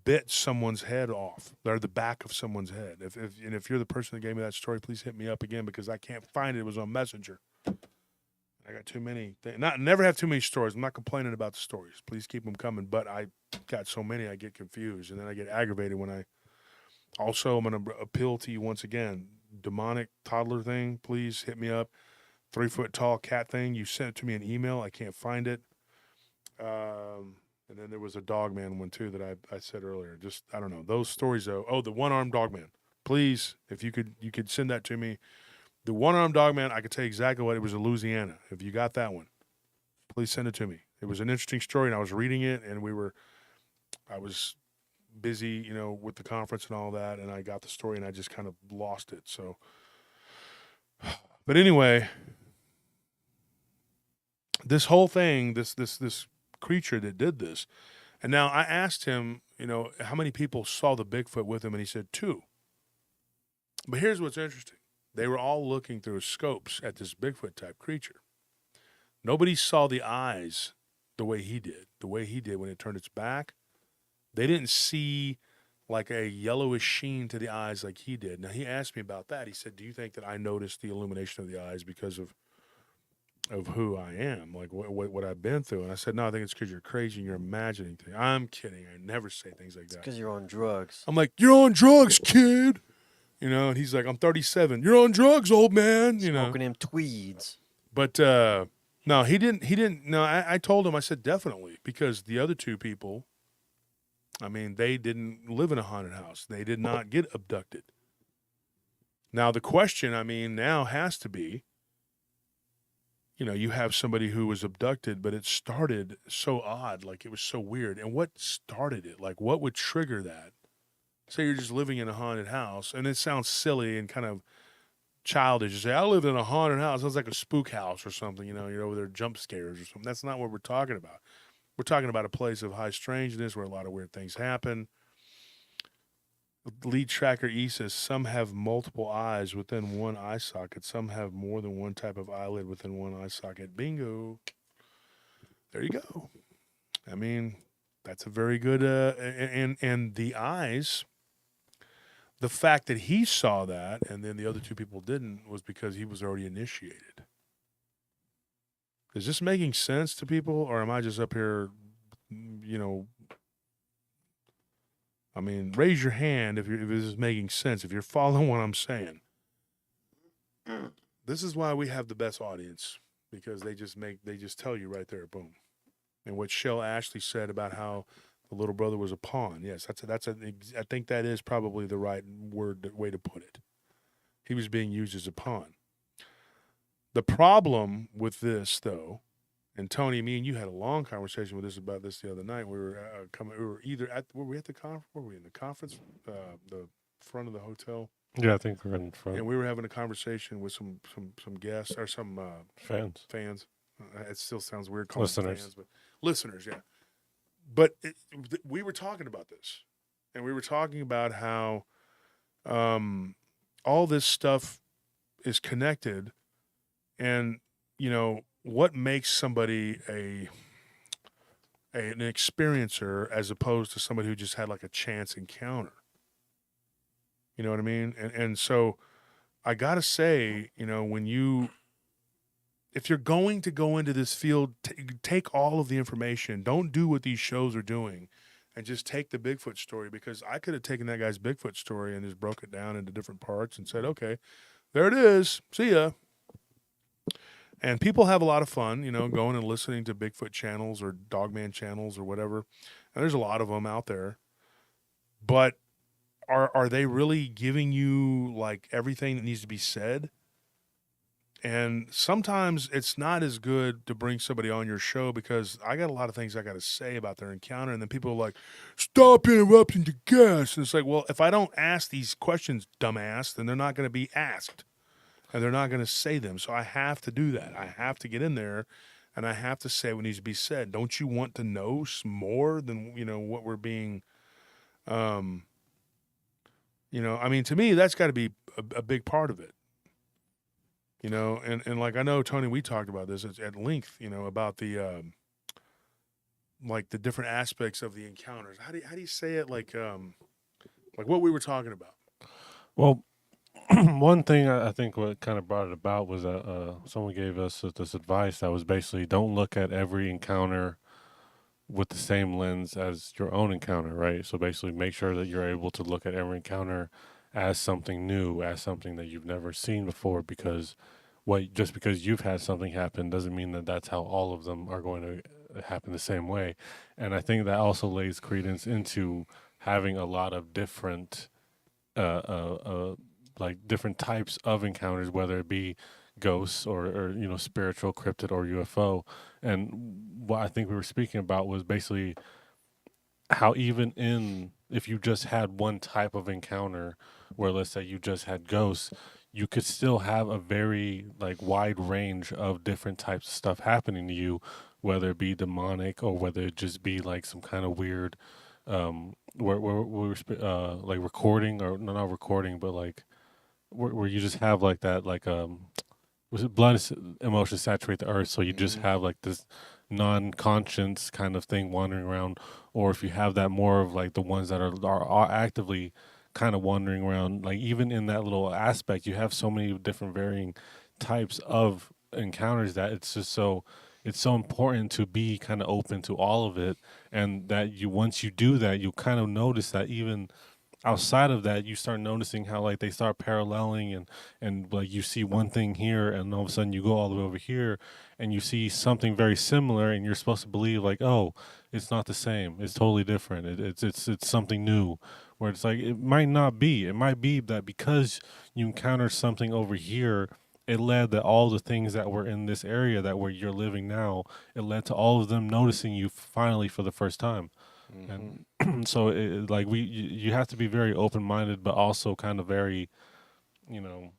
bit someone's head off, or the back of someone's head. If you're the person that gave me that story, please hit me up again because I can't find it. It was on Messenger. I got too many. Never have too many stories. I'm not complaining about the stories. Please keep them coming. But I got so many, I get confused, and then I get aggravated when I. Also, I'm going to appeal to you once again. Demonic toddler thing, please hit me up. 3-foot tall cat thing. You sent it to me in email. I can't find it. And then there was a Dogman one too that I said earlier. Just I don't know those stories though. Oh, the one-armed Dogman. Please, if you could send that to me. The one-armed Dogman, I could tell you exactly what it was in Louisiana. If you got that one, please send it to me. It was an interesting story, and I was reading it, and I was busy, you know, with the conference and all that, and I got the story, and I just kind of lost it. So, but anyway, this whole thing, this creature that did this, and now I asked him, you know, how many people saw the Bigfoot with him, and he said 2. But here's what's interesting. They were all looking through scopes at this Bigfoot-type creature. Nobody saw the eyes the way he did when it turned its back. They didn't see like a yellowish sheen to the eyes like he did. Now, he asked me about that. He said, do you think that I noticed the illumination of the eyes because of of who I am, like what I've been through. And I said, no, I think it's because you're crazy and you're imagining things. I'm kidding. I never say things like that. Because you're on drugs. I'm like, you're on drugs, kid. You know, and he's like, I'm 37. You're on drugs, old man. You know, Smoking him tweeds. but no, he didn't. No, I told him. I said definitely, because the other two people, I mean, they didn't live in a haunted house. They did not get abducted. Now the question, I mean, now has to be, you know, you have somebody who was abducted, but it started so odd, like it was so weird. And what started it? Like, what would trigger that? Say you're just living in a haunted house, and it sounds silly and kind of childish. You say, I live in a haunted house. It sounds like a spook house or something, you know, you're over there jump scares or something. That's not what we're talking about. We're talking about a place of high strangeness where a lot of weird things happen. Lead tracker E says some have multiple eyes within one eye socket. Some have more than one type of eyelid within one eye socket. Bingo. There you go. I mean, that's a very good and the eyes. The fact that he saw that and then the other two people didn't was because he was already initiated. Is this making sense to people, or am I just up here, you know? I mean, raise your hand if this is making sense, if you're following what I'm saying. This is why we have the best audience, because they just tell you right there, boom. And what Shell Ashley said about how the little brother was a pawn. Yes, I think that is probably the right way to put it. He was being used as a pawn. The problem with this, though, and Tony, me and you had a long conversation with about this the other night. We were were we at the conference? Were we in the conference? The front of the hotel. Yeah, I think we're in front. And we were having a conversation with some guests or some fans. It still sounds weird calling them Listeners. fans, but listeners, yeah. But we were talking about this, and we were talking about how all this stuff is connected, and you know what makes somebody an experiencer as opposed to somebody who just had like a chance encounter. You know what I mean? And so I got to say, you know, if you're going to go into this field, take all of the information. Don't do what these shows are doing and just take the Bigfoot story, because I could have taken that guy's Bigfoot story and just broke it down into different parts and said, okay, there it is. See ya. And people have a lot of fun, you know, going and listening to Bigfoot channels or Dogman channels or whatever. And there's a lot of them out there. But are they really giving you like everything that needs to be said? And sometimes it's not as good to bring somebody on your show, because I got a lot of things I got to say about their encounter. And then people are like, stop interrupting the guests. And it's like, well, if I don't ask these questions, dumbass, then they're not going to be asked. And they're not going to say them. So I have to do that. I have to get in there, and I have to say what needs to be said. Don't you want to know more than, you know, what we're being, you know, I mean, to me, that's got to be a big part of it. You know, and like I know, Tony, we talked about this at length, you know, about the, like the different aspects of the encounters. How do you say it? Like what we were talking about. Well, one thing I think what kind of brought it about was that someone gave us this advice that was basically don't look at every encounter with the same lens as your own encounter, right? So basically make sure that you're able to look at every encounter as something new, as something that you've never seen before, because just because you've had something happen doesn't mean that that's how all of them are going to happen the same way. And I think that also lays credence into having a lot of different like different types of encounters, whether it be ghosts or you know, spiritual, cryptid, or UFO. And what I think we were speaking about was basically how even if you just had one type of encounter, where let's say you just had ghosts, you could still have a very like wide range of different types of stuff happening to you, whether it be demonic or whether it just be like some kind of weird where like recording, or not recording, but like where you just have like that, like was it blood emotions saturate the earth, so you just have like this non-conscious kind of thing wandering around. Or if you have that more of like the ones that are actively kind of wandering around, like even in that little aspect, you have so many different varying types of encounters that, it's so important to be kind of open to all of it, and that once you do that, you kind of notice that even outside of that, you start noticing how like they start paralleling, and like you see one thing here, and all of a sudden you go all the way over here and you see something very similar, and you're supposed to believe like, oh, it's not the same, it's totally different, it's something new, where it's like it might not be. It might be that because you encounter something over here, it led that all the things that were in this area that where you're living now, it led to all of them noticing you finally for the first time. Mhm. And so like you have to be very open-minded, but also kind of very, you know,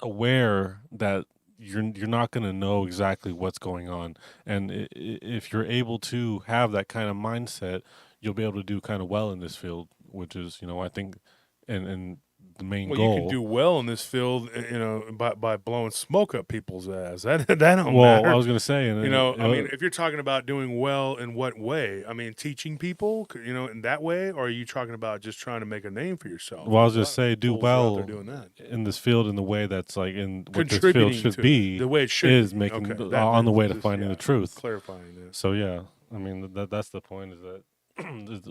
aware that you're not going to know exactly what's going on. And if you're able to have that kind of mindset, you'll be able to do kind of well in this field, which is, you know, I think, and the main Well, you can goal. do well in this field, by blowing smoke up people's ass. That don't Well, matter. I was going to say, and I mean, if you're talking about doing well in what way? I mean, teaching people, in that way, or are you talking about just trying to make a name for yourself? well, I was There's a just lot of say do fools out there well doing that. in this field in the way that's like in what this field Contributing should to be, the way it should is be. making Okay, on the way to just, finding the truth. clarifying this. So yeah, I mean that's the point, is that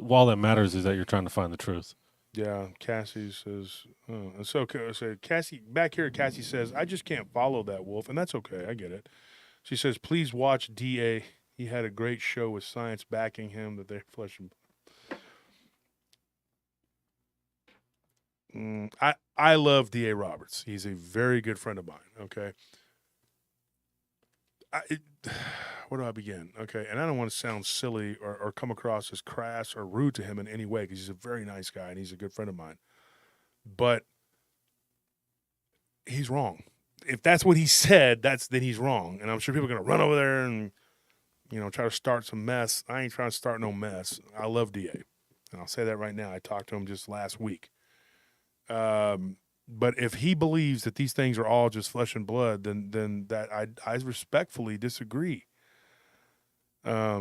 all that matters is that you're trying to find the truth. Yeah, Cassie says, and so Cassie, back here, Cassie says, I just can't follow that wolf, and that's okay. I get it. She says, please watch DA. He had a great show with science backing him that they're flesh and I love DA Roberts. He's a very good friend of mine. Okay. Where do I begin? Okay, and I don't want to sound silly or come across as crass or rude to him in any way, because he's a very nice guy and he's a good friend of mine. But he's wrong. If that's what he said, then he's wrong. And I'm sure people are going to run over there and, try to start some mess. I ain't trying to start no mess. I love DA. And I'll say that right now. I talked to him just last week. But if he believes that these things are all just flesh and blood, then that I respectfully disagree. Yeah,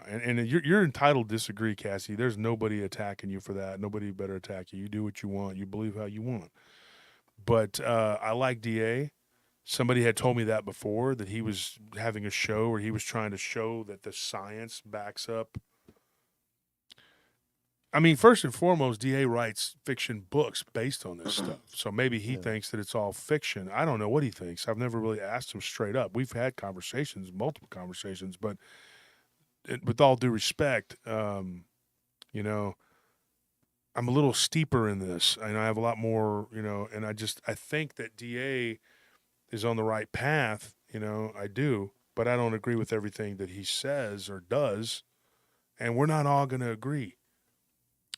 and you're entitled to disagree, Cassie. There's nobody attacking you for that. Nobody better attack you. You do what you want. You believe how you want. But I like DA. Somebody had told me that before, that he was having a show where he was trying to show that the science backs up. I mean, first and foremost, DA writes fiction books based on this stuff. So maybe he thinks that it's all fiction. I don't know what he thinks. I've never really asked him straight up. We've had conversations, multiple conversations, but with all due respect, I'm a little steeper in this, and I have a lot more, and I think that DA is on the right path, I do, but I don't agree with everything that he says or does, and we're not all going to agree.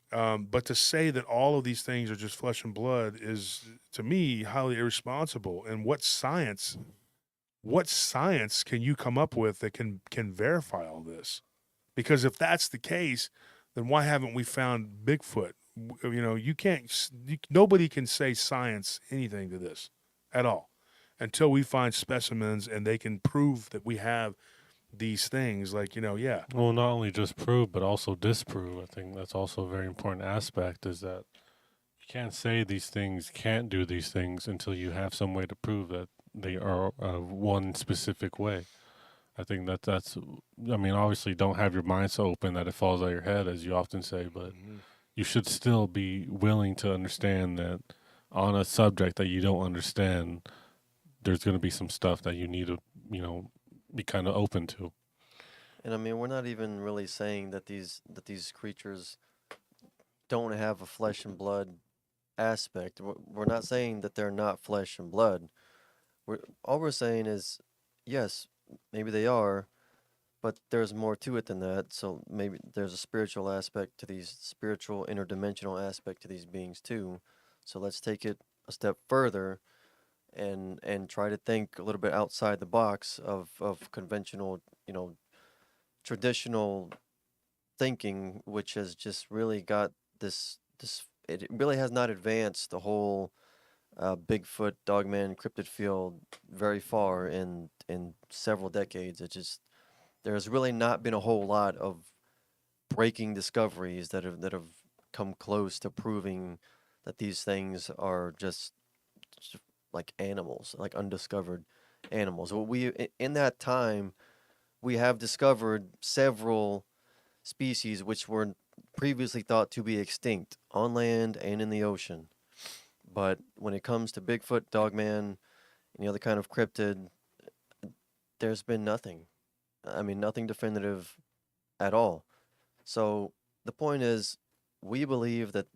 But to say that all of these things are just flesh and blood is, to me, highly irresponsible. And what science can you come up with that can verify all this? Because if that's the case, then why haven't we found Bigfoot? Nobody can say science anything to this at all until we find specimens and they can prove that we have these things. Well, not only just prove, but also disprove. I think that's also a very important aspect, is that you can't say these things can't do these things until you have some way to prove that they are one specific way. I think that's, I mean, obviously don't have your mind so open that it falls out of your head, as you often say, but you should still be willing to understand that on a subject that you don't understand, there's going to be some stuff that you need to, be kind of open to. And I mean, we're not even really saying that these creatures don't have a flesh and blood aspect. We're not saying that they're not flesh and blood. All we're saying is, yes, maybe they are, but there's more to it than that. So maybe there's a spiritual aspect to these, spiritual interdimensional aspect to these beings too. So let's take it a step further and try to think a little bit outside the box of conventional, traditional thinking, which has just really got this it really has not advanced the whole Bigfoot, Dogman, cryptid field very far in several decades. There's really not been a whole lot of breaking discoveries that have come close to proving that these things are just like animals, like undiscovered animals. In that time, we have discovered several species which were previously thought to be extinct on land and in the ocean. But when it comes to Bigfoot, Dogman, any other kind of cryptid, there's been nothing. I mean, nothing definitive at all. So the point is, we believe that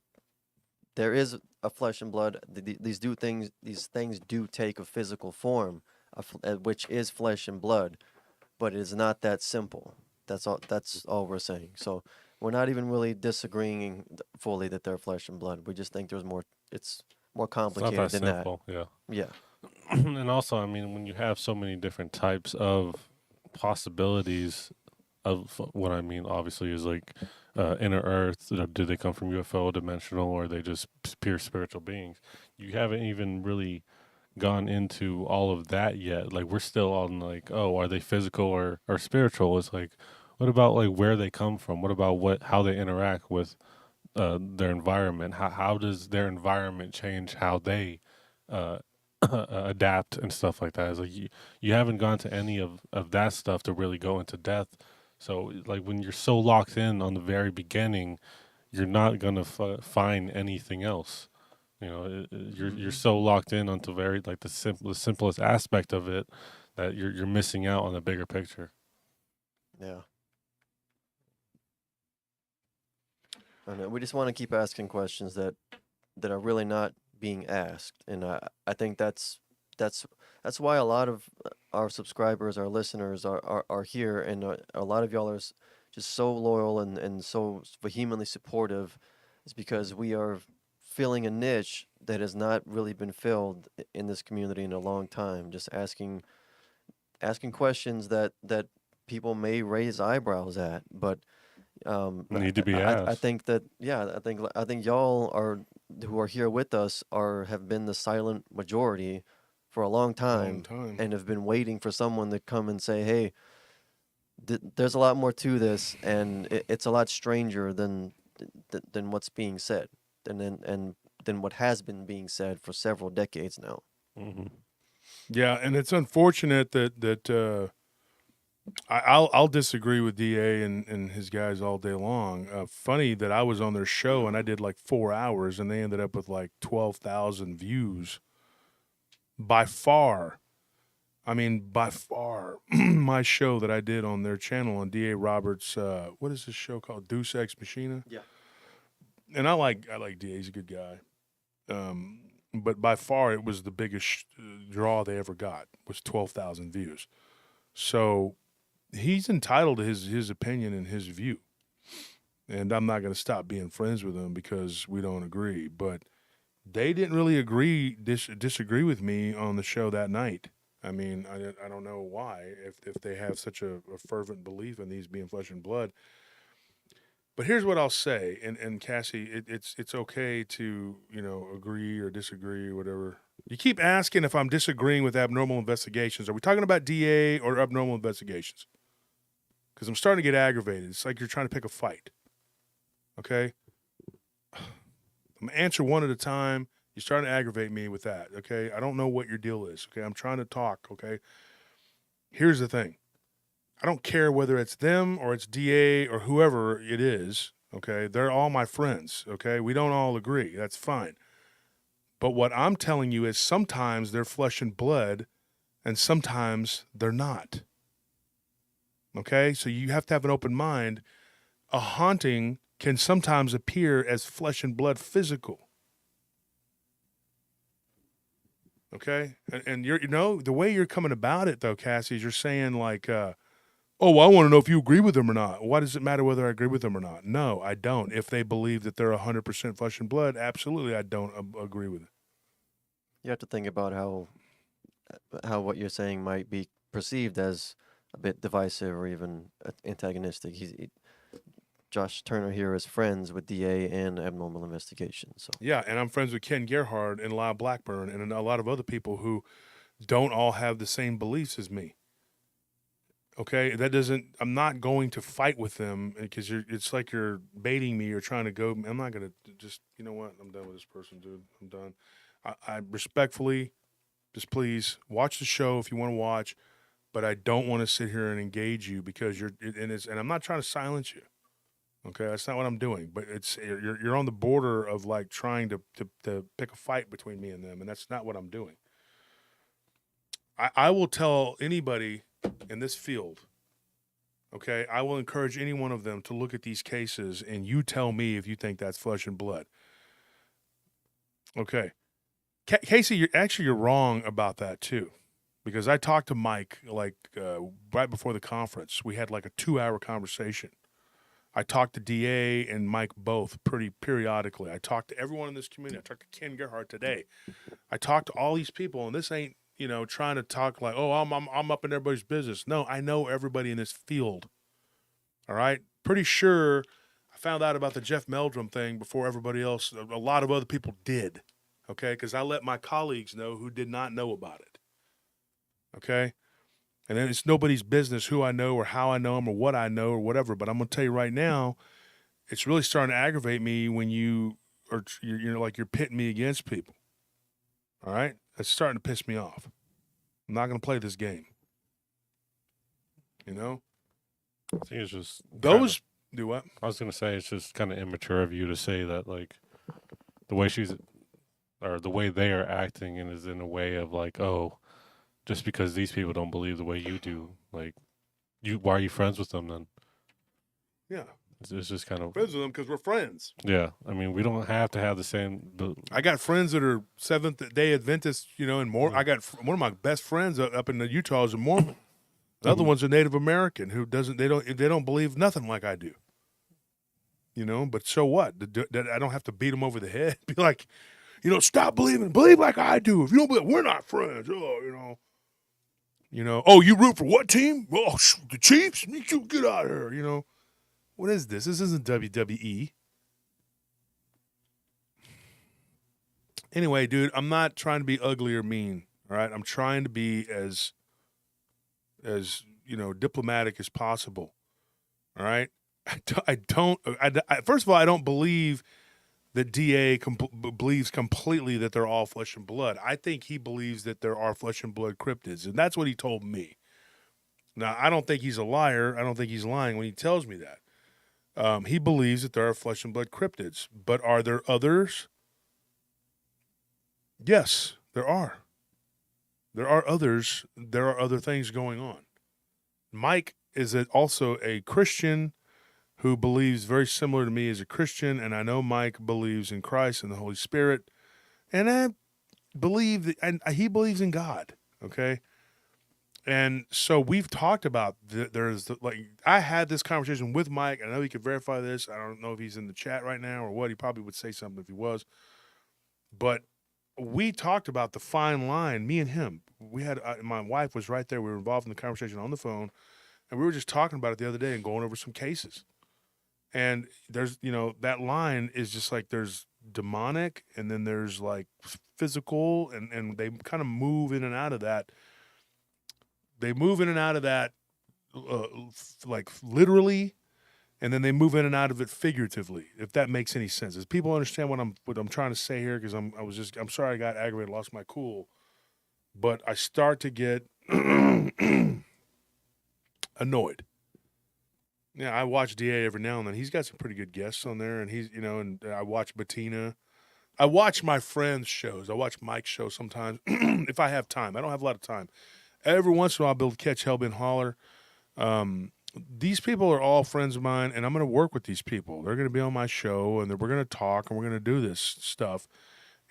there is a flesh and blood. These things do take a physical form, which is flesh and blood, but it is not that simple. That's all. That's all we're saying. So we're not even really disagreeing fully that they're flesh and blood. We just think there's more. It's more It's not complicated that than simple. Yeah. that. Yeah. And also, I mean, when you have so many different types of possibilities of what I mean, obviously, is like inner Earth. Do they come from UFO, dimensional, or are they just pure spiritual beings? You haven't even really gone into all of that yet. Like, we're still on like, oh, are they physical or spiritual? It's like, what about like where they come from? What about how they interact with their environment? How does their environment change how they uh, adapt and stuff like that? It's like you haven't gone to any of that stuff to really go into depth. So like when you're so locked in on the very beginning, you're not gonna find anything else. You know, you're so locked in onto very like the simplest aspect of it that you're missing out on the bigger picture. Yeah. I know. We just want to keep asking questions that are really not being asked, and I think that's why a lot of our subscribers, our listeners are here, and a lot of y'all are just so loyal and so vehemently supportive, is because we are filling a niche that has not really been filled in this community in a long time. Just asking questions that people may raise eyebrows at, but Need to be I asked. think that, yeah, I think y'all who are here with us have been the silent majority for a long time, and have been waiting for someone to come and say, hey, there's a lot more to this, and it's a lot stranger than what's being said, and than what has been being said for several decades now. Mm-hmm. Yeah, and it's unfortunate that I'll disagree with DA and his guys all day long. Funny that I was on their show and I did like 4 hours and they ended up with like 12,000 views. By far, my show that I did on their channel on DA Roberts, what is this show called? Deus Ex Machina? Yeah. And I like DA, he's a good guy. But by far it was the biggest draw they ever got, was 12,000 views. So he's entitled to his opinion and his view. And I'm not going to stop being friends with him because we don't agree. But they didn't really disagree with me on the show that night. I mean, I don't know why, if they have such a fervent belief in these being flesh and blood. But here's what I'll say, and Cassie, it's okay to, agree or disagree or whatever. You keep asking if I'm disagreeing with abnormal investigations. Are we talking about DA or abnormal investigations? Because I'm starting to get aggravated. It's like you're trying to pick a fight. Okay? I'm going to answer one at a time. You're starting to aggravate me with that. Okay? I don't know what your deal is. Okay? I'm trying to talk. Okay? Here's the thing. I don't care whether it's them or it's DA or whoever it is. Okay? They're all my friends. Okay? We don't all agree. That's fine. But what I'm telling you is sometimes they're flesh and blood and sometimes they're not. Okay? So you have to have an open mind. A haunting can sometimes appear as flesh and blood physical. Okay? And you're, the way you're coming about it, though, Cassie, is you're saying like, I want to know if you agree with them or not. Why does it matter whether I agree with them or not? No, I don't. If they believe that they're 100% flesh and blood, absolutely I don't agree with it. You have to think about how what you're saying might be perceived as a bit divisive or even antagonistic. Josh Turner here is friends with DA and Abnormal Investigation. So yeah, and I'm friends with Ken Gerhard and Lyle Blackburn and a lot of other people who don't all have the same beliefs as me. Okay, I'm not going to fight with them because it's like you're baiting me or trying to go. I'm not going to just, you know what? I'm done with this person, dude. I'm done. I respectfully Just please watch the show if you want to watch, but I don't want to sit here and engage you because and I'm not trying to silence you. Okay, that's not what I'm doing. But you're on the border of like trying to pick a fight between me and them, and that's not what I'm doing. I will tell anybody in this field. Okay, I will encourage any one of them to look at these cases, and you tell me if you think that's flesh and blood. Okay, Casey, you're wrong about that too, because I talked to Mike like right before the conference. We had like a 2-hour conversation. I talked to DA and Mike both pretty periodically. I talked to everyone in this community. I talked to Ken Gerhardt today. I talked to all these people, and this ain't, trying to talk like, oh, I'm up in everybody's business. No, I know everybody in this field. All right? Pretty sure I found out about the Jeff Meldrum thing before everybody else. A lot of other people did, okay? Because I let my colleagues know who did not know about it, okay? And then it's nobody's business who I know or how I know them or what I know or whatever. But I'm going to tell you right now, it's really starting to aggravate me when you're pitting me against people. All right? It's starting to piss me off. I'm not going to play this game. I think it's just do what? I was gonna say it's just kind of immature of you to say that like the way the way they are acting and is in a way of like, oh, just because these people don't believe the way you do, like why are you friends with them then? Yeah, it's just kind of friends with them because we're friends. Yeah, I mean we don't have to have the same. I got friends that are Seventh-day Adventists, and more. Yeah. I got one of my best friends up in Utah is a Mormon. The other one's a Native American who they don't believe nothing like I do. But so what? I don't have to beat them over the head. Be like, stop believing. Believe like I do. If you don't believe, we're not friends. Oh, oh, you root for what team? Oh, the Chiefs? Me too. Get out of here. What is this? This isn't WWE. Anyway, dude, I'm not trying to be ugly or mean. All right, I'm trying to be as diplomatic as possible. All right. First of all, I don't believe that DA believes completely that they're all flesh and blood. I think he believes that there are flesh and blood cryptids, and that's what he told me. Now, I don't think he's a liar. I don't think he's lying when he tells me that. He believes that there are flesh and blood cryptids, but are there others? Yes, there are. There are others. There are other things going on. Mike is also a Christian who believes very similar to me as a Christian, and I know Mike believes in Christ and the Holy Spirit, and I believe that, and he believes in God, okay? And so we've talked about I had this conversation with Mike. I know he could verify this. I don't know if he's in the chat right now or what. He probably would say something if he was. But we talked about the fine line, me and him. We had my wife was right there. We were involved in the conversation on the phone, and we were just talking about it the other day and going over some cases. And there's, that line is just like there's demonic and then there's like physical, and they kind of move in and out of that. They move in and out of that like literally, and then they move in and out of it figuratively, if that makes any sense. Does people understand what I'm trying to say here? Because I'm sorry I got aggravated, lost my cool. But I start to get annoyed. Yeah, I watch DA every now and then. He's got some pretty good guests on there, and he's, and I watch Bettina. I watch my friends' shows. I watch Mike's show sometimes if I have time. I don't have a lot of time. Every once in a while, I'll be able to catch Hellbent Holler. These people are all friends of mine, and I'm going to work with these people. They're going to be on my show, and we're going to talk, and we're going to do this stuff.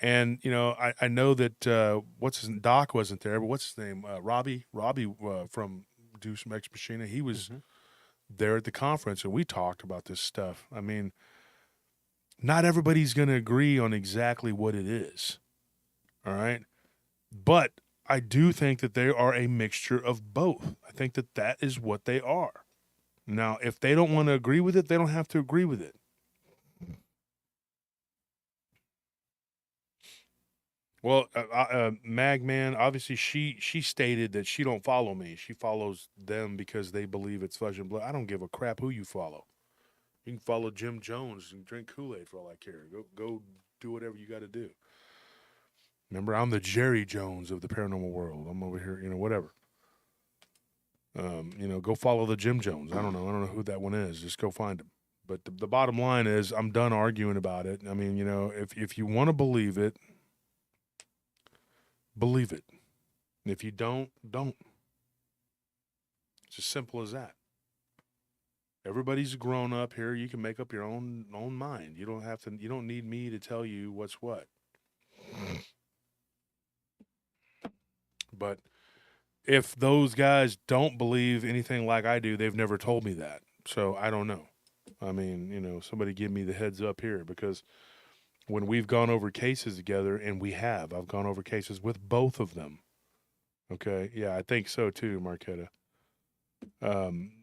And, I know that Doc wasn't there, but what's his name? Robbie from Deuce Ex Machina. He was there at the conference, and we talked about this stuff. I mean, not everybody's going to agree on exactly what it is, all right? But I do think that they are a mixture of both. I think that is what they are. Now, if they don't want to agree with it, they don't have to agree with it. Well, Magman, obviously she stated that she don't follow me. She follows them because they believe it's flesh and blood. I don't give a crap who you follow. You can follow Jim Jones and drink Kool-Aid for all I care. Go do whatever you got to do. Remember, I'm the Jerry Jones of the paranormal world. I'm over here, whatever. Go follow the Jim Jones. I don't know who that one is. Just go find him. But the bottom line is, I'm done arguing about it. I mean, if you want to believe it, believe it. And if you don't. It's as simple as that. Everybody's grown up here. You can make up your own mind. You don't have to. You don't need me to tell you what's what. But if those guys don't believe anything like I do, they've never told me that. So I don't know. I mean, somebody give me the heads up here, because when we've gone over cases together, and I've gone over cases with both of them. Okay. Yeah, I think so too, Marquetta.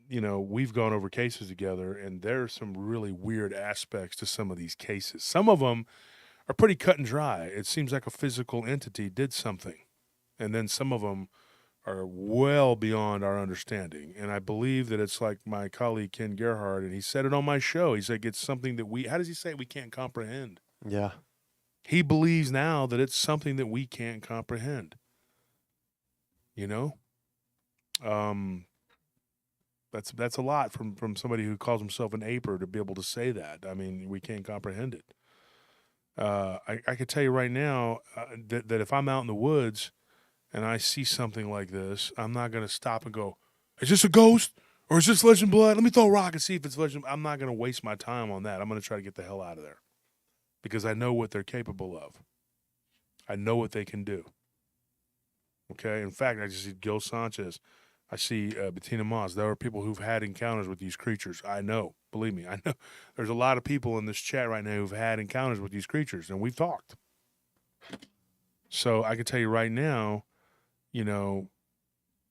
We've gone over cases together, and there are some really weird aspects to some of these cases. Some of them are pretty cut and dry. It seems like a physical entity did something. And then some of them are well beyond our understanding. And I believe that it's like my colleague Ken Gerhardt, and he said it on my show. He said it's something that how does he say it? We can't comprehend. Yeah. He believes now that it's something that we can't comprehend. That's a lot from somebody who calls himself an aper to be able to say that. I mean, we can't comprehend it. I could tell you right now that if I'm out in the woods and I see something like this, I'm not going to stop and go, is this a ghost or is this flesh and blood? Let me throw a rock and see if it's flesh and blood. I'm not going to waste my time on that. I'm going to try to get the hell out of there, because I know what they're capable of. I know what they can do. Okay? In fact, I just see Gil Sanchez. I see Bettina Moss. There are people who've had encounters with these creatures. I know. Believe me, I know. There's a lot of people in this chat right now who've had encounters with these creatures, and we've talked. So I can tell you right now,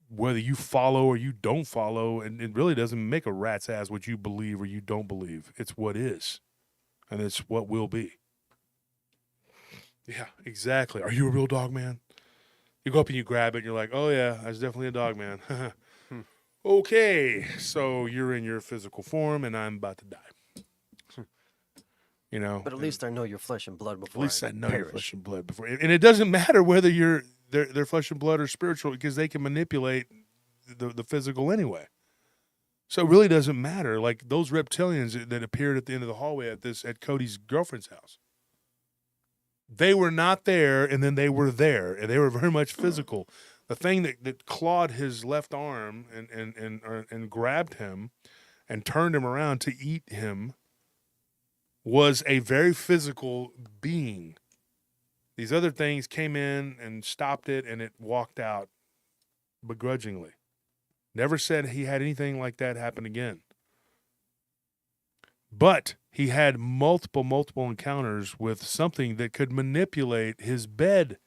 whether you follow or you don't follow, and it really doesn't make a rat's ass what you believe or you don't believe. It's what is, and it's what will be. Yeah, exactly. Are you a real dog man? You go up and you grab it, and you're like, oh, yeah, that's definitely a dog man. Okay, so you're in your physical form, and I'm about to die. But at least I know your flesh and blood before. At least I know your flesh and blood before. And it doesn't matter whether they're flesh and blood or spiritual, because they can manipulate the physical anyway. So it really doesn't matter. Like those reptilians that appeared at the end of the hallway at Cody's girlfriend's house. They were not there, and then they were there, and they were very much physical. The thing that clawed his left arm and grabbed him and turned him around to eat him was a very physical being. These other things came in and stopped it, and it walked out begrudgingly. Never said he had anything like that happen again. But he had multiple encounters with something that could manipulate his bed.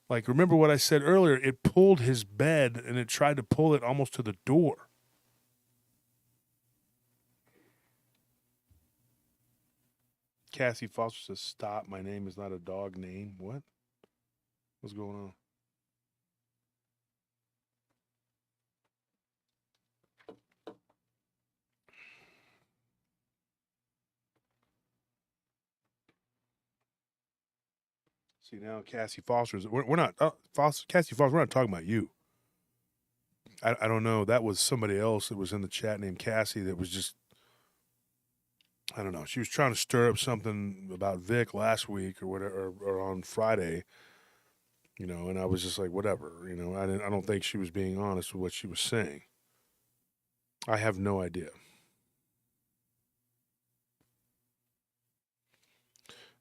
Like, remember what I said earlier? It pulled his bed, and it tried to pull it almost to the door. Cassie Foster says, stop. My name is not a dog name. What? What's going on? See, now Cassie Foster's. We're not. Cassie Foster, we're not talking about you. I don't know. That was somebody else that was in the chat named Cassie that was just. I don't know. She was trying to stir up something about Vic last week or whatever, or on Friday, and I was just like, whatever, I don't think she was being honest with what she was saying. I have no idea.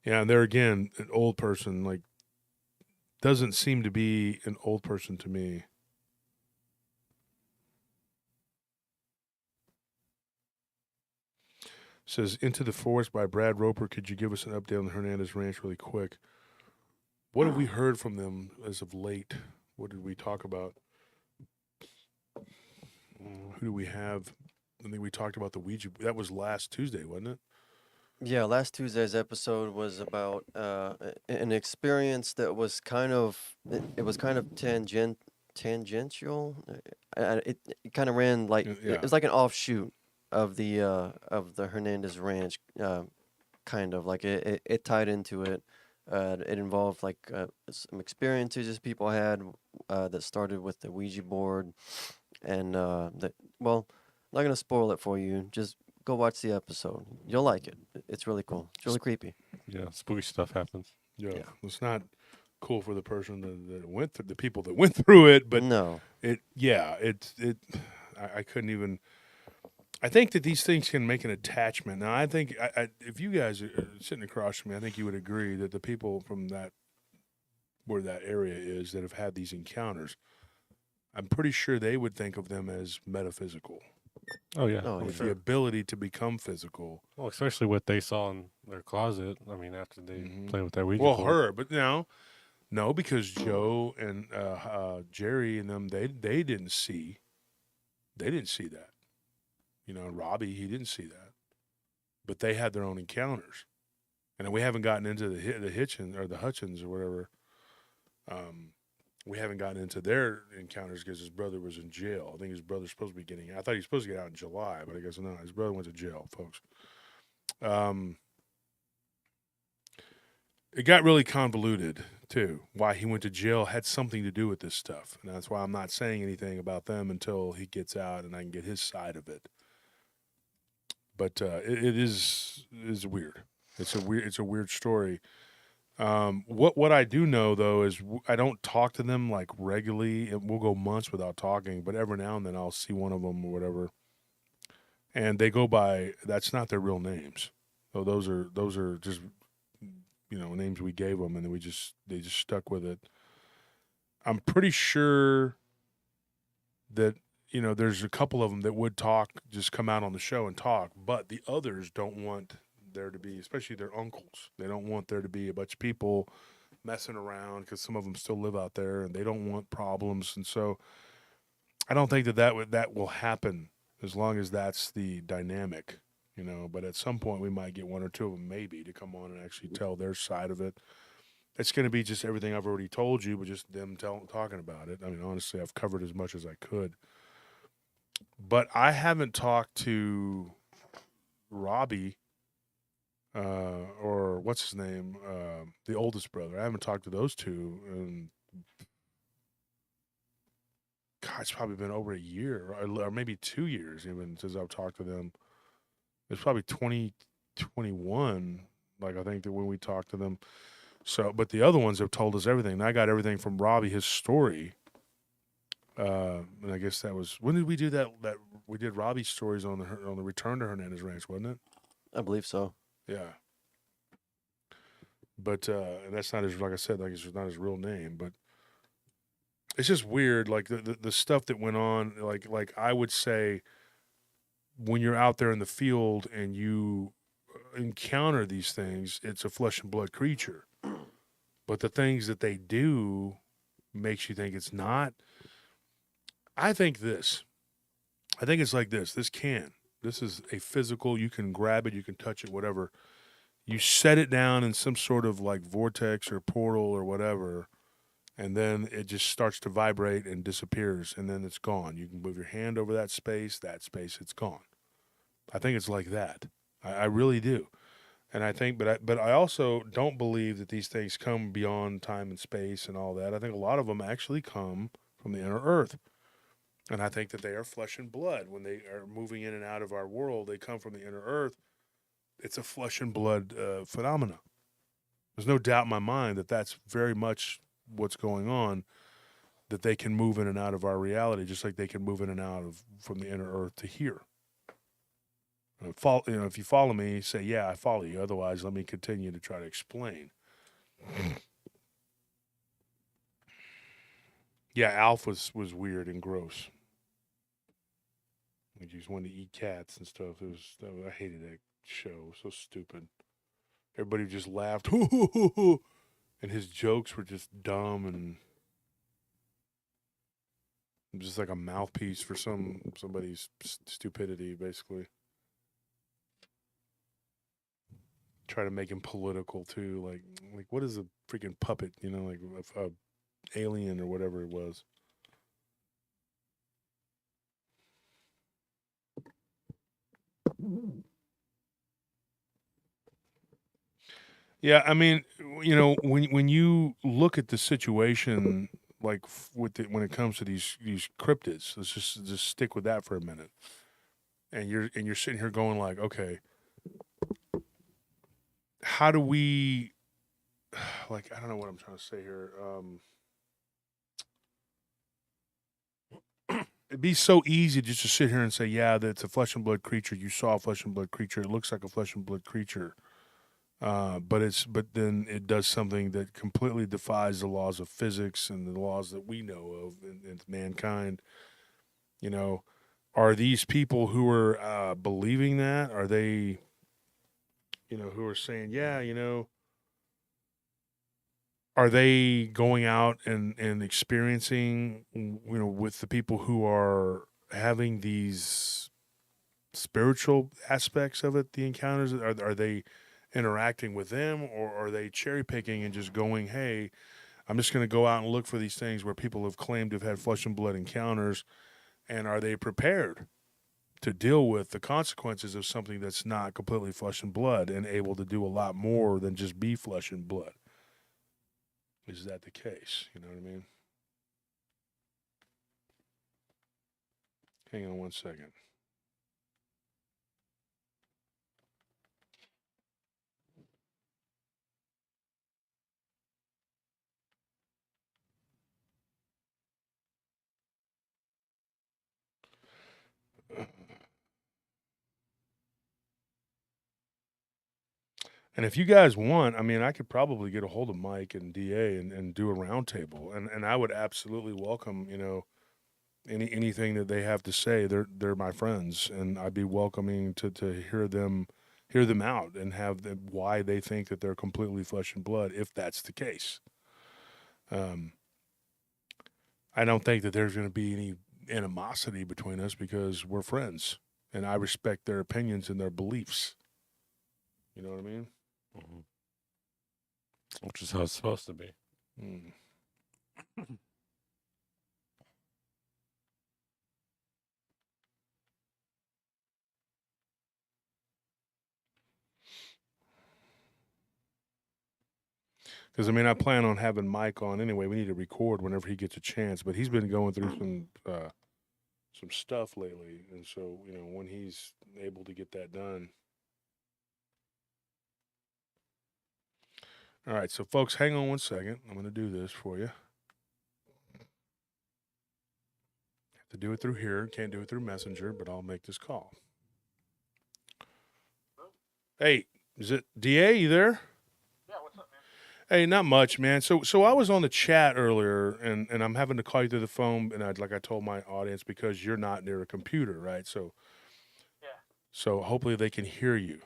Yeah, and there again, an old person, like, doesn't seem to be an old person to me. Says, Into the Forest by Brad Roper. Could you give us an update on the Hernandez Ranch really quick? What have we heard from them as of late? What did we talk about? Who do we have? I think we talked about the Ouija. That was last Tuesday, wasn't it? Yeah, last Tuesday's episode was about an experience that was kind of tangential. It kind of ran like Yeah. it was like an offshoot of the Hernandez Ranch, kind of like it tied into it. It involved like some experiences people had that started with the Ouija board, and well, I'm not gonna spoil it for you. Just go watch the episode. You'll like it. It's really cool. It's really creepy. Yeah, spooky stuff happens. Yeah, Yeah. it's not cool for the person that went through the people that went through it, but No. I couldn't even. I think that these things can make an attachment. Now, I think if you guys are sitting across from me, I think you would agree that the people from where that area is that have had these encounters, I'm pretty sure they would think of them as metaphysical, Oh yeah, Oh, with yeah. the ability to become physical. Well, especially what they saw in their closet. I mean, after they Mhm. played with that Ouija Well, board. but no, because Joe and Jerry and them, they didn't see that. Robbie, he didn't see that, but they had their own encounters, and we haven't gotten into the Hitchens or the Hutchins or whatever. We haven't gotten into their encounters because his brother was in jail. I think his brother's supposed to be getting out. I thought he was supposed to get out in July, but I guess not. His brother went to jail, folks. It got really convoluted, too. Why he went to jail had something to do with this stuff. And that's why I'm not saying anything about them until he gets out and I can get his side of it. But it is weird. It's a weird story. What I do know though is I don't talk to them like regularly. We'll go months without talking, but every now and then I'll see one of them or whatever, and they go by. That's not their real names. So those are just names we gave them, and then they just stuck with it. I'm pretty sure that there's a couple of them that would talk, just come out on the show and talk, but the others don't want there to be, especially their uncles. They don't want there to be a bunch of people messing around because some of them still live out there and they don't want problems. And so I don't think that will happen as long as that's the dynamic, But at some point we might get one or two of them maybe to come on and actually tell their side of it. It's going to be just everything I've already told you, but just them talking about it. I mean, honestly, I've covered as much as I could. But I haven't talked to Robbie or what's his name, the oldest brother. I haven't talked to those two, and God, it's probably been over a year or maybe 2 years even since I've talked to them. It's probably 2021, like I think that when we talked to them. So, but the other ones have told us everything. And I got everything from Robbie, his story. And I guess that was, when did we do that? That we did Robbie's stories on the return to Hernandez Ranch, wasn't it? I believe so. Yeah. But and that's not his, like I said, like it's not his real name, but it's just weird, like the stuff that went on. Like I would say, when you're out there in the field and you encounter these things, it's a flesh and blood creature. But the things that they do makes you think it's not. I think it's like this. This is a physical. You can grab it, you can touch it, whatever. You set it down in some sort of like vortex or portal or whatever, and then it just starts to vibrate and disappears, and then it's gone. You can move your hand over that space, it's gone. I think it's like that. I really do. And I think, but I also don't believe that these things come beyond time and space and all that. I think a lot of them actually come from the inner earth. And I think that they are flesh and blood. When they are moving in and out of our world, they come from the inner earth. It's a flesh and blood phenomena. There's no doubt in my mind that that's very much what's going on, that they can move in and out of our reality, just like they can move in and out of from the inner earth to here. If you follow me, say, yeah, I follow you. Otherwise, let me continue to try to explain. Yeah, Alf was weird and gross. He just wanted to eat cats and stuff. I hated that show. It was so stupid. Everybody just laughed. And his jokes were just dumb and just like a mouthpiece for somebody's stupidity, basically. Try to make him political too. Like what is a freaking puppet? Like a alien or whatever it was. Yeah, I mean, when you look at the situation, like when it comes to these cryptids, let's just stick with that for a minute. And you're sitting here going like, okay, how do we, like, I don't know what I'm trying to say here. It'd be so easy just to sit here and say, yeah, that's a flesh and blood creature. You saw a flesh and blood creature. It looks like a flesh and blood creature. But then it does something that completely defies the laws of physics and the laws that we know of in mankind. You know, are these people who are believing that? Are they, who are saying, yeah, are they going out and experiencing, with the people who are having these spiritual aspects of it, the encounters? Are they interacting with them, or are they cherry picking and just going, hey, I'm just going to go out and look for these things where people have claimed to have had flesh and blood encounters, and are they prepared to deal with the consequences of something that's not completely flesh and blood and able to do a lot more than just be flesh and blood? Is that the case? You know what I mean? Hang on one second. And if you guys want, I mean, I could probably get a hold of Mike and DA and do a roundtable, and I would absolutely welcome, anything that they have to say. They're my friends, and I'd be welcoming to hear them out and have them why they think that they're completely flesh and blood, if that's the case. I don't think that there's going to be any animosity between us because we're friends, and I respect their opinions and their beliefs. You know what I mean? Mm-hmm. Which is how it's supposed to be. Mm. Because I mean, I plan on having Mike on anyway. We need to record whenever he gets a chance, but he's been going through some stuff lately, and so when he's able to get that done. All right, so folks, hang on one second. I'm going to do this for you. Have to do it through here. Can't do it through Messenger, but I'll make this call. Hey, is it DA? You there? Yeah, what's up, man? Hey, not much, man. So I was on the chat earlier, and I'm having to call you through the phone, and like I told my audience, because you're not near a computer, right? So Yeah. so hopefully they can hear you.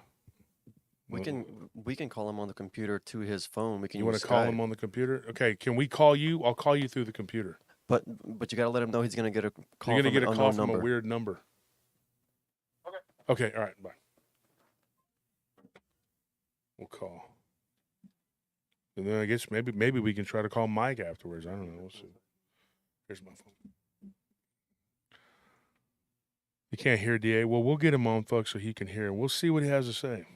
We can call him on the computer to his phone. We can. You want use to call Skype. him on the computer? Okay, can we call you? I'll call you through the computer. But you gotta let him know he's gonna get a call. You're gonna from get an a call unknown from number. a weird number. Okay. Okay, all right, bye. We'll call. And then I guess maybe we can try to call Mike afterwards. I don't know. We'll see. Here's my phone. You can't hear DA. Well, we'll get him on, folks, so he can hear. We'll see what he has to say.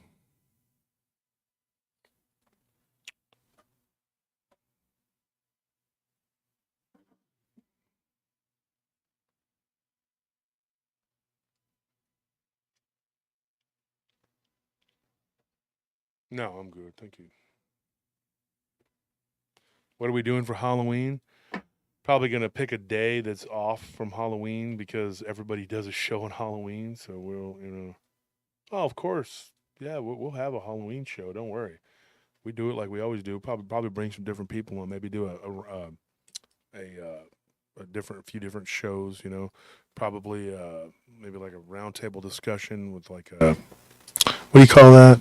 No, I'm good. Thank you. What are we doing for Halloween? Probably going to pick a day that's off from Halloween because everybody does a show on Halloween. So we'll. Oh, of course. Yeah, we'll have a Halloween show. Don't worry. We do it like we always do. Probably bring some different people on. Maybe do a few different shows. Probably maybe like a roundtable discussion with like a what do you call that?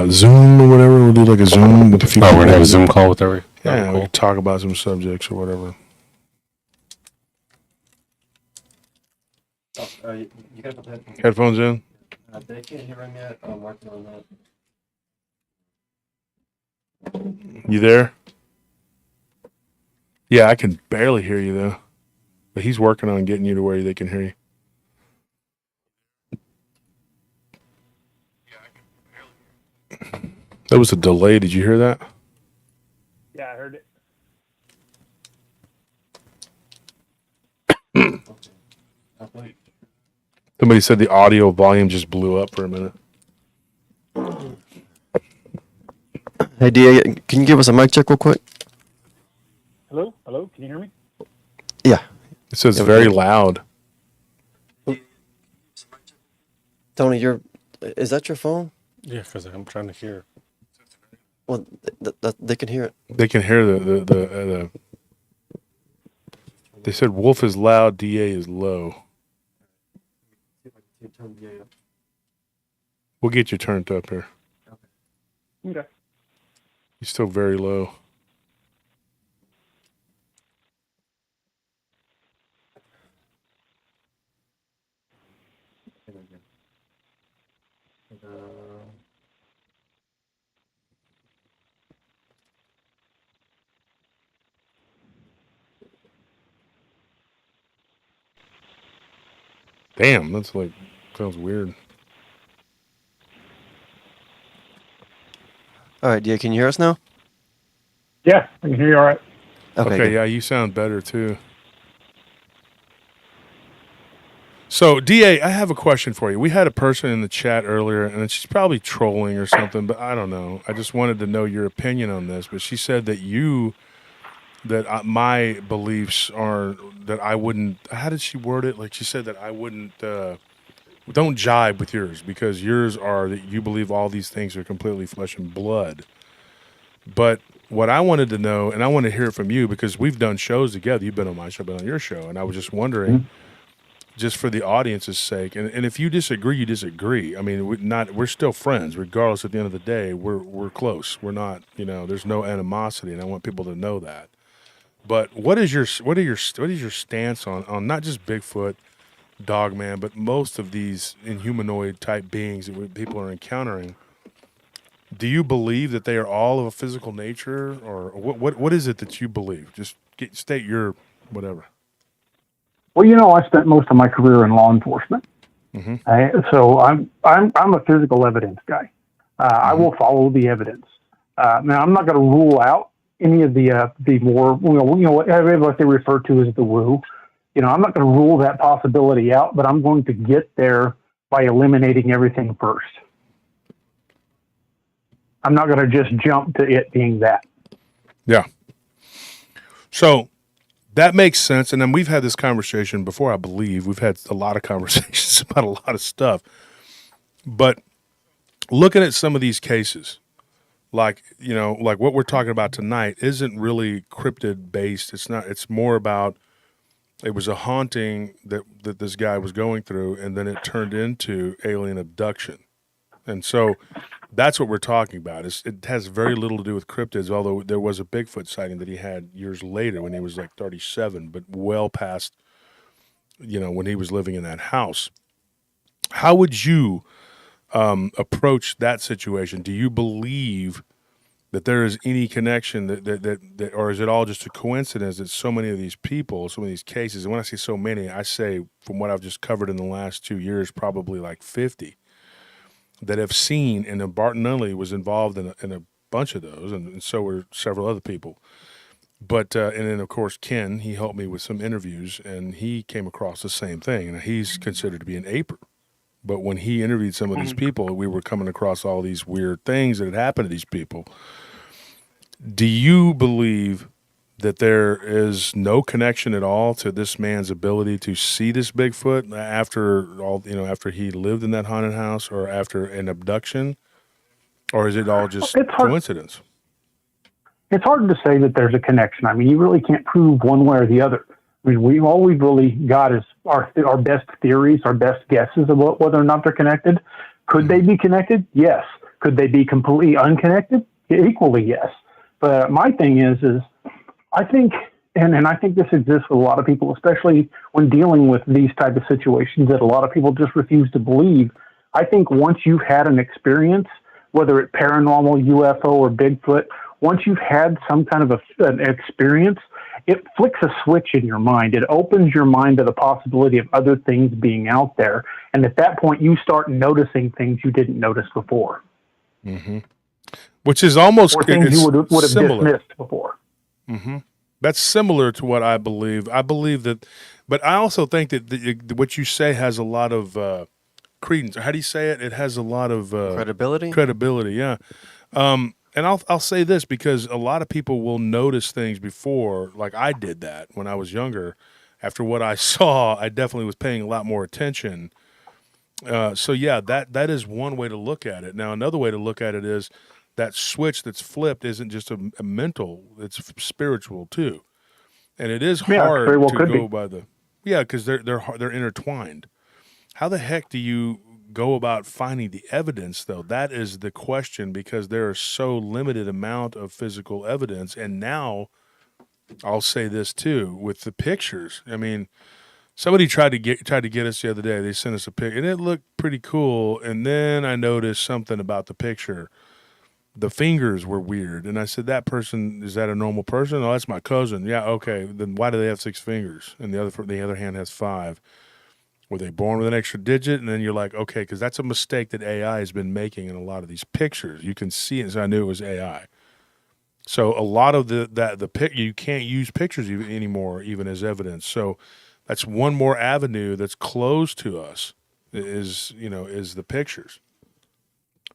Zoom or whatever. We'll do like a Zoom with a few. Oh, people. we're gonna have a Zoom call with every. Yeah, cool. we can talk about some subjects or whatever. Oh, you gotta put the Headphones in. They can't hear him yet. I'm working on that. You there? Yeah, I can barely hear you though. But he's working on getting you to where they can hear you. That was a delay. Did you hear that? Yeah, I heard it. Somebody said the audio volume just blew up for a minute. Hey, DA, can you give us a mic check real quick? Hello? Hello? Can you hear me? Yeah. It says Yeah, we very can. loud. Tony, is that your phone? Yeah, because I'm trying to hear. Well, they can hear it. They can hear the They said Wolf is loud, DA is low. We'll get you turned up here. Okay. He's still very low. Damn, that's like, sounds weird. All right, DA, can you hear us now? Yeah, I can hear you all right. Okay, Okay, good. yeah, you sound better too. So, DA, I have a question for you. We had a person in the chat earlier, and she's probably trolling or something, but I don't know. I just wanted to know your opinion on this. But she said that my beliefs are that I wouldn't. How did she word it? Like she said that I wouldn't. Don't jibe with yours because yours are that you believe all these things are completely flesh and blood. But what I wanted to know, and I want to hear it from you because we've done shows together. You've been on my show, been on your show, and I was just wondering, just for the audience's sake, and if you disagree, you disagree. I mean, we're still friends, regardless. At the end of the day, we're close. We're not, there's no animosity, and I want people to know that. But what is your stance on not just Bigfoot, Dogman, but most of these inhumanoid type beings that people are encountering? Do you believe that they are all of a physical nature, or what is it that you believe? Just state your whatever. Well, I spent most of my career in law enforcement, so I'm a physical evidence guy. I will follow the evidence. Now, I'm not going to rule out any of the more what they refer to as the woo. I'm not going to rule that possibility out, but I'm going to get there by eliminating everything first. I'm not going to just jump to it being that. Yeah. So that makes sense. And then we've had this conversation before, I believe. We've had a lot of conversations about a lot of stuff. But looking at some of these cases, like what we're talking about tonight isn't really cryptid based. It's more about, it was a haunting that this guy was going through, and then it turned into alien abduction. And so that's what we're talking about. It has very little to do with cryptids, although there was a Bigfoot sighting that he had years later when he was like 37, but well past, when he was living in that house. How would you approach that situation? Do you believe that there is any connection that or is it all just a coincidence that so many of these people, some of these cases, and when I say so many, I say from what I've just covered in the last 2 years, probably like 50, that have seen, and Barton Nunley was involved in a bunch of those, and so were several other people. But, and then of course, Ken, he helped me with some interviews, and he came across the same thing, and he's considered to be an aper. But when he interviewed some of these people, we were coming across all these weird things that had happened to these people. Do you believe that there is no connection at all to this man's ability to see this Bigfoot after he lived in that haunted house or after an abduction? Or is it all just coincidence? It's hard to say that there's a connection. I mean, you really can't prove one way or the other. I mean, all we've really got is our best theories, our best guesses about whether or not they're connected. Could they be connected? Yes. Could they be completely unconnected? Equally, yes. But my thing is I think, and I think this exists with a lot of people, especially when dealing with these type of situations that a lot of people just refuse to believe. I think once you've had an experience, whether it's paranormal, UFO, or Bigfoot, once you've had some kind of an experience, it flicks a switch in your mind. It opens your mind to the possibility of other things being out there. And at that point, you start noticing things you didn't notice before. Mm-hmm. which is almost or things it's you would have similar. dismissed before. Mm-hmm. That's similar to what I believe. I believe that, but I also think that what you say has a lot of credence. How do you say it? It has a lot of Credibility? credibility. Yeah. And I'll say this because a lot of people will notice things before, like I did that when I was younger. After what I saw, I definitely was paying a lot more attention. So yeah, that is one way to look at it. Now, another way to look at it is that switch that's flipped isn't just a mental; it's spiritual too, and it is Yeah, hard very well to could go be. by because they're intertwined. How the heck do you go about finding the evidence, though? That is the question, because there is so limited amount of physical evidence, and now I'll say this too with the pictures. I mean, somebody tried to get us the other day. They sent us a pic, and it looked pretty cool. And then I noticed something about the picture. The fingers were weird, and I said, "That person, is that a normal person?" "Oh, that's my cousin." "Yeah, okay. Then why do they have 6 fingers, and the other hand has 5? Were they born with an extra digit?" And then you're like, okay, because that's a mistake that AI has been making in a lot of these pictures. You can see it, so I knew it was AI. So a lot of you can't use pictures anymore, even as evidence. So that's one more avenue that's closed to us is the pictures.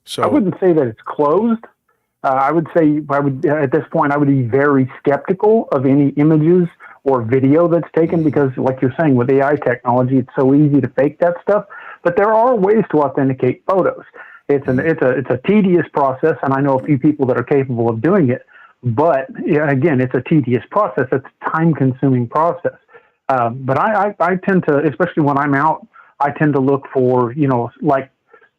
So I wouldn't say that it's closed. I would say at this point I would be very skeptical of any images or video that's taken because, like you're saying, with AI technology, it's so easy to fake that stuff. But there are ways to authenticate photos. It's a tedious process, and I know a few people that are capable of doing it. But yeah, again, it's a tedious process. It's a time-consuming process. But I tend to, especially when I'm out, I tend to look for like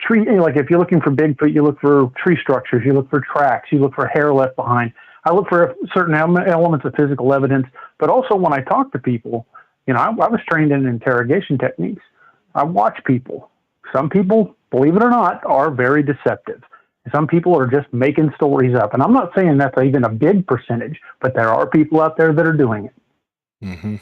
tree. Like if you're looking for Bigfoot, you look for tree structures, you look for tracks, you look for hair left behind. I look for certain elements of physical evidence, but also when I talk to people, I was trained in interrogation techniques. I watch people. Some people, believe it or not, are very deceptive. Some people are just making stories up. And I'm not saying that's even a big percentage, but there are people out there that are doing it. Mm-hmm.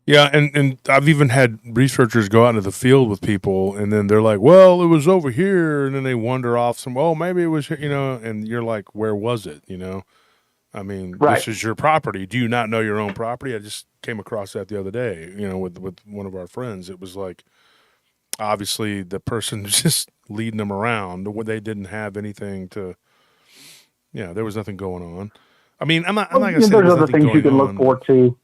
Yeah, and I've even had researchers go out into the field with people, and then they're like, well, it was over here, and then they wander off maybe it was here, and you're like, where was it, I mean, Right. This is your property. Do you not know your own property? I just came across that the other day, with one of our friends. It was like, obviously, the person was just leading them around. They didn't have anything to, there was nothing going on. I mean, I'm not going to say there's there's other nothing things you going can look on. for, too.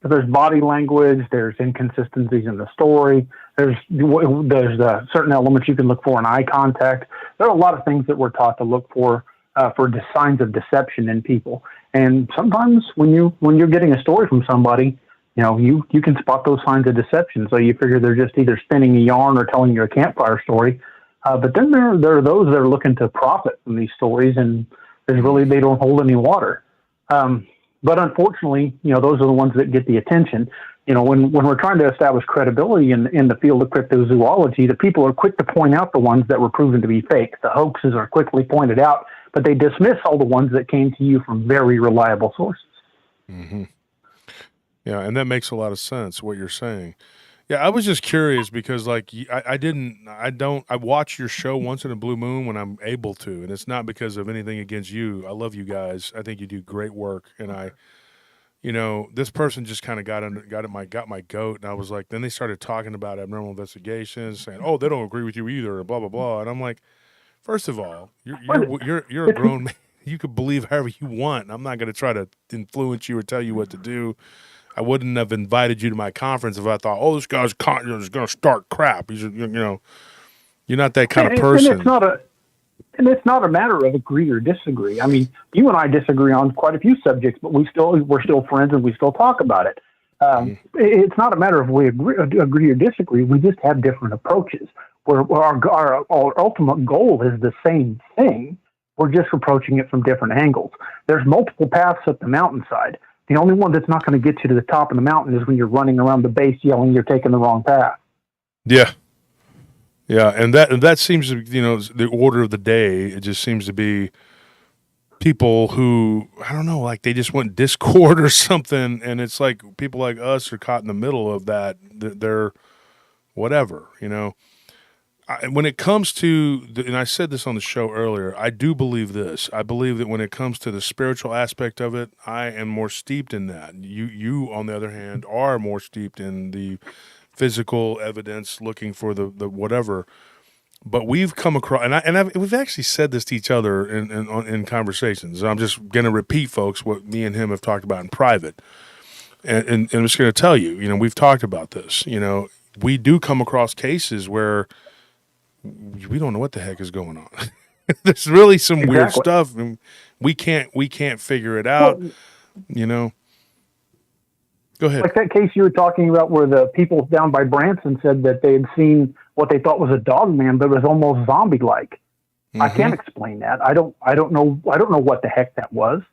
There's body language. There's inconsistencies in the story. There's certain elements you can look for in eye contact. There are a lot of things that we're taught to look for the signs of deception in people. And sometimes when you're getting a story from somebody, you can spot those signs of deception. So you figure they're just either spinning a yarn or telling you a campfire story. But then there are those that are looking to profit from these stories, and they don't hold any water. But unfortunately, those are the ones that get the attention. When we're trying to establish credibility in the field of cryptozoology, the people are quick to point out the ones that were proven to be fake. The hoaxes are quickly pointed out, but they dismiss all the ones that came to you from very reliable sources. Mm-hmm. Yeah, and that makes a lot of sense, what you're saying. Yeah, I was just curious because, like, I watch your show once in a blue moon when I'm able to, and it's not because of anything against you. I love you guys. I think you do great work, and this person just kind of got my goat, and I was like, then they started talking about abnormal investigations, saying, oh, they don't agree with you either, blah blah blah, and I'm like, first of all, you're a grown man. You could believe however you want. I'm not going to try to influence you or tell you what to do. I wouldn't have invited you to my conference if I thought, oh, this guy's going to start crap. You're not that kind of person. And it's not a matter of agree or disagree. I mean, you and I disagree on quite a few subjects, but we're still friends and we still talk about it. It's not a matter of we agree or disagree. We just have different approaches. Where our ultimate goal is the same thing. We're just approaching it from different angles. There's multiple paths up the mountainside. The only one that's not going to get you to the top of the mountain is when you're running around the base yelling you're taking the wrong path. Yeah. Yeah, and that seems to be, the order of the day. It just seems to be people who, I don't know, like they just want Discord or something, and it's like people like us are caught in the middle of that. They're whatever, when it comes to, and I said this on the show earlier, I do believe this. I believe that when it comes to the spiritual aspect of it, I am more steeped in that. You on the other hand, are more steeped in the physical evidence, looking for the whatever. But we've come across, we've actually said this to each other in conversations. I'm just going to repeat, folks, what me and him have talked about in private. And I'm just going to tell you, we've talked about this. We do come across cases where we don't know what the heck is going on. There's really some weird stuff, and we can't figure it out. Go ahead. Like that case you were talking about, where the people down by Branson said that they had seen what they thought was a Dogman, but it was almost zombie-like. Mm-hmm. I can't explain that. I don't know what the heck that was.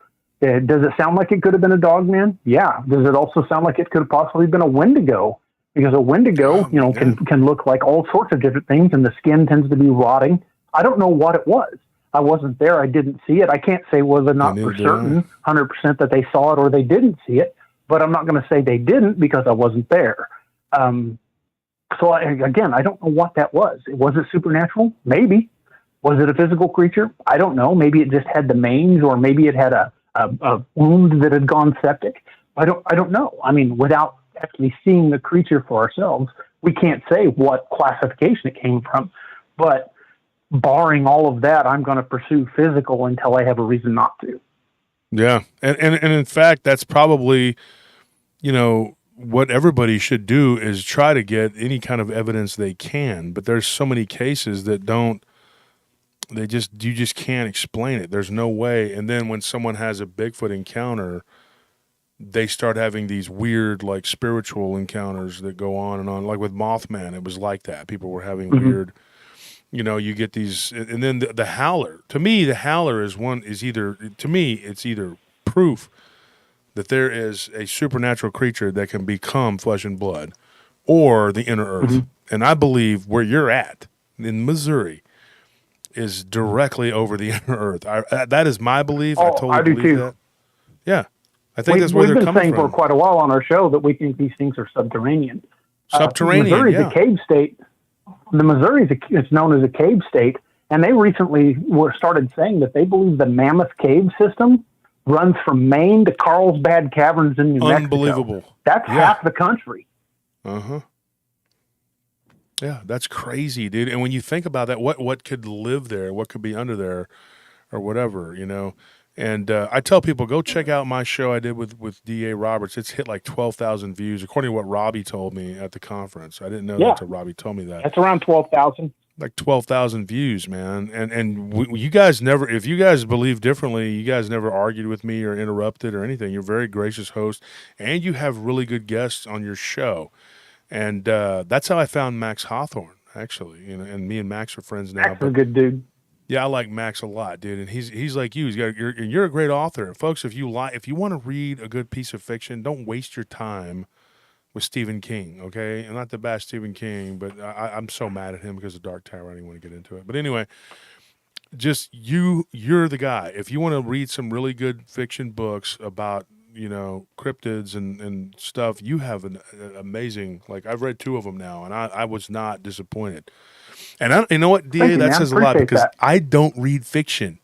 Does it sound like it could have been a Dogman? Yeah. Does it also sound like it could have possibly been a Wendigo? Because a Wendigo, can look like all sorts of different things, and the skin tends to be rotting. I don't know what it was. I wasn't there. I didn't see it. I can't say whether or not for certain, 100% that they saw it or they didn't see it. But I'm not going to say they didn't because I wasn't there. Again, I don't know what that was. Was it supernatural? Maybe. Was it a physical creature? I don't know. Maybe it just had the mange, or maybe it had a wound that had gone septic. I don't know. I mean, without actually seeing the creature for ourselves, we can't say what classification it came from. But barring all of that, I'm going to pursue physical until I have a reason not to. Yeah. And in fact, that's probably, what everybody should do is try to get any kind of evidence they can. But there's so many cases that you just can't explain it. There's no way. And then when someone has a Bigfoot encounter, they start having these weird, like, spiritual encounters that go on and on. Like with Mothman, it was like that. People were having weird, you get these, and then the howler. To me, the howler is it's either proof that there is a supernatural creature that can become flesh and blood, or the inner earth. Mm-hmm. And I believe where you're at in Missouri is directly over the inner earth. That is my belief. I totally believe too. that. Yeah. I think that's where they're coming from. We've been saying for quite a while on our show that we think these things are subterranean. Missouri's a cave state. The Missouri is known as a cave state, and they recently started saying that they believe the Mammoth Cave system runs from Maine to Carlsbad Caverns in New Mexico. Unbelievable. That's half the country. Uh-huh. Yeah, that's crazy, dude. And when you think about that, what could live there? What could be under there, or whatever, And I tell people, go check out my show I did with D.A. Roberts. It's hit like 12,000 views, according to what Robbie told me at the conference. I didn't know that until Robbie told me that. That's around 12,000. Like 12,000 views, man. And you guys never, if you guys believe differently, you guys never argued with me or interrupted or anything. You're a very gracious host, and you have really good guests on your show. And that's how I found Max Hawthorne, actually. And me and Max are friends now. Max is a good dude. Yeah, I like Max a lot, dude, and he's like you. You're a great author, and folks. If you want to read a good piece of fiction, don't waste your time with Stephen King. Okay, and not to bash Stephen King, but I'm so mad at him because of Dark Tower. I didn't want to get into it, but anyway, just you're the guy. If you want to read some really good fiction books about cryptids and stuff, you have an amazing. Like, I've read 2 of them now, and I was not disappointed. And you know what, DA, that says a lot, because I don't read fiction,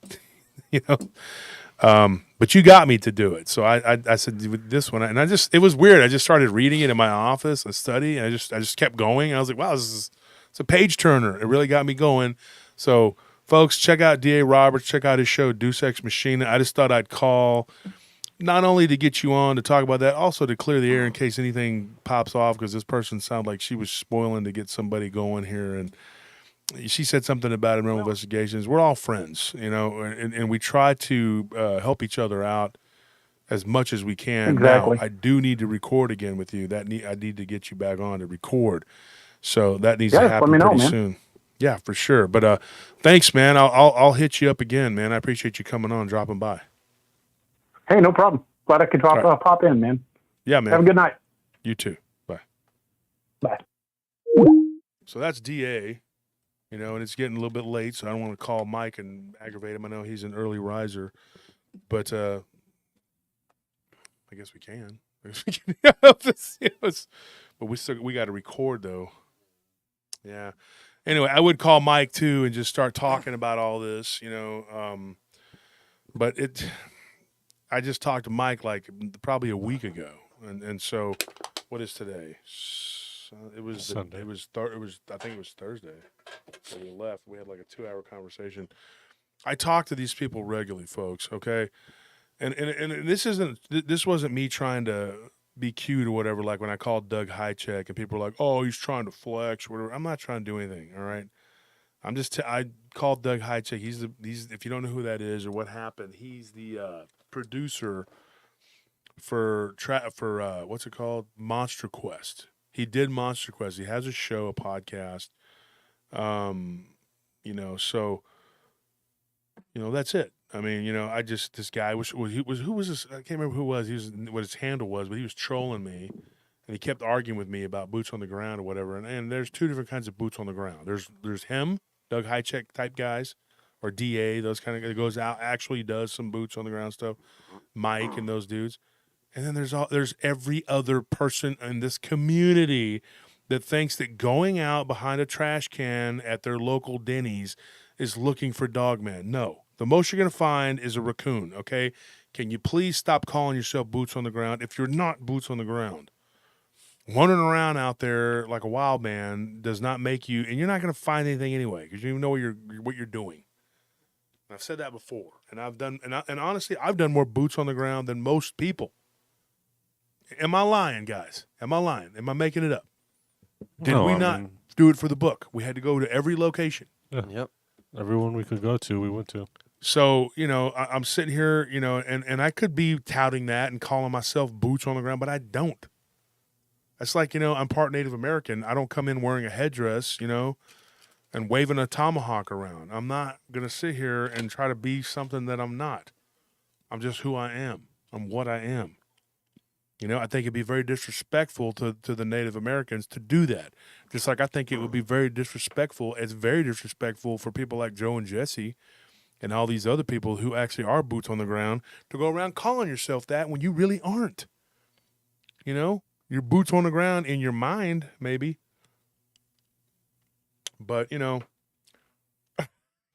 but you got me to do it. So I said with this one, and it was weird. I just started reading it in my office and study, and I just kept going. I was like, wow, it's a page turner. It really got me going. So folks, check out D.A. Roberts, check out his show, Deus Ex Machina. I just thought I'd call not only to get you on to talk about that, also to clear the air in case anything pops off, because this person sounded like she was spoiling to get somebody going here, and she said something about Paranormal Investigations. We're all friends, and we try to help each other out as much as we can. Exactly. Now, I do need to record again with you. I need to get you back on to record. So that needs to happen pretty soon. Yeah, for sure. But thanks, man. I'll hit you up again, man. I appreciate you coming on, dropping by. Hey, no problem. Glad I could pop in, man. Yeah, man. Have a good night. You too. Bye. Bye. So that's DA. And it's getting a little bit late, so I don't want to call Mike and aggravate him. I know he's an early riser, but I guess we can. But we got to record, though. Yeah. Anyway, I would call Mike too and just start talking about all this, but I just talked to Mike like probably a week ago, and so what is today? It was Sunday. I think it was Thursday when we left. We had like a 2-hour conversation. I talk to these people regularly, folks. Okay, and this wasn't me trying to be cute or whatever. Like when I called Doug Highcheck and people were like, "Oh, he's trying to flex," or whatever. I'm not trying to do anything. All right. I called Doug Highcheck. He's if you don't know who that is or what happened, he's the producer for what's it called? Monster Quest. He did Monster Quest. He has a show, a podcast. So that's it. I mean, this guy who was this? I can't remember who it was. He was what his handle was, but he was trolling me, and he kept arguing with me about boots on the ground or whatever. And there's two different kinds of boots on the ground. There's him, Doug Highcheck type guys, or DA, those kind of guys, goes out actually does some boots on the ground stuff. Mike and those dudes, and then there's every other person in this community that thinks that going out behind a trash can at their local Denny's is looking for Dogman. No. The most you're going to find is a raccoon, okay? Can you please stop calling yourself boots on the ground if you're not boots on the ground? Wandering around out there like a wild man does not make you, and you're not going to find anything anyway because you don't even know what you're doing. And I've said that before, and honestly, I've done more boots on the ground than most people. Am I lying, guys? Am I lying? Am I making it up? Did we not do it for the book? We had to go to every location. Yeah. Yep. Everyone we could go to, we went to. So, I'm sitting here, and I could be touting that and calling myself boots on the ground, but I don't. It's like, I'm part Native American. I don't come in wearing a headdress, and waving a tomahawk around. I'm not going to sit here and try to be something that I'm not. I'm just who I am. I'm what I am. I think it'd be very disrespectful to the Native Americans to do that. Just like I think it would be very disrespectful. It's very disrespectful for people like Joe and Jesse and all these other people who actually are boots on the ground to go around calling yourself that when you really aren't. You're boots on the ground in your mind, maybe. But,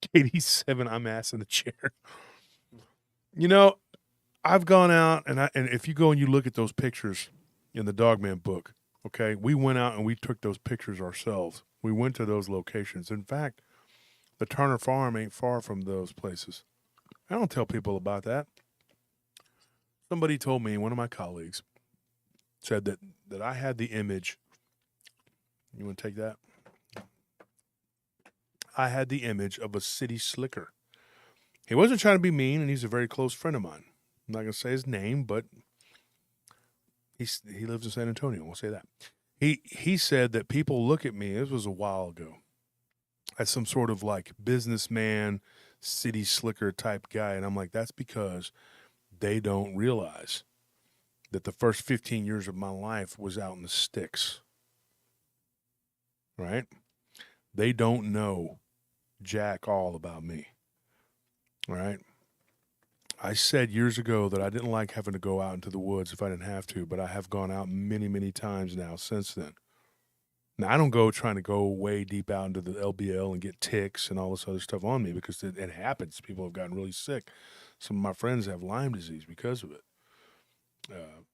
Katie's 7, I'm ass in the chair. I've gone out, and if you go and you look at those pictures in the Dogman book, okay, we went out and we took those pictures ourselves. We went to those locations. In fact, the Turner Farm ain't far from those places. I don't tell people about that. Somebody told me, one of my colleagues said that I had the image. You want to take that? I had the image of a city slicker. He wasn't trying to be mean, and he's a very close friend of mine. I'm not going to say his name, but he lives in San Antonio. We'll say that. He said that people look at me, this was a while ago, as some sort of like businessman, city slicker type guy. And I'm like, that's because they don't realize that the first 15 years of my life was out in the sticks. Right? They don't know jack all about me. Right? I said years ago that I didn't like having to go out into the woods if I didn't have to, but I have gone out many, many times now since then. Now, I don't go trying to go way deep out into the LBL and get ticks and all this other stuff on me because it happens. People have gotten really sick. Some of my friends have Lyme disease because of it.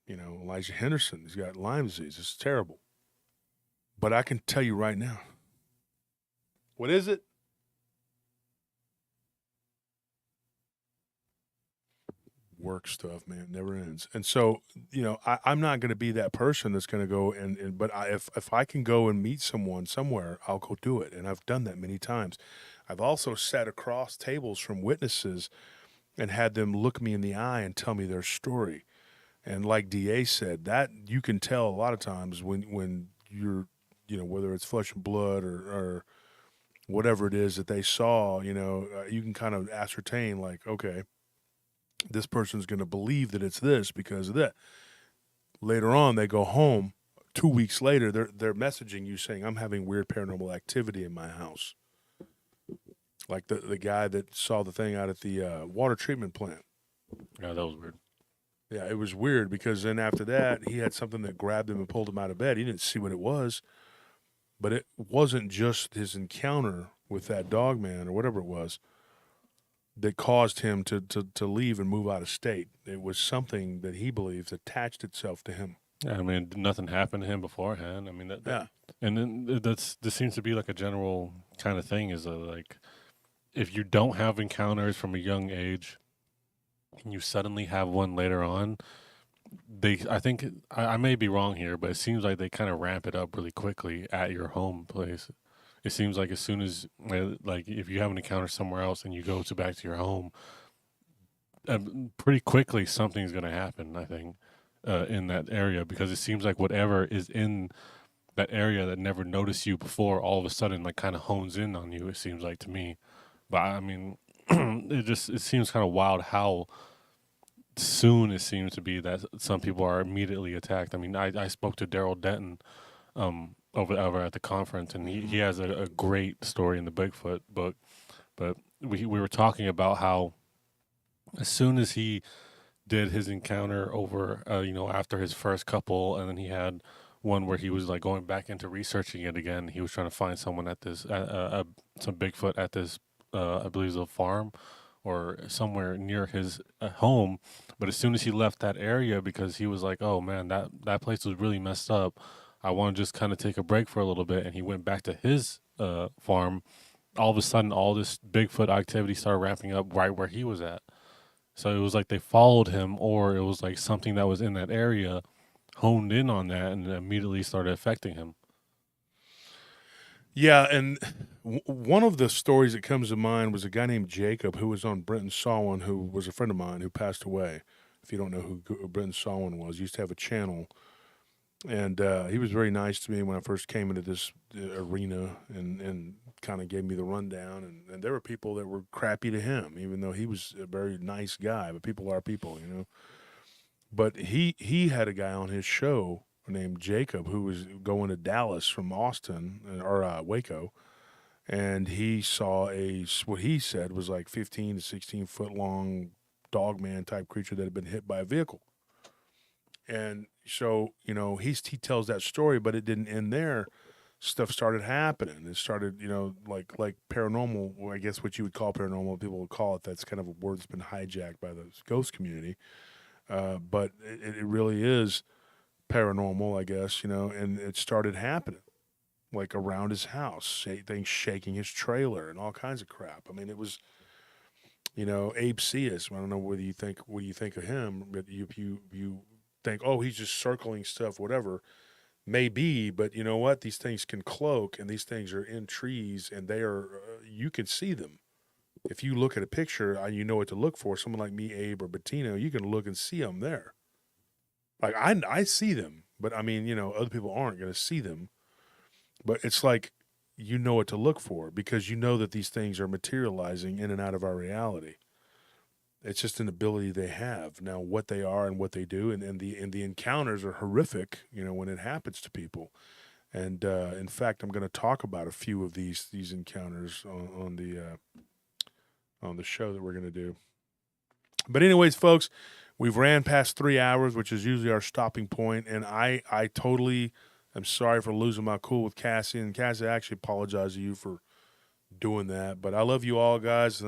Elijah Henderson, he's got Lyme disease. It's terrible. But I can tell you right now. What is it? Work stuff, man, never ends. And so, I'm not going to be that person that's going to go but if I can go and meet someone somewhere, I'll go do it. And I've done that many times. I've also sat across tables from witnesses and had them look me in the eye and tell me their story. And like DA said, that you can tell a lot of times when you're, whether it's flesh and blood or whatever it is that they saw, you can kind of ascertain like, okay, this person's going to believe that it's this because of that. Later on, they go home. 2 weeks later, they're messaging you saying, I'm having weird paranormal activity in my house. Like the guy that saw the thing out at the water treatment plant. Yeah, that was weird. Yeah, it was weird because then after that, he had something that grabbed him and pulled him out of bed. He didn't see what it was. But it wasn't just his encounter with that Dogman or whatever it was that caused him to leave and move out of state. It was something that he believes attached itself to him. Yeah, I mean, nothing happened to him beforehand. I mean, Yeah. and then this seems to be like a general kind of thing. Is like, if you don't have encounters from a young age, and you suddenly have one later on, I think I may be wrong here, but it seems like they kind of ramp it up really quickly at your home place. It seems like as soon as, like, if you have an encounter somewhere else and you go back to your home, pretty quickly something's going to happen, I think, in that area, because it seems like whatever is in that area that never noticed you before, all of a sudden, like, kind of hones in on you, it seems like to me. But, I mean, it seems kind of wild how soon it seems to be that some people are immediately attacked. I mean, I spoke to Daryl Denton over at the conference, and he has a great story in the Bigfoot book. But we were talking about how as soon as he did his encounter over, after his first couple, and then he had one where he was like going back into researching it again. He was trying to find someone at this, some Bigfoot at this, I believe it was a farm or somewhere near his home. But as soon as he left that area, because he was like, oh man, that place was really messed up, I want to just kind of take a break for a little bit. And he went back to his farm. All of a sudden, all this Bigfoot activity started ramping up right where he was at. So it was like they followed him, or it was like something that was in that area honed in on that and immediately started affecting him. Yeah, and one of the stories that comes to mind was a guy named Jacob who was on Brenton Sawin, who was a friend of mine who passed away. If you don't know who Brenton Sawin was, he used to have a channel. And he was very nice to me when I first came into this arena and kind of gave me the rundown. And there were people that were crappy to him, even though he was a very nice guy. But people are people, you know. But he had a guy on his show named Jacob who was going to Dallas from Austin or Waco. And he saw what he said was like 15 to 16 foot long Dogman type creature that had been hit by a vehicle. And so, you know, he tells that story, but it didn't end there. Stuff started happening. It started, you know, like paranormal, or I guess what you would call paranormal, people would call it. That's kind of a word that's been hijacked by the ghost community. But it really is paranormal, I guess, you know, and it started happening, like around his house, things shaking his trailer and all kinds of crap. I mean, it was, you know, Abe Seas. I don't know what you think of him, but you think, oh, he's just circling stuff, whatever. Maybe, but you know what? These things can cloak, and these things are in trees, and they are, you can see them. If you look at a picture, you know what to look for. Someone like me, Abe, or Bettino, you can look and see them there. Like, I see them, but I mean, you know, other people aren't going to see them. But it's like, you know what to look for, because you know that these things are materializing in and out of our reality. It's just an ability they have. Now, what they are and what they do, and the encounters are horrific, you know, when it happens to people. And in fact, I'm going to talk about a few of these encounters on the show that we're going to do. But anyways, folks, we've ran past 3 hours, which is usually our stopping point, and I totally am sorry for losing my cool with Cassie. And Cassie, I actually apologize to you for doing that. But I love you all, guys.